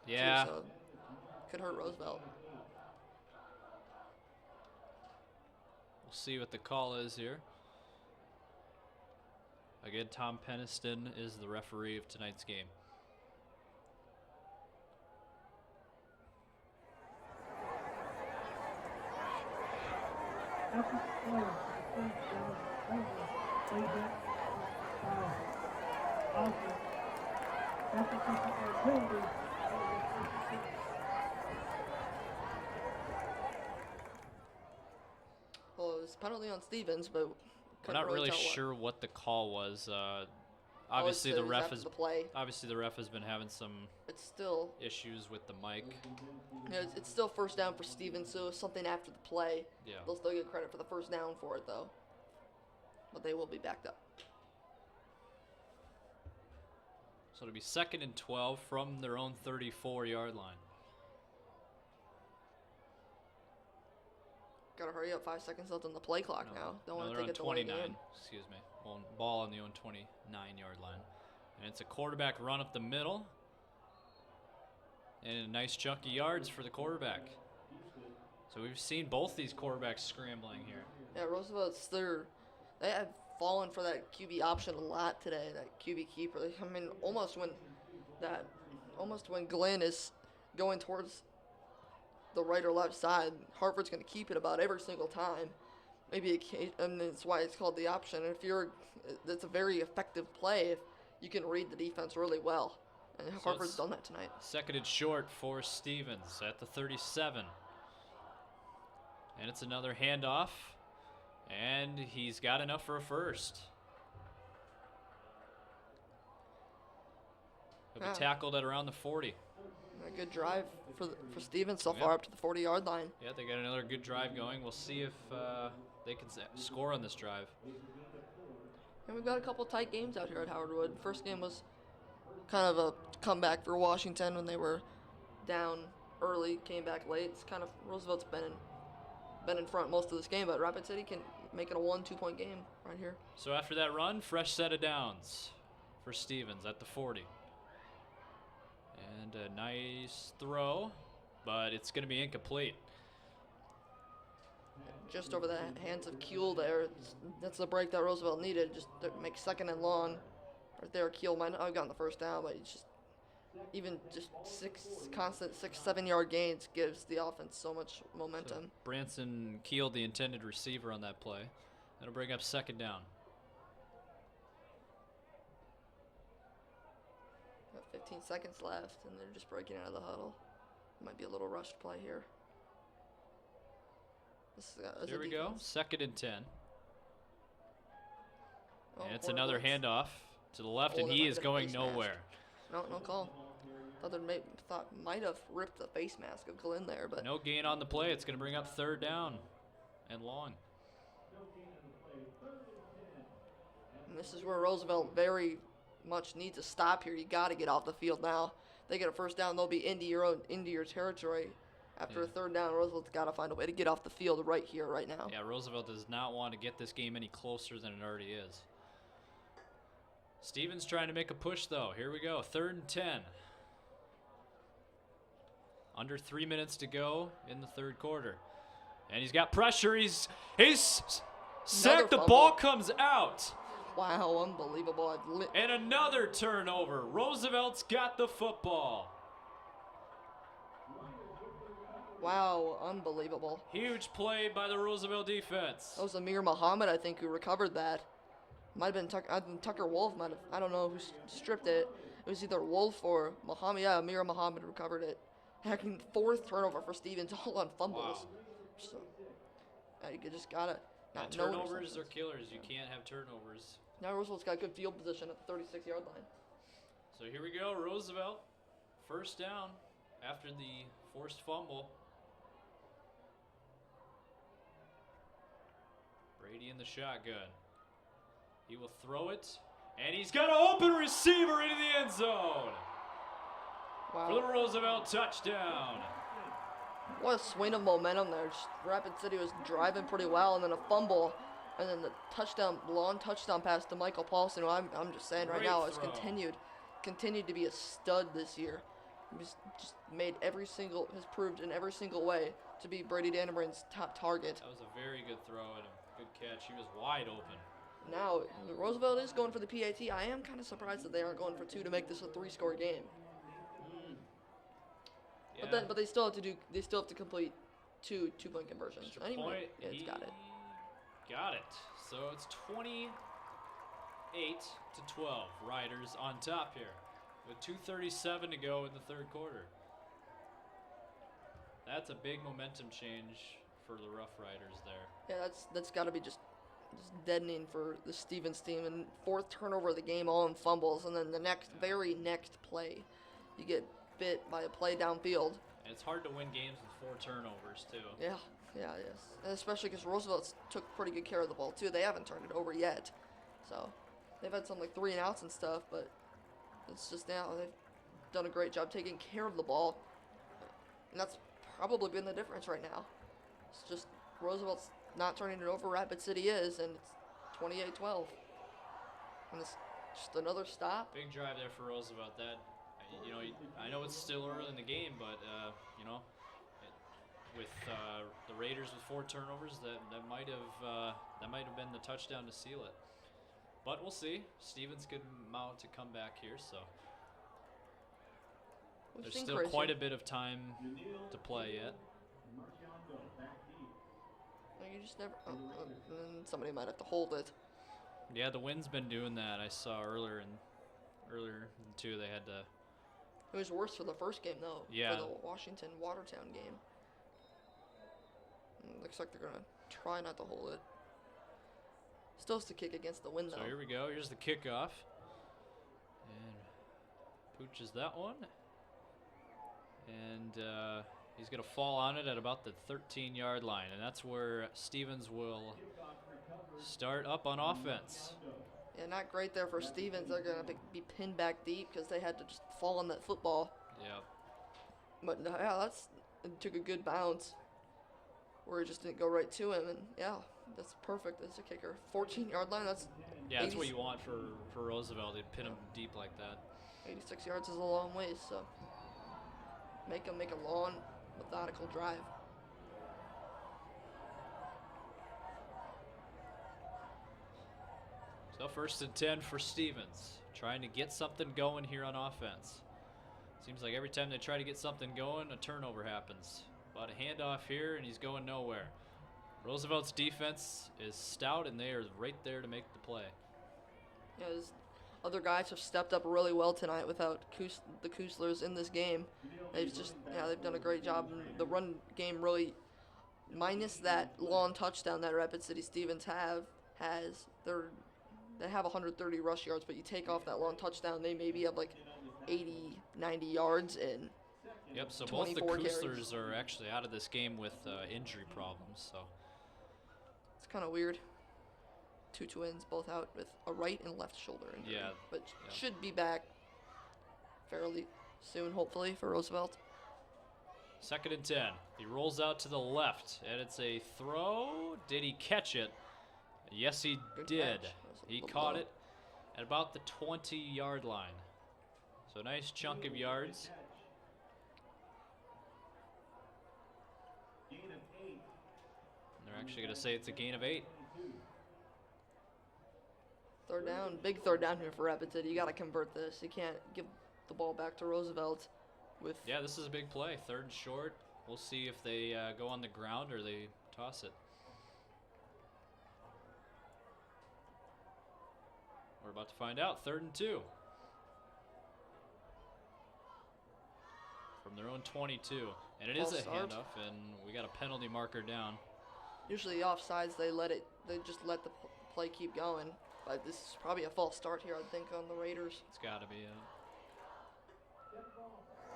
Yeah. Too, so could hurt Roosevelt. We'll see what the call is here. Again, Tom Peniston is the referee of tonight's game. After play, first down, playback, offense. After penalty. Well, it was a penalty on Stevens, but We're not really tell sure what the call was. Obviously, the ref is. the play. Obviously, the ref has been having some It's still issues with the mic. it's still first down for Stevens, so if something after the play. Yeah. They'll still get credit for the first down for it though. But they will be backed up. So it'll be second and 12 from their own 34-yard line. Gotta hurry up. 5 seconds left on the play clock now. Don't want to they're take on it to 29. Excuse me. Ball on the own 29-yard line. And it's a quarterback run up the middle. And a nice chunk of yards for the quarterback. So we've seen both these quarterbacks scrambling here. Yeah, Roosevelt's they have fallen for that QB option a lot today. That QB keeper. I mean, almost when Glenn is going towards the right or left side, Hartford's going to keep it about every single time. And that's why it's called the option. And that's a very effective play if you can read the defense really well. And So Hartford's done that tonight. Second and short for Stevens at the 37. And it's another handoff. And he's got enough for a first. He'll be tackled at around the 40. A good drive for Stevens so far up to the 40-yard line. Yeah, they got another good drive going. We'll see if they can score on this drive. And we've got a couple tight games out here at Howard Wood. First game was kind of a comeback for Washington when they were down early, came back late. It's kind of Roosevelt's been in front most of this game, but Rapid City can make it a 1-2 point game right here. So after that run, fresh set of downs for Stevens at the 40. And a nice throw, but it's going to be incomplete. Just over the hands of Kuehl there. That's the break that Roosevelt needed, just to make second and long. Right there, Kuehl might not have gotten the first down, but even 6-7 yard gains gives the offense so much momentum. So Branson Kuehl, the intended receiver on that play. That'll bring up second down. Got 15 seconds left, and they're just breaking out of the huddle. Might be a little rushed play here. Here we go, second and 10. Oh, And it's another handoff to the left, and he is going nowhere. No call. Thought might have ripped the face mask of Glenn there, but No gain on the play. It's going to bring up third down and long. and this is where Roosevelt very much needs to stop here. You got to get off the field now. They get a first down, they'll be into your territory. After a third down, Roosevelt's got to find a way to get off the field right here, right now. Yeah, Roosevelt does not want to get this game any closer than it already is. Stevens trying to make a push, though. Here we go, 3rd and 10. Under 3 minutes to go in the third quarter. And he's got pressure. He's sacked. The fumble. ball comes out. Wow, unbelievable. And another turnover. Roosevelt's got the football. Wow, unbelievable. Huge play by the Roosevelt defense. That was Amir Muhammad, I think, who recovered that. Might have been Tucker Wolf. Might have. I don't know who stripped it. It was either Wolf or Muhammad. Yeah, Amir Muhammad recovered it. Hacking 4th turnover for Stevens, all on fumbles. Wow. So, yeah, you just gotta. Yeah, turnovers are killers. You can't have turnovers. Now Roosevelt's got good field position at the 36-yard line. So here we go, Roosevelt. First down after the forced fumble. Brady in the shotgun. He will throw it, and he's got an open receiver into the end zone. Wow. For the Roosevelt touchdown. What a swing of momentum there. Just Rapid City was driving pretty well, and then a fumble, and then the long touchdown pass to Michael Paulson, who I'm just saying right Great now has throw. continued to be a stud this year. He's just has proved in every single way to be Brady Dannebrand's top target. That was a very good throw and a good catch. He was wide open. Now, Roosevelt is going for the PAT. I am kind of surprised that they aren't going for 2 to make this a 3-score game. Yeah. But they still have to complete two two-point conversions. Extra Anyway, point, yeah, it's got it. Got it. So it's 28-12. Riders on top here with 2:37 to go in the third quarter. That's a big momentum change for the Rough Riders there. Yeah, that's got to be just deadening for the Stevens team. And 4th turnover of the game, all in fumbles, and then the very next play, you get bit by a play downfield. And it's hard to win games with 4 turnovers too. Yeah, yes. And especially because Roosevelt took pretty good care of the ball too. They haven't turned it over yet, so they've had some like 3 and outs and stuff, but it's just now they've done a great job taking care of the ball, and that's probably been the difference right now. It's just Roosevelt's not turning it over. Rapid City is, and it's 28-12. And it's just another stop. Big drive there for Roosevelt. That, I know it's still early in the game, but with the Raiders with 4 turnovers, that might have been the touchdown to seal it. But we'll see. Stevens could mount to come back here, so there's still quite a bit of time to play yet. You just never. And somebody might have to hold it. Yeah, the wind's been doing that. I saw earlier in two they had to. It was worse for the first game though. Yeah. For the Washington Watertown game. Looks like they're gonna try not to hold it. Still has to kick against the wind though. So here we go. Here's the kickoff. And pooches that one. And he's going to fall on it at about the 13-yard line. And that's where Stevens will start up on offense. Yeah, not great there for Stevens. They're going to be pinned back deep because they had to just fall on that football. Yeah. But yeah, it took a good bounce where it just didn't go right to him. And yeah, that's perfect as a kicker. 14-yard line, that's that's what you want for Roosevelt. They'd pin him deep like that. 86 yards is a long ways, so make a long, methodical drive. So 1st and 10 for Stevens, trying to get something going here on offense. Seems like every time they try to get something going, a turnover happens. But a handoff here, and he's going nowhere. Roosevelt's defense is stout, and they are right there to make the play. Yeah, other guys have stepped up really well tonight without the Kuslers in this game. They've done a great job. The run game really, minus that long touchdown that Rapid City Stevens they have 130 rush yards, but you take off that long touchdown, they maybe have like 80, 90 yards in. Yep, so both the 24 carries. Kuslers are actually out of this game with injury problems, so. It's kind of weird. Two twins both out with a right and left shoulder injury. Yeah, But yeah. should be back fairly soon, hopefully, for Roosevelt. 2nd and 10. He rolls out to the left, and it's a throw. Did he catch it? Yes, he Good did. catch. He Little caught low. it at about the 20-yard line. So a nice chunk of yards. Gain of 8. They're actually going to say it's a gain of 8. Third down, big third down here for Rapid City. You got to convert this. You can't give the ball back to Roosevelt with. Yeah, this is a big play. 3rd and short. We'll see if they go on the ground or they toss it. We're about to find out. 3rd and 2. From their own 22. And it is False a start. handoff, and we got a penalty marker down. Usually offsides, they just let the play keep going. But this is probably a false start here, I think, on the Raiders. It's got to be.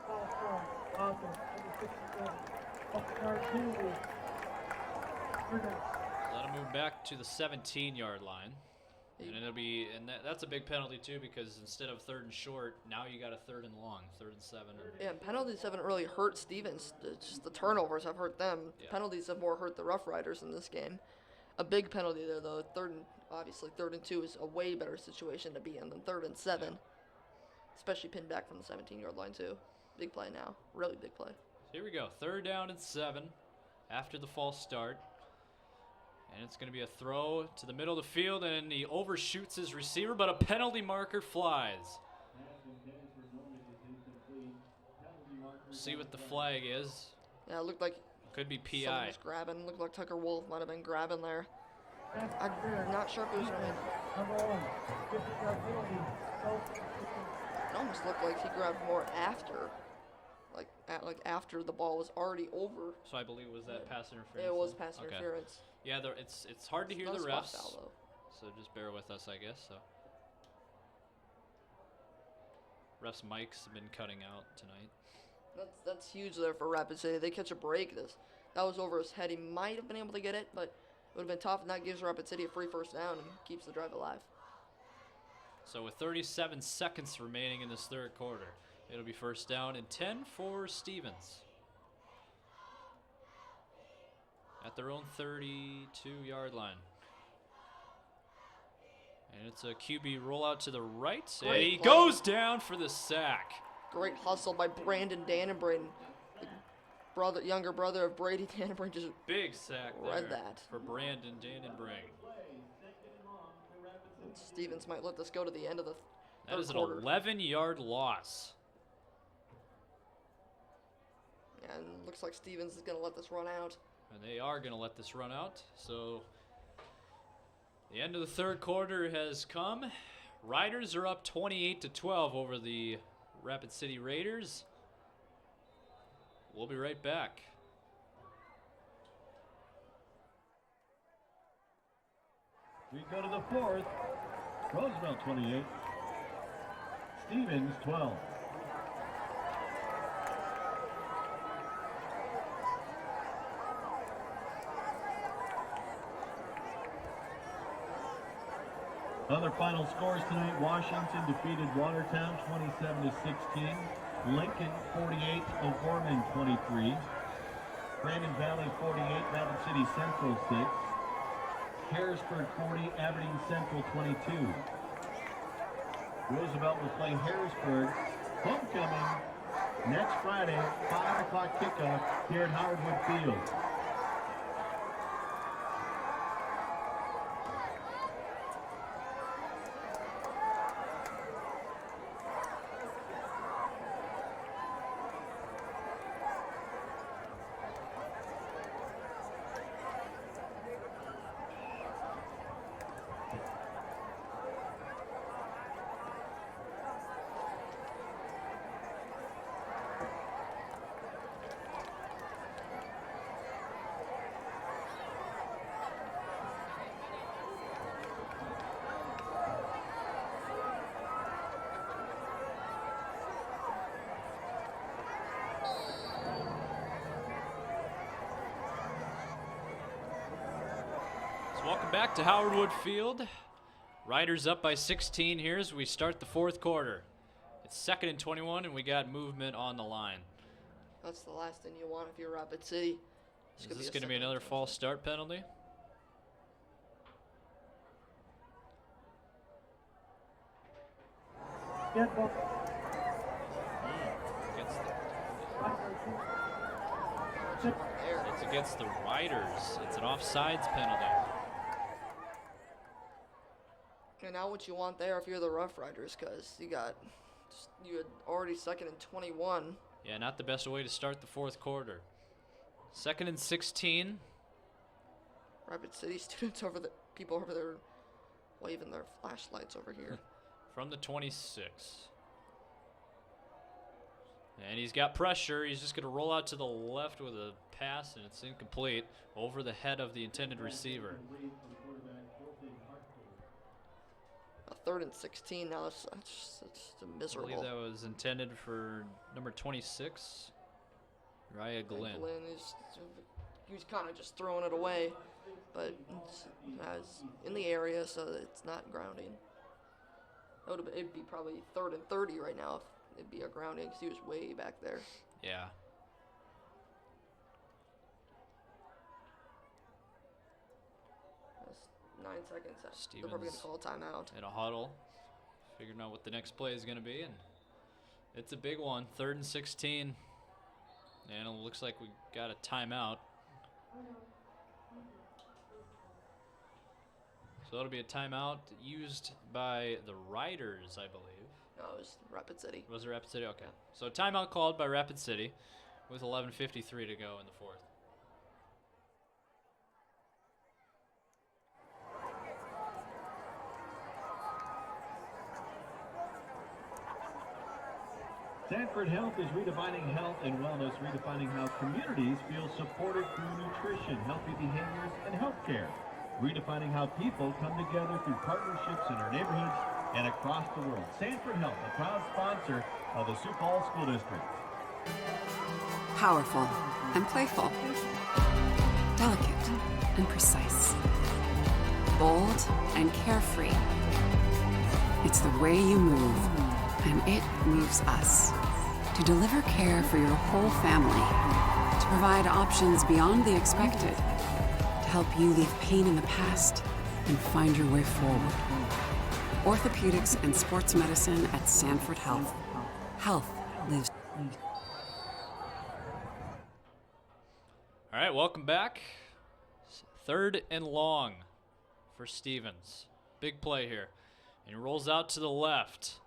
False start. Offense, number 67. Up-yard penalty. Third down. Let him move back to the 17-yard line. And it'll be, and that's a big penalty too, because instead of 3rd and short, now you got a 3rd and long, 3rd and 7. Yeah, and penalties haven't really hurt Stevens. It's just the turnovers have hurt them. Yeah. Penalties have more hurt the Rough Riders in this game. A big penalty there, though. Obviously, 3rd and 2 is a way better situation to be in than 3rd and 7. Yeah. Especially pinned back from the 17-yard line, too. Big play now. Really big play. Here we go, 3rd down and 7 after the false start. And it's going to be a throw to the middle of the field, and he overshoots his receiver, but a penalty marker flies. See what the flag is. Yeah, it looked like Could be someone PI. was grabbing. Looked like Tucker Wolf might have been grabbing there. Pass I'm interference. not sure if it was him. Number 1. 50-yard penalty. It almost looked like he grabbed more after. Like after the ball was already over. So I believe was that pass interference? It was then? pass Okay. interference. Yeah, it's hard to hear Not the a spot refs, foul, though. so just bear with us, I guess. So refs' mics have been cutting out tonight. That's huge there for Rapid City. They catch a break. That was over his head. He might have been able to get it, but it would have been tough, and that gives Rapid City a free first down and keeps the drive alive. So with 37 seconds remaining in this 3rd quarter, it'll be 1st down and 10 for Stevens. At their own 32-yard line. And it's a QB rollout to the right. And Great he play. goes down for the sack. Great hustle by Brandon Dannenbrain. The younger brother of Brady Dannenbrain just Big sack read there that. for Brandon Dannenbrain. Stevens might let this go to the end of the That third is an quarter. 11-yard loss. And looks like Stevens is going to let this run out. And they are going to let this run out. So the end of the 3rd quarter has come. Riders are up 28-12 over the Rapid City Raiders. We'll be right back. We go to the 4th. Roosevelt 28. Stevens 12. Other final scores tonight: Washington defeated Watertown 27-16. Lincoln 48, O'Gorman 23. Brandon Valley 48, Rapid City Central 6. Harrisburg 40, Aberdeen Central 22. Roosevelt will play Harrisburg. Homecoming next Friday, 5 o'clock kickoff here at Howard Wood Field. Welcome back to Howard Wood Field. Riders up by 16 here as we start the fourth quarter. It's 2nd and 21, and we got movement on the line. That's the last thing you want if you're Rapid City. Is this going to be another false start penalty? Dead ball. It's against the Riders. It's an offsides penalty. And now what you want there if you're the Rough Riders, because you had already 2nd and 21. Yeah, not the best way to start the fourth quarter. 2nd and 16. Rapid City students people over there waving their flashlights over here. From the 26. And he's got pressure. He's just going to roll out to the left with a pass, and it's incomplete over the head of the intended receiver. A 3rd and 16 now. It's miserable. I believe that was intended for number 26, Raya Glenn. He was kind of just throwing it away, but it's in the area, so it's not grounding. It'd be probably 3rd and 30 right now if it'd be a grounding, because he was way back there. Yeah. That's 9 seconds. Stevens They're probably going to call a timeout. In a huddle, figuring out what the next play is going to be, and it's a big one. 3rd and 16, and it looks like we got a timeout. So that'll be a timeout used by the Riders, I believe. No, it was Rapid City. Was it Rapid City? Okay. So timeout called by Rapid City with 11:53 to go in the fourth. Sanford Health is redefining health and wellness, redefining how communities feel supported through nutrition, healthy behaviors, and healthcare. Redefining how people come together through partnerships in our neighborhoods and across the world. Sanford Health, a proud sponsor of the Sioux Falls School District. Powerful and playful. Delicate and precise. Bold and carefree. It's the way you move, and it moves us. To deliver care for your whole family. To provide options beyond the expected. To help you leave pain in the past and find your way forward. Orthopedics and sports medicine at Sanford Health. Health lives. All right, welcome back. 3rd and long for Stevens. Big play here. And he rolls out to the left.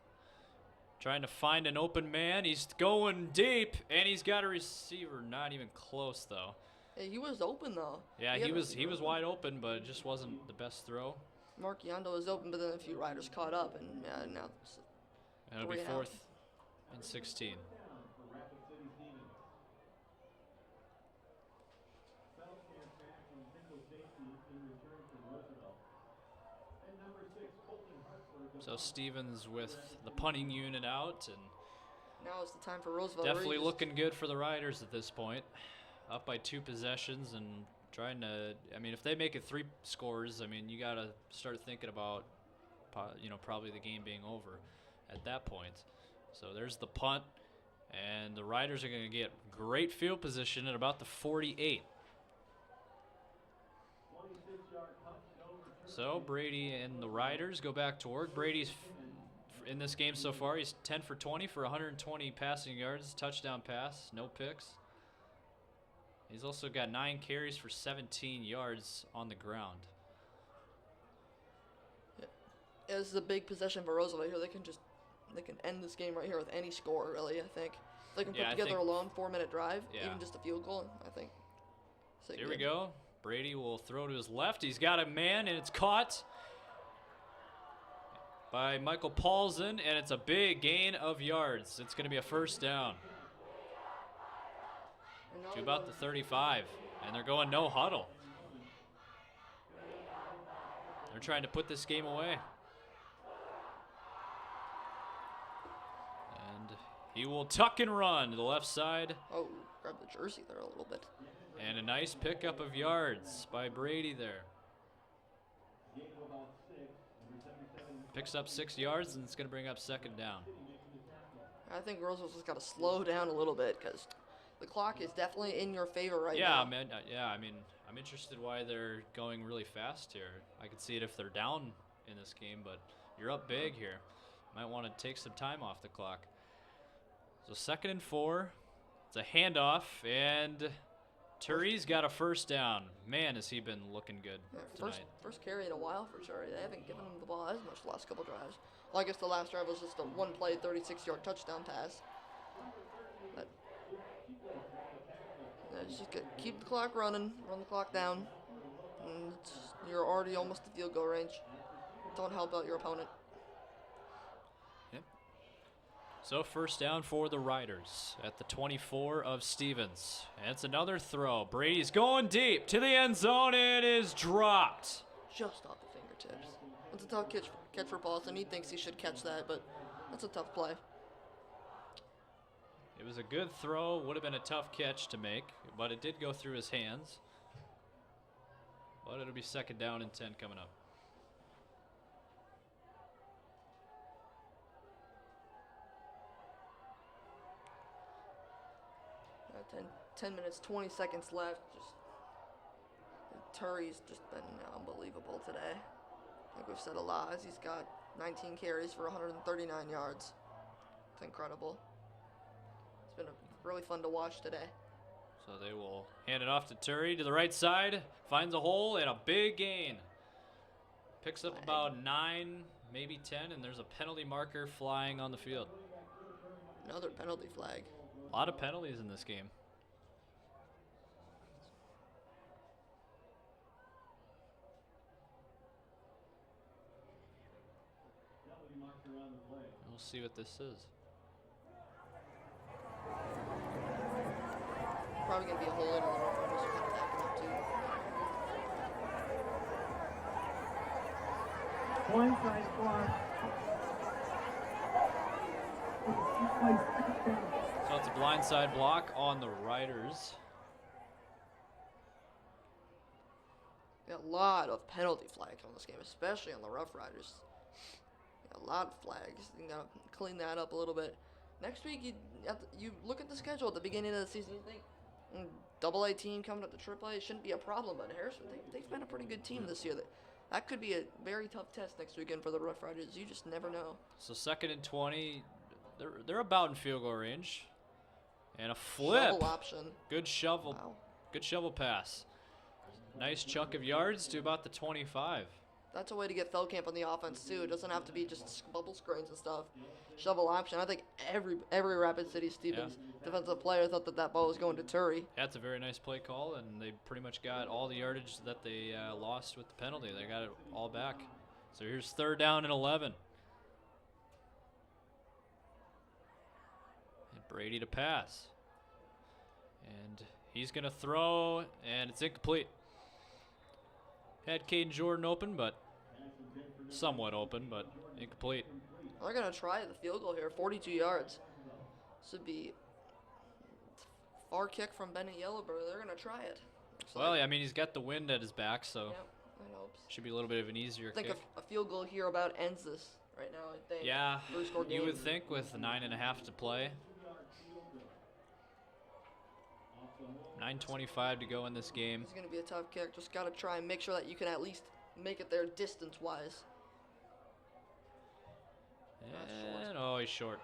Trying to find an open man. He's going deep, and he's got a receiver. Not even close, though. Hey, he was open, though. Yeah, he was wide open, but it just wasn't the best throw. Mark Yondo was open, but then a few riders caught up, and now it's and it'll be 4th and 16. So Stevens with the punting unit out, and now is the time for Roosevelt. Definitely looking good for the Riders at this point. Up by 2 possessions and trying to, I mean, if they make it 3 scores, I mean, you got to start thinking about, probably the game being over at that point. So there's the punt, and the Riders are going to get great field position at about the 48. So Brady and the Riders go back to work. Brady's in this game so far, he's 10 for 20 for 120 passing yards, touchdown pass, no picks. He's also got 9 carries for 17 yards on the ground. Yeah. This is a big possession for Roosevelt here. They can end this game right here with any score, really, I think. If they can put together a long 4-minute drive, even just a field goal, I think. Here we go. Brady will throw to his left. He's got a man, and it's caught by Michael Paulson, and it's a big gain of yards. It's going to be a first down to about the 35, and they're going no huddle. They're trying to put this game away. And he will tuck and run to the left side. Oh, grab the jersey there a little bit. And a nice pickup of yards by Brady there. Picks up 6 yards, and it's going to bring up 2nd down. I think Roosevelt's just got to slow down a little bit because the clock is definitely in your favor right now. I mean, I'm interested why they're going really fast here. I could see it if they're down in this game, but you're up big here. Might want to take some time off the clock. So 2nd and 4. It's a handoff, and Turi's got a 1st down. Man, has he been looking good tonight. First carry in a while for Turi. They haven't given him the ball as much the last couple drives. Well, I guess the last drive was just a one-play, 36-yard touchdown pass. But just keep the clock running, run the clock down, and you're already almost at field goal range. Don't help out your opponent. Yep. So 1st down for the Riders at the 24 of Stevens. And it's another throw. Brady's going deep to the end zone. It is dropped. Just off the fingertips. It's a tough catch for Paulson. He thinks he should catch that, but that's a tough play. It was a good throw. Would have been a tough catch to make, but it did go through his hands. But it'll be 2nd down and 10 coming up. 10 minutes, 20 seconds left. Turi's just been unbelievable today. I think we've said a lot. He's got 19 carries for 139 yards. It's incredible. It's been really fun to watch today. So they will hand it off to Turi to the right side. Finds a hole and a big gain. Picks up about 9, maybe 10, and there's a penalty marker flying on the field. Another penalty flag. A lot of penalties in this game. We'll see what this is. Probably going to be a hole in the Rough Riders are kind of backing up too. Blindside block. So it's a blindside block on the Riders. Got a lot of penalty flags on this game, especially on the Rough Riders. A lot of flags. You gotta clean that up a little bit. Next week, you look at the schedule at the beginning of the season. You think AA team coming up to AAA, it shouldn't be a problem. But Harrison, they've been a pretty good team this year. That could be a very tough test next weekend for the Rough Riders. You just never know. So 2nd and 20, they're about in field goal range, and a flip. Shovel option. Good shovel. Wow. Good shovel pass. Nice chunk of yards to about the 25. That's a way to get Feldkamp on the offense too. It doesn't have to be just bubble screens and stuff. Shovel option. I think every Rapid City Stevens defensive player thought that ball was going to Turi. That's a very nice play call, and they pretty much got all the yardage that they lost with the penalty. They got it all back. So here's 3rd down and 11. And Brady to pass. And he's going to throw, and it's incomplete. Had Caden Jordan open, but somewhat open, but incomplete. They're going to try the field goal here, 42 yards. This would be far kick from Bennett Yellowbird. They're going to try it. Well, I mean, he's got the wind at his back, so yep, that helps. Should be a little bit of an easier kick. I think a field goal here about ends this right now, I think. Yeah, game. You would think with 9.5 to play. 9:25 to go in this game. It's going to be a tough kick. Just got to try and make sure that you can at least make it there distance-wise. And he's short.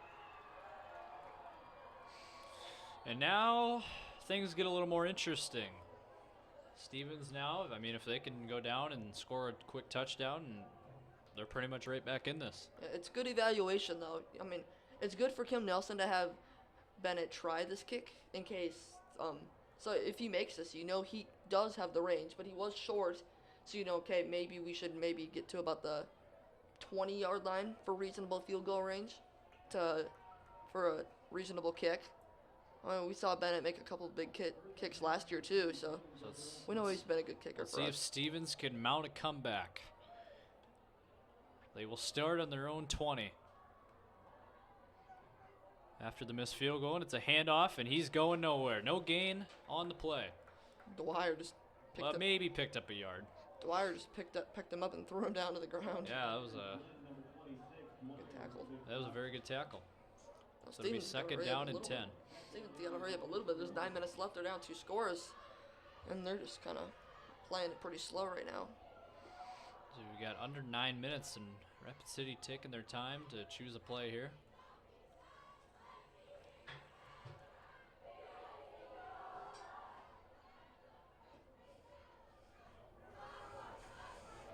And now things get a little more interesting. Stevens now, I mean, if they can go down and score a quick touchdown, they're pretty much right back in this. Yeah, it's good evaluation, though. I mean, it's good for Kim Nelson to have Bennett try this kick in case. So if he makes this, you know he does have the range, but he was short. So, okay, maybe we should get to about the 20-yard line for reasonable field goal range for a reasonable kick. I mean, we saw Bennett make a couple of big kicks last year, too, so we know he's been a good kicker let's for see us. If Stevens can mount a comeback. They will start on their own 20. After the missed field goal, and it's a handoff, and he's going nowhere. No gain on the play. Dwyer just maybe picked up a yard. Dwyer just picked him up and threw him down to the ground. Yeah, that was That was a very good tackle. So it'll be Stevens gotta second hurry up down a and little 10. bit. Stevens gotta hurry up a little bit. There's 9 minutes left. They're down 2 scores, and they're just kind of playing it pretty slow right now. So we got under 9 minutes, and Rapid City taking their time to choose a play here.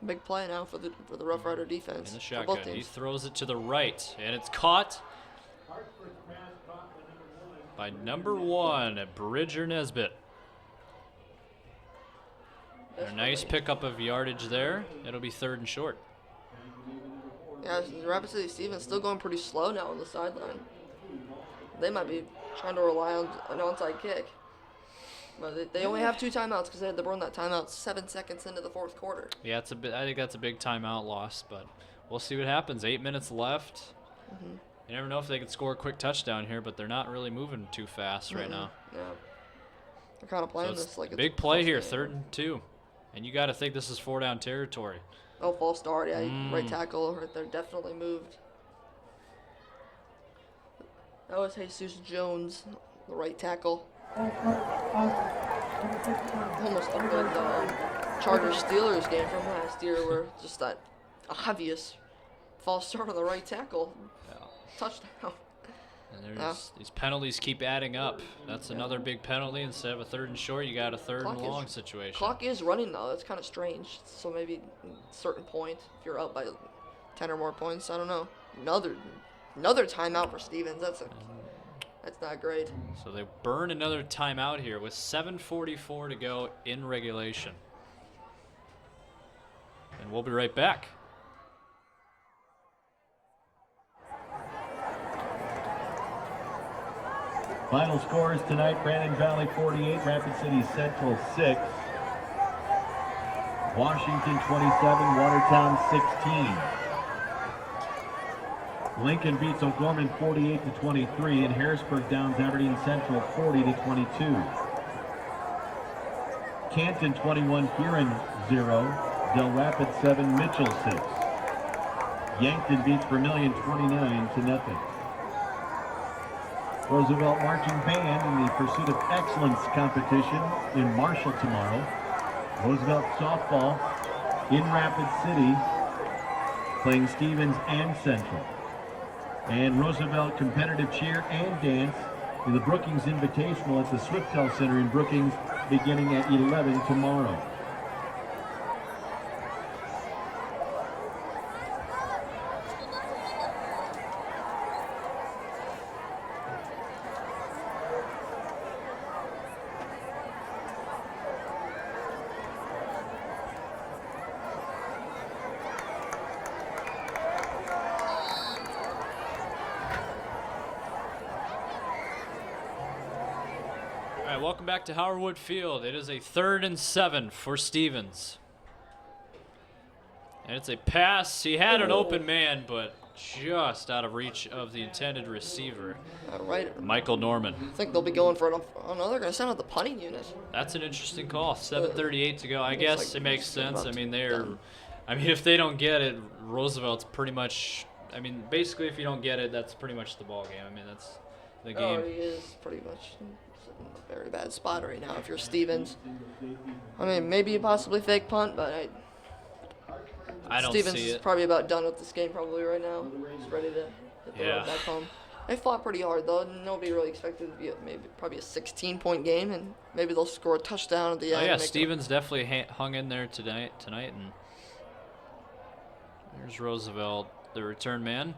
Big play now for the Rough Rider defense. In the for both shotgun, he teams. throws it to the right, and it's caught by number 1, Bridger Nesbitt. A nice pickup of yardage there. It'll be 3rd and short. Yeah, Rapid City Stevens still going pretty slow now on the sideline. They might be trying to rely on an onside kick. But they only have 2 timeouts because they had to burn that timeout 7 seconds into the 4th quarter. Yeah, it's a bit. I think that's a big timeout loss, but we'll see what happens. 8 minutes left. You never know if they could score a quick touchdown here, but they're not really moving too fast right now. Yeah. They're kind of playing So this like it's big a play close here, game. 3rd and 2. And you got to think this is 4-down territory. Oh, false start. Yeah, right tackle right there. Definitely moved. That was Jesus Jones, the right tackle. Almost like the Chargers-Steelers game from last year where just that obvious false start on the right tackle. Touchdown. And these penalties keep adding up. That's another big penalty. Instead of a 3rd and short, you got a 3rd and long situation. Clock is running though. That's kind of strange. So maybe at a certain point, if you're up by 10 or more points, I don't know. Another timeout for Stevens. That's not great. So they burn another timeout here with 7:44 to go in regulation. And we'll be right back. Final scores tonight: Brandon Valley 48, Rapid City Central 6. Washington 27, Watertown 16. Lincoln beats O'Gorman 48-23, and Harrisburg downs Aberdeen Central 40-22. Canton 21, Huron 0, Del Rapid 7, Mitchell 6. Yankton beats Vermilion 29-0. Roosevelt Marching Band in the Pursuit of Excellence competition in Marshall tomorrow. Roosevelt Softball in Rapid City playing Stevens and Central. And Roosevelt Competitive Cheer and Dance in the Brookings Invitational at the Swiftel Center in Brookings beginning at 11 tomorrow. Welcome back to Howard Wood Field. It is a 3rd and 7 for Stevens. And it's a pass. He had an open man, but just out of reach of the intended receiver, Michael Norman. I think they'll be going for it. Oh no, they're going to send out the punting unit. That's an interesting call. 7:38 to go. I guess it makes sense. I mean, if they don't get it, Roosevelt's pretty much. I mean, basically, if you don't get it, that's pretty much the ball game. I mean, that's the game. Oh, he is pretty much in a very bad spot right now if you're Stevens. I mean, maybe possibly fake punt, but I don't Stevens see is it. probably about done with this game probably right now. He's ready to hit the road back home. They fought pretty hard though. Nobody really expected it to be probably a 16-point game, and maybe they'll score a touchdown at the end. Oh yeah, Stevens definitely hung in there tonight, and here's Roosevelt, the return man.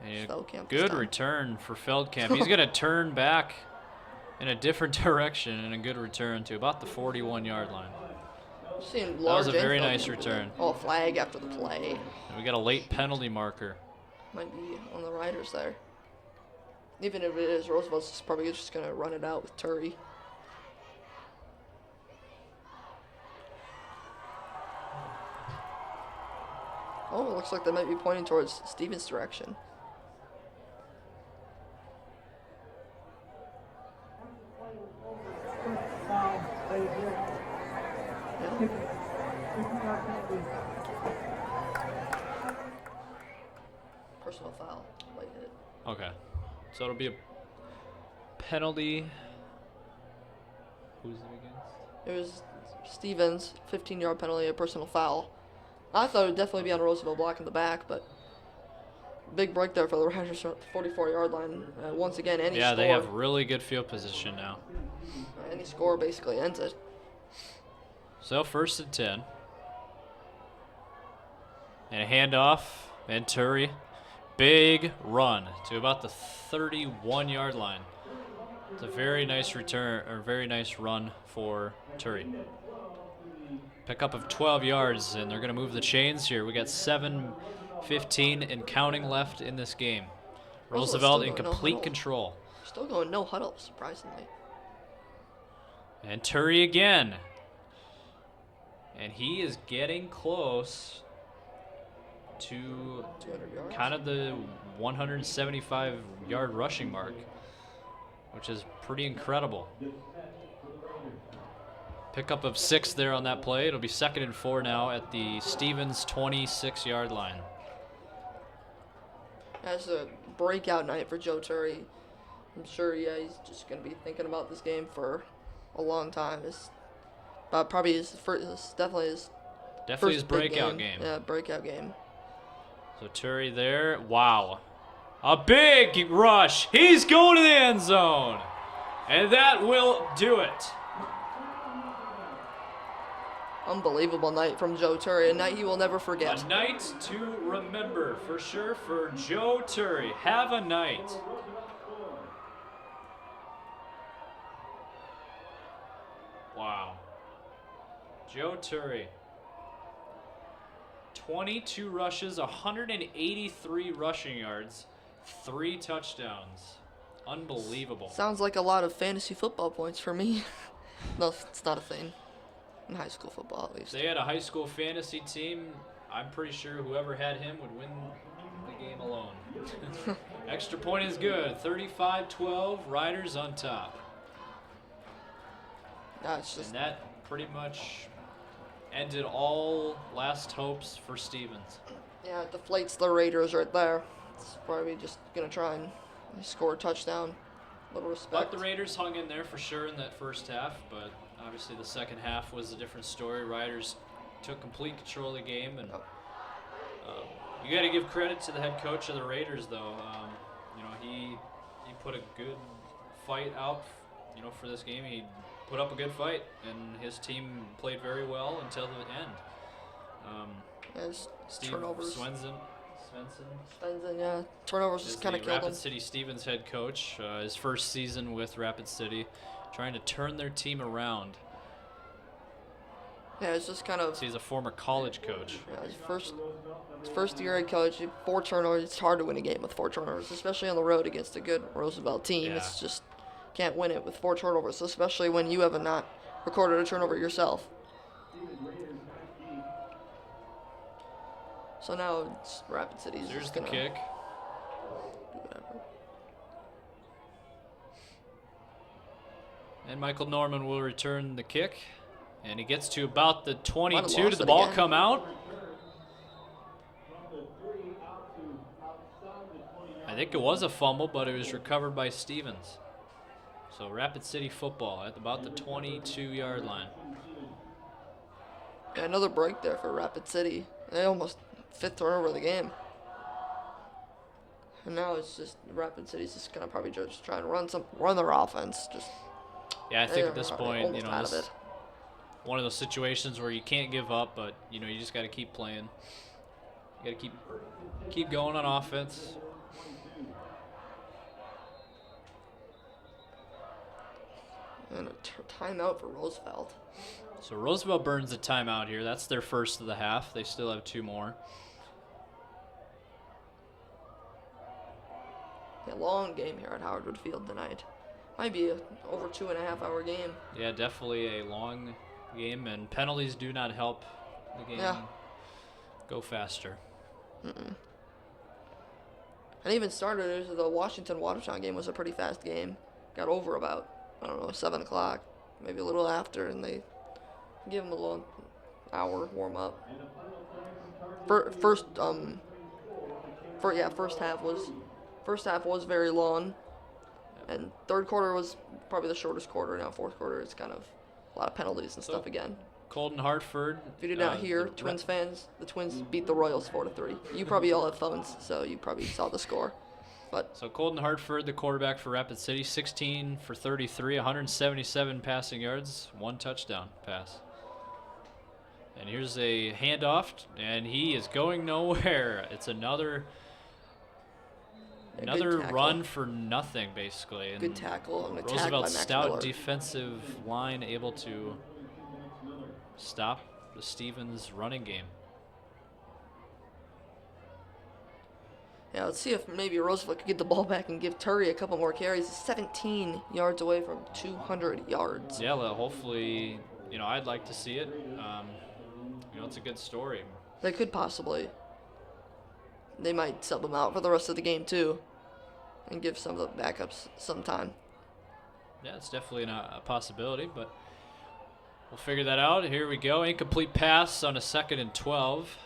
And good return for Feldkamp. He's going to turn back in a different direction, and a good return to about the 41-yard line. That was a very nice return. Oh, flag after the play. And we got a late penalty marker. Might be on the Riders there. Even if it is, Roosevelt's probably just going to run it out with Turry. Oh, it looks like they might be pointing towards Stevens' direction. Personal foul. Okay. So it'll be a penalty. Who's it against? It was Stevens, 15-yard penalty, a personal foul. I thought it would definitely be on Roosevelt blocking the back, but big break there for the Riders at the 44-yard line. Once again, any Yeah, score, they have really good field position now. any score basically ends it. So 1st and 10. And a handoff. Venturi. Big run to about the 31-yard line. It's a very nice return, or very nice run for Turi. Pickup of 12 yards, and they're going to move the chains here. We got 7:15 and counting left in this game. Roosevelt in complete control. Still going no huddle, surprisingly. And Turi again. And he is getting close to 200 yards. kind of the 175-yard rushing mark, which is pretty incredible. Pickup of 6 there on that play. It'll be 2nd and 4 now at the Stevens 26-yard line. That's a breakout night for Joe Turi. I'm sure, he's just going to be thinking about this game for a long time. It's probably his first, definitely his breakout game. Yeah, breakout game. So Turi there. Wow. A big rush. He's going to the end zone. And that will do it. Unbelievable night from Joe Turi, a night he will never forget. A night to remember for sure for Joe Turi. Have a night. Wow. Joe Turi. 22 rushes, 183 rushing yards, 3 touchdowns. Unbelievable. Sounds like a lot of fantasy football points for me. No, it's not a thing. In high school football, at least. They had a high school fantasy team. I'm pretty sure whoever had him would win the game alone. Extra point is good. 35-12, Riders on top. It's just, and that pretty much ended all last hopes for Stevens. Yeah, it deflates the Raiders right there. It's probably just going to try and score a touchdown. Little respect. But the Raiders hung in there for sure in that first half, but obviously the second half was a different story. Riders took complete control of the game, and you got to give credit to the head coach of the Raiders, though. He put a good fight out, for this game. He put up a good fight, and his team played very well until the end. Steve Turnovers. Svensson, yeah. Turnovers just kind of killed him. Rapid City Stevens head coach, his first season with Rapid City, trying to turn their team around. Yeah, it's just kind of. So he's a former college coach. Yeah, his first year head coach, 4 turnovers. It's hard to win a game with 4 turnovers, especially on the road against a good Roosevelt team. Yeah. It's just can't win it with 4 turnovers, especially when you have not recorded a turnover yourself. So now it's Rapid City's There's just the gonna kick. do whatever. And Michael Norman will return the kick. And he gets to about the 22. Lost Did the it ball again. come out? I think it was a fumble, but it was recovered by Stevens. So Rapid City football at about the 22-yard line. Yeah, another break there for Rapid City. They almost 5th turnover of the game. And now it's just Rapid City's just gonna probably just try and run their offense. Yeah, I think at this they're point, almost out of this it. one of those situations where you can't give up, but you just got to keep playing. You got to keep going on offense. And a timeout for Roosevelt. So Roosevelt burns a timeout here. That's their first of the half. They still have 2 more. A long game here at Howard Wood Field tonight. Might be over 2.5-hour game. Yeah, definitely a long game, and penalties do not help the game go faster. And even started, the Washington-Watertown game was a pretty fast game. Got over about, 7 o'clock, maybe a little after, and they give them a little hour warm-up. First half was First half was very long, and third quarter was probably the shortest quarter. Now fourth quarter is kind of a lot of penalties and stuff again. Colton Hartford. If you did not hear, the Twins fans, the Twins beat the Royals 4-3. You probably all have phones, so you probably saw the score. But So Colton Hartford, the quarterback for Rapid City, 16 for 33, 177 passing yards, 1 touchdown pass. And here's a handoff, and he is going nowhere. It's another good tackle. run for nothing, basically. And good tackle and attack by Roosevelt's Max stout Miller. defensive line able to stop the Stevens running game. Yeah, let's see if maybe Roosevelt could get the ball back and give Turry a couple more carries. He's 17 yards away from 200 yards. Yeah, well, hopefully, I'd like to see it. It's a good story. They could possibly. They might sub him out for the rest of the game, too, and give some of the backups some time. Yeah, it's definitely a possibility, but we'll figure that out. Here we go. Incomplete pass on a 2nd and 12.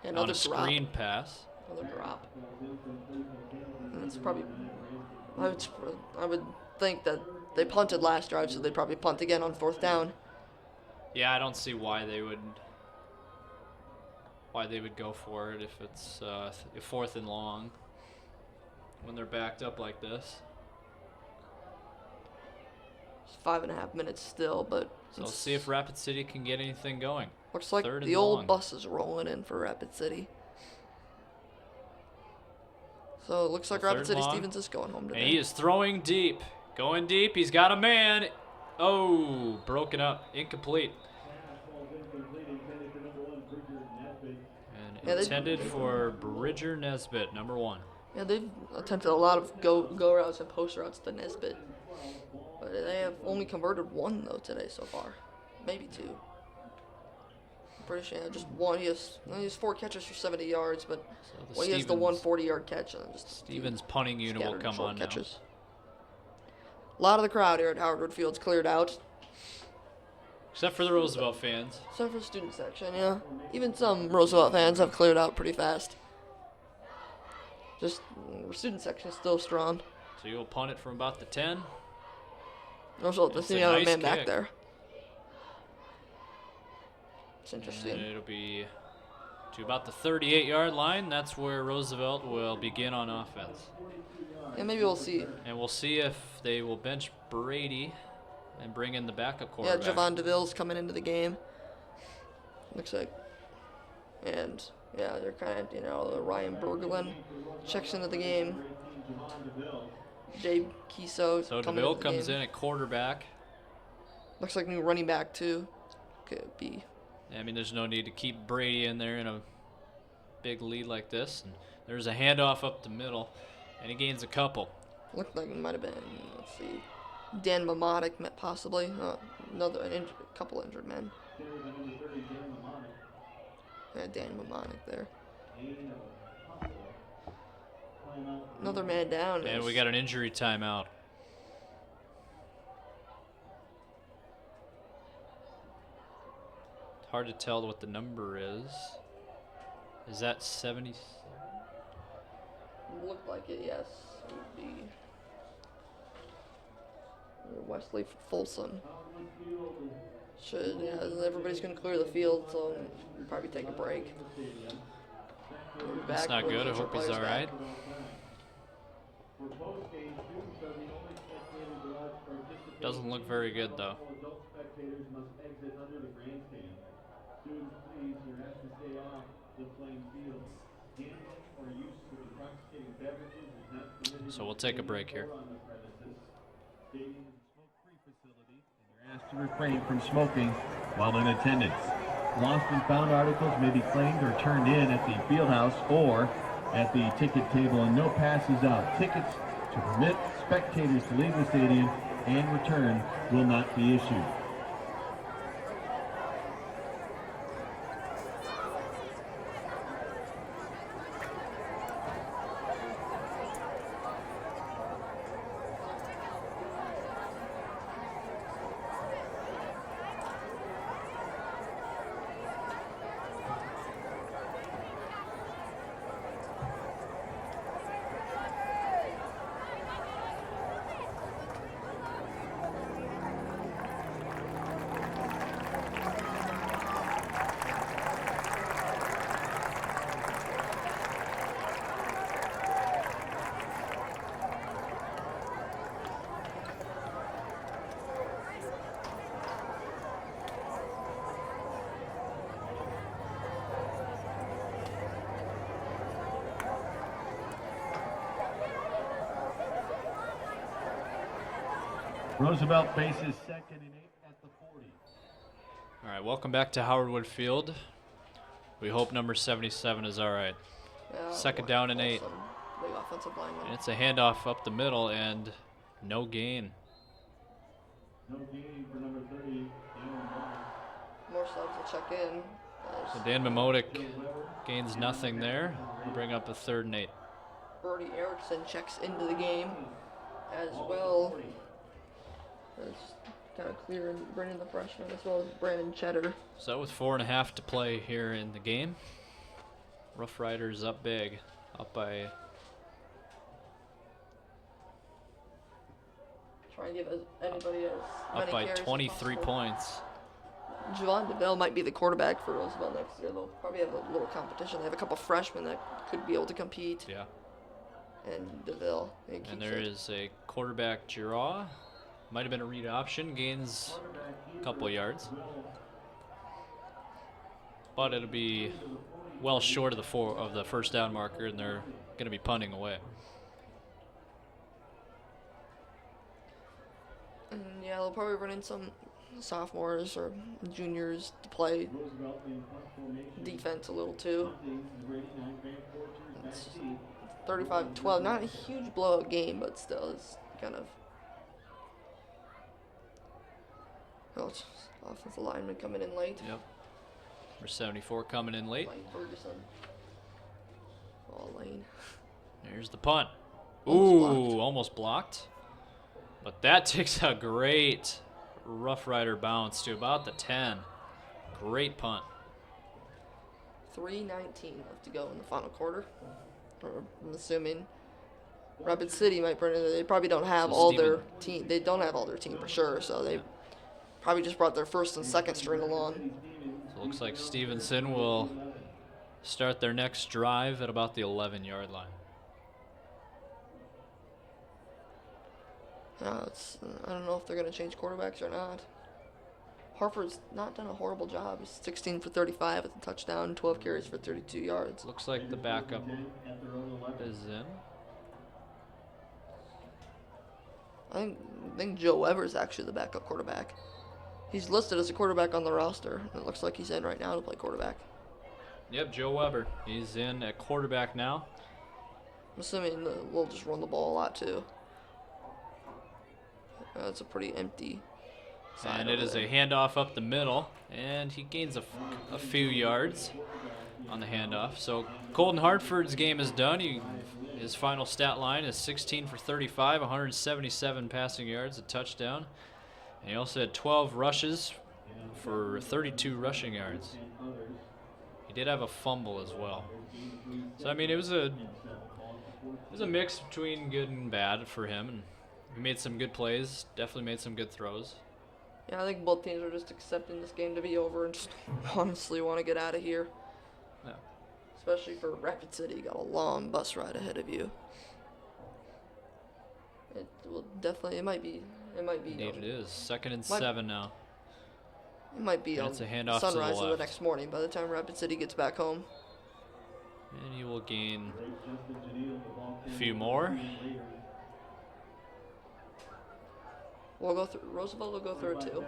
Another on a screen drop. pass. Another drop. And it's probably. I would think that they punted last drive, so they'd probably punt again on 4th down. Yeah, I don't see why they would go for it if it's 4th and long when they're backed up like this. It's 5.5 minutes still, but So we'll see if Rapid City can get anything going. looks like 3rd the and old long. bus is rolling in for Rapid City. So it looks like So 3rd Rapid City long. Stevens is going home today. And he is throwing deep. Going deep. He's got a man. Oh, broken up. Incomplete. And Yeah, intended for Bridger Nesbitt, number 1. Yeah, they've attempted a lot of go routes and post routes to Nesbitt. But they have only converted 1, though, today so far. Maybe 2. I'm pretty sure just 1. He has 4 catches for 70 yards, but he has the 140-yard catch. And just Stevens punting unit will scattered come short on catches. A lot of the crowd here at Howard Wood Field's cleared out. Except for the Roosevelt fans. Except for the student section, yeah. Even some Roosevelt fans have cleared out pretty fast. Just the student section is still strong. So you'll punt it from about the 10. Roosevelt doesn't It's a have a nice man back kick. there. It's interesting. And it'll be to about the 38-yard line. That's where Roosevelt will begin on offense. Yeah, maybe we'll see. And we'll see if they will bench Brady and bring in the backup Yeah, quarterback. Javon DeVille's coming into the game. Looks like. And, yeah, they're kind of, Ryan Berglund checks into the game. Jay Kiso So coming DeVille into the comes game. in at quarterback. Looks like new running back, too. Could be. I mean, there's no need to keep Brady in there in a big lead like this. And there's a handoff up the middle, and he gains a couple. Looked like it might have been, let's see, Dan Mamotic, possibly. A couple injured men. Yeah, Dan Mamotic there. Another man down. And we got an injury timeout. It's hard to tell what the number is. Is that 70? Looked like it, yes. It would be Wesley Folsom. Everybody's going to clear the field, so we'll probably take a break. That's not good. I hope he's all right. Doesn't look very good, though. So we'll take a break here. Asked to refrain from smoking while in attendance. Lost and found articles may be claimed or turned in at the field house or at the ticket table, and no passes out. Tickets to permit spectators to leave the stadium and return will not be issued. Roosevelt faces 2nd and 8 at the 40. All right, welcome back to Howard Wood Field. We hope number 77 is all right. Yeah, 2nd down and 8. some big offensive lineman. And it's a handoff up the middle and no gain. No gain for number 30. More subs will check in. So Dan Mimotic gains nothing there. Bring up a 3rd and 8. Brody Erickson checks into the game as well. It's kind of clear and Brennan the freshman as well as Brandon Cheddar. So with 4.5 to play here in the game, Rough Riders up big, up by. Try and give anybody as many Up by carries as 23 possible. points. Javon DeVille might be the quarterback for Roosevelt next year. They'll probably have a little competition. They have a couple freshmen that could be able to compete. Yeah. And DeVille. And there is a quarterback draw. Might have been a read option. Gains a couple yards. But it'll be well short of the first down marker, and they're going to be punting away. And yeah, they'll probably run in some sophomores or juniors to play defense a little too. It's 35-12, not a huge blowout game, but still it's kind of. Oh, it's offensive lineman coming in late. Yep. Number 74 coming in late. Lane Ferguson. Oh, Lane. There's the punt. Almost Almost blocked. But that takes a great Rough Rider bounce to about the 10. Great punt. 3:19 left to go in the final quarter. Or I'm assuming Rapid City might bring it. They probably don't have So all Steven- their team. They don't have all their team for sure. So they probably just brought their 1st and 2nd string along. So it looks like Stevenson will start their next drive at about the 11-yard line. I don't know if they're going to change quarterbacks or not. Harper's not done a horrible job. He's 16 for 35 with a touchdown, 12 carries for 32 yards. Looks like the backup is in. I think Joe Weber's actually the backup quarterback. He's listed as a quarterback on the roster. It looks like he's in right now to play quarterback. Yep, Joe Weber. He's in at quarterback now. I'm assuming we'll just run the ball a lot too. It's a pretty empty side. And it is a handoff up the middle, and he gains a few yards on the handoff. So Colton Hartford's game is done. His final stat line is 16 for 35, 177 passing yards, a touchdown. And he also had 12 rushes for 32 rushing yards. He did have a fumble as well. So I mean, it was a mix between good and bad for him, and he made some good plays. Definitely made some good throws. Yeah, I think both teams are just accepting this game to be over and just honestly want to get out of here. Yeah. Especially for Rapid City, you got a long bus ride ahead of you. It will definitely. It might be. Indeed, it is 2nd and 7 now. It might be And on it's a handoff to the sunrise of the left. next morning by the time Rapid City gets back home. And he will gain a few more. We'll go through. Roosevelt will go through it too.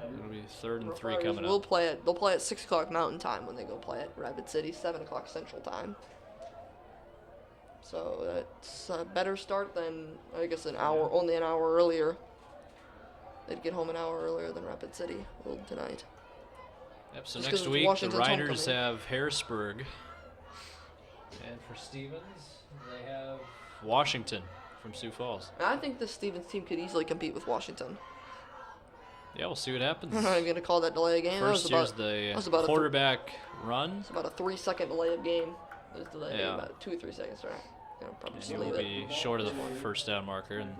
It'll be 3rd and 3 coming We'll up. play it. They'll play at 6 o'clock Mountain Time when they go play at Rapid City, 7 o'clock Central Time. So it's a better start than, I guess, only an hour earlier. They'd get home an hour earlier than Rapid City will tonight. Yep, so Just 'cause next it's week, the Washington's Riders homecoming. have Harrisburg. And for Stevens, they have Washington from Sioux Falls. And I think this Stevens team could easily compete with Washington. Yeah, we'll see what happens. I'm not even gonna call that delay a game. First, here's that was the about quarterback run. It's about a 3-second delay of game. It was delayed Yeah. about 2 or 3 seconds, right? Probably And just he leave will it. be short of the first down marker. And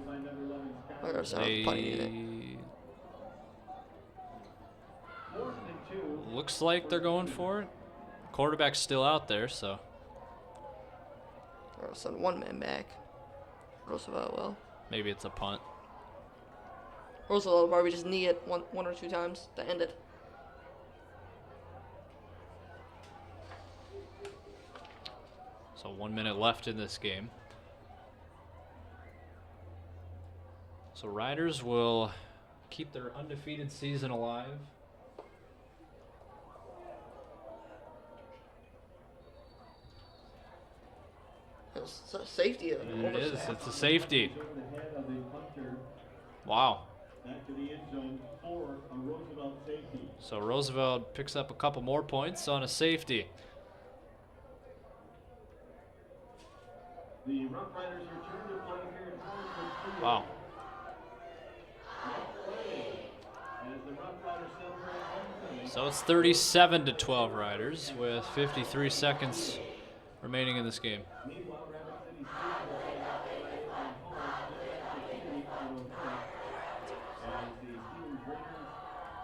I gotta sound punting unit. looks like they're going for it. Quarterback's still out there, so I gotta send one man back. Roosevelt will. maybe it's a punt. Roosevelt will probably just knee it one or two times to end it. So 1 minute left in this game. So Riders will keep their undefeated season alive. It's a safety. It is. It's a safety. Wow. Back to the end zone for a Roosevelt safety. So Roosevelt picks up a couple more points on a safety. The Rough Riders return to play here at Howard Field. Wow. As the Rough Riders celebrate homecoming. So it's 37-12 Riders with 53 seconds remaining in this game. Meanwhile, Rapid City Stevens at home as the Stevens Raiders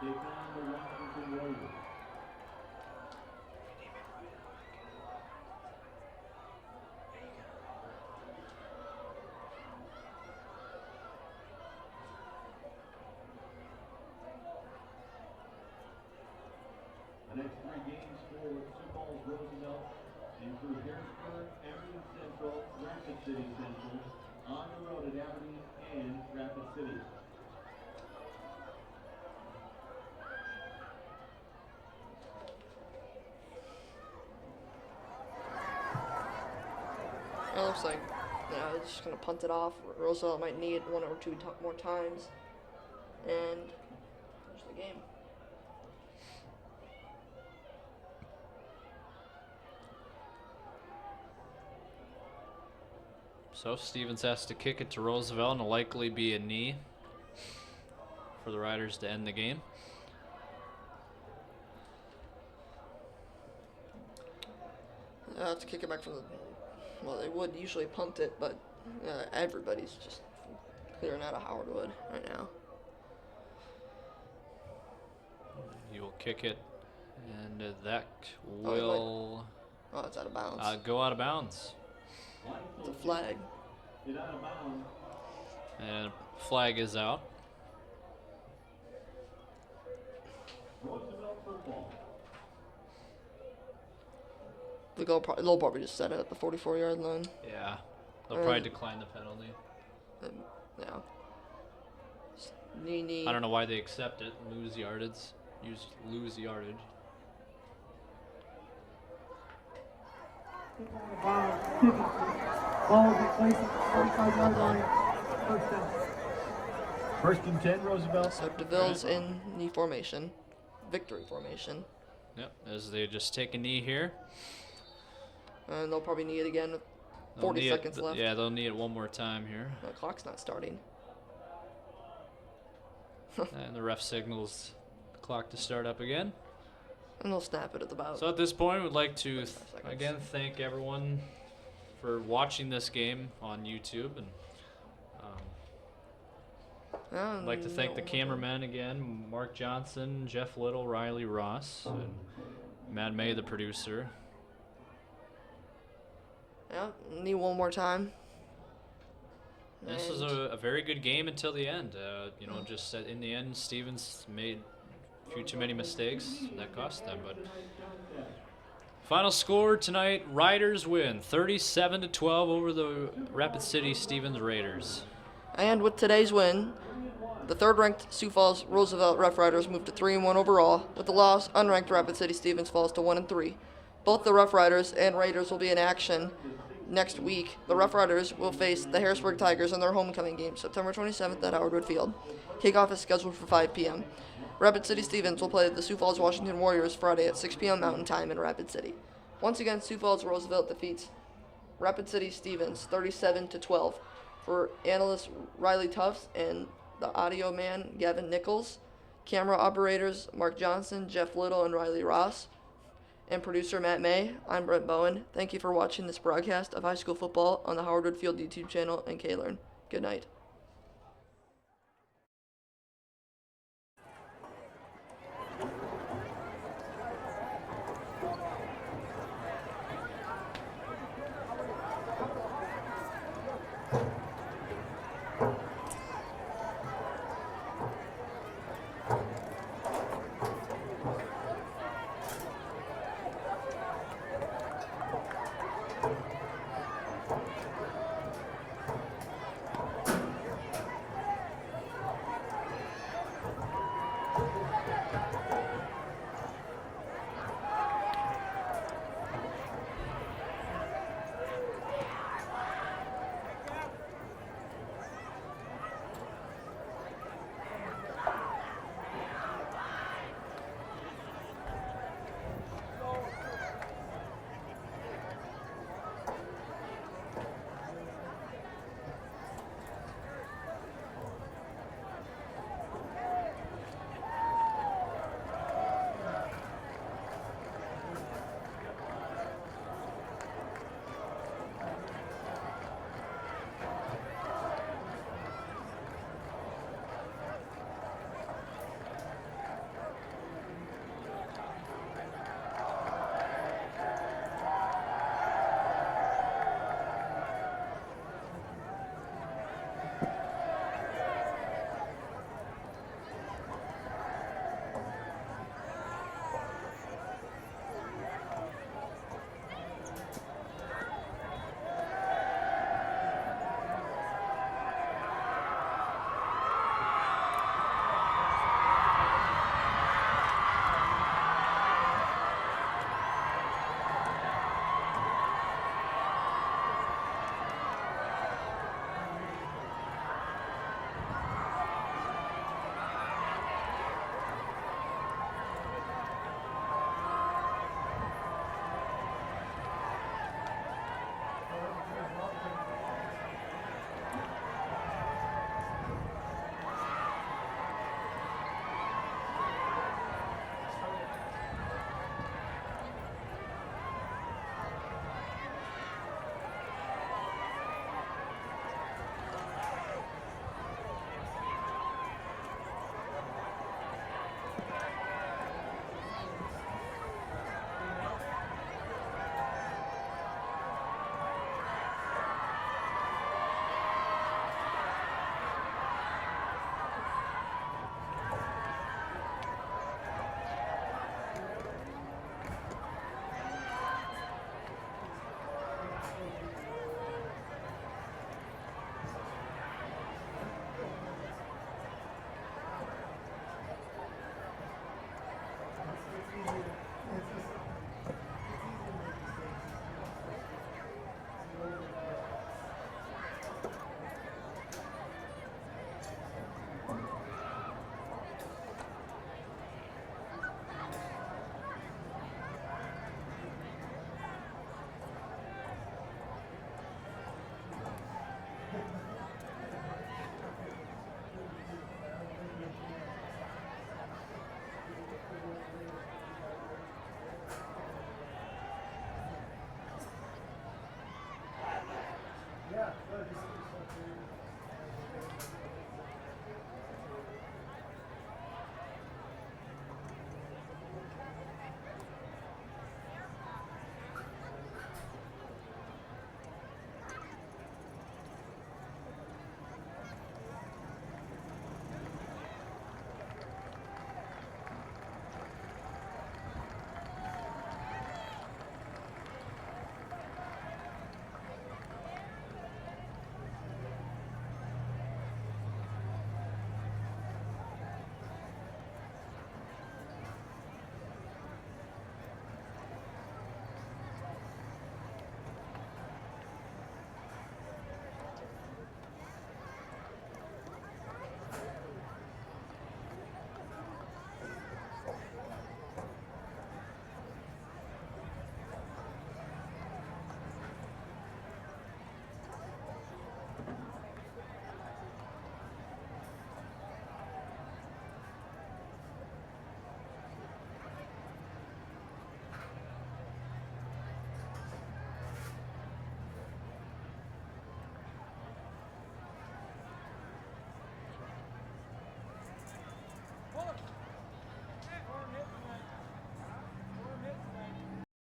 take on the Washington Warriors. The next three games for Sioux Falls Roosevelt include Harrisburg, Aberdeen Central, Rapid City Central, on the road at Aberdeen and Rapid City. It looks like they're just going to punt it off. Roosevelt might need one or two more times. And finish the game. So Stevens has to kick it to Roosevelt, and it'll likely be a knee for the Riders to end the game. They'll have to kick it back from the... Well, they would usually punt it, but everybody's just clearing out of Howardwood right now. He will kick it, and that will Oh, it's out of bounds. go out of bounds. It's a flag. Get out of bounds. And flag is out. Roosevelt football. They'll probably just set it at the 44-yard line. Yeah, they'll probably decline the penalty. Yeah. Knee. I don't know why they accept it. Lose yardage. Lose yardage. Ball will be placed at the 45-yard line. First down. First and 10, Roosevelt. So DeVille's in knee formation. Victory formation. Yep, as they just take a knee here. And they'll probably need it again with They'll 40 need seconds it, left. Yeah, they'll need it one more time here. The clock's not starting. And the ref signals the clock to start up again. And they'll snap it at about... So at this point, we'd like to seconds. again thank everyone for watching this game on YouTube, and I'd like to thank the cameramen again, Mark Johnson, Jeff Little, Riley Ross, and Matt May, the producer. Yeah, need one more time. This was a very good game until the end. Just in the end, Stevens made a few too many mistakes that cost them. But final score tonight: Riders win 37-12 over the Rapid City Stevens Raiders. And with today's win, the third-ranked Sioux Falls Roosevelt Rough Riders moved to 3-1 overall. With the loss, unranked Rapid City Stevens falls to 1-3. Both the Rough Riders and Raiders will be in action next week. The Rough Riders will face the Harrisburg Tigers in their homecoming game, September 27th at Howardwood Field. Kickoff is scheduled for 5 p.m. Rapid City Stevens will play the Sioux Falls Washington Warriors Friday at 6 p.m. Mountain Time in Rapid City. Once again, Sioux Falls Roosevelt defeats Rapid City Stevens 37-12. For analyst Riley Tufts and the audio man Gavin Nichols, camera operators Mark Johnson, Jeff Little, and Riley Ross, and producer Matt May, I'm Brent Bowen. Thank you for watching this broadcast of high school football on the Howardwood Field YouTube channel and K-Learn. Good night.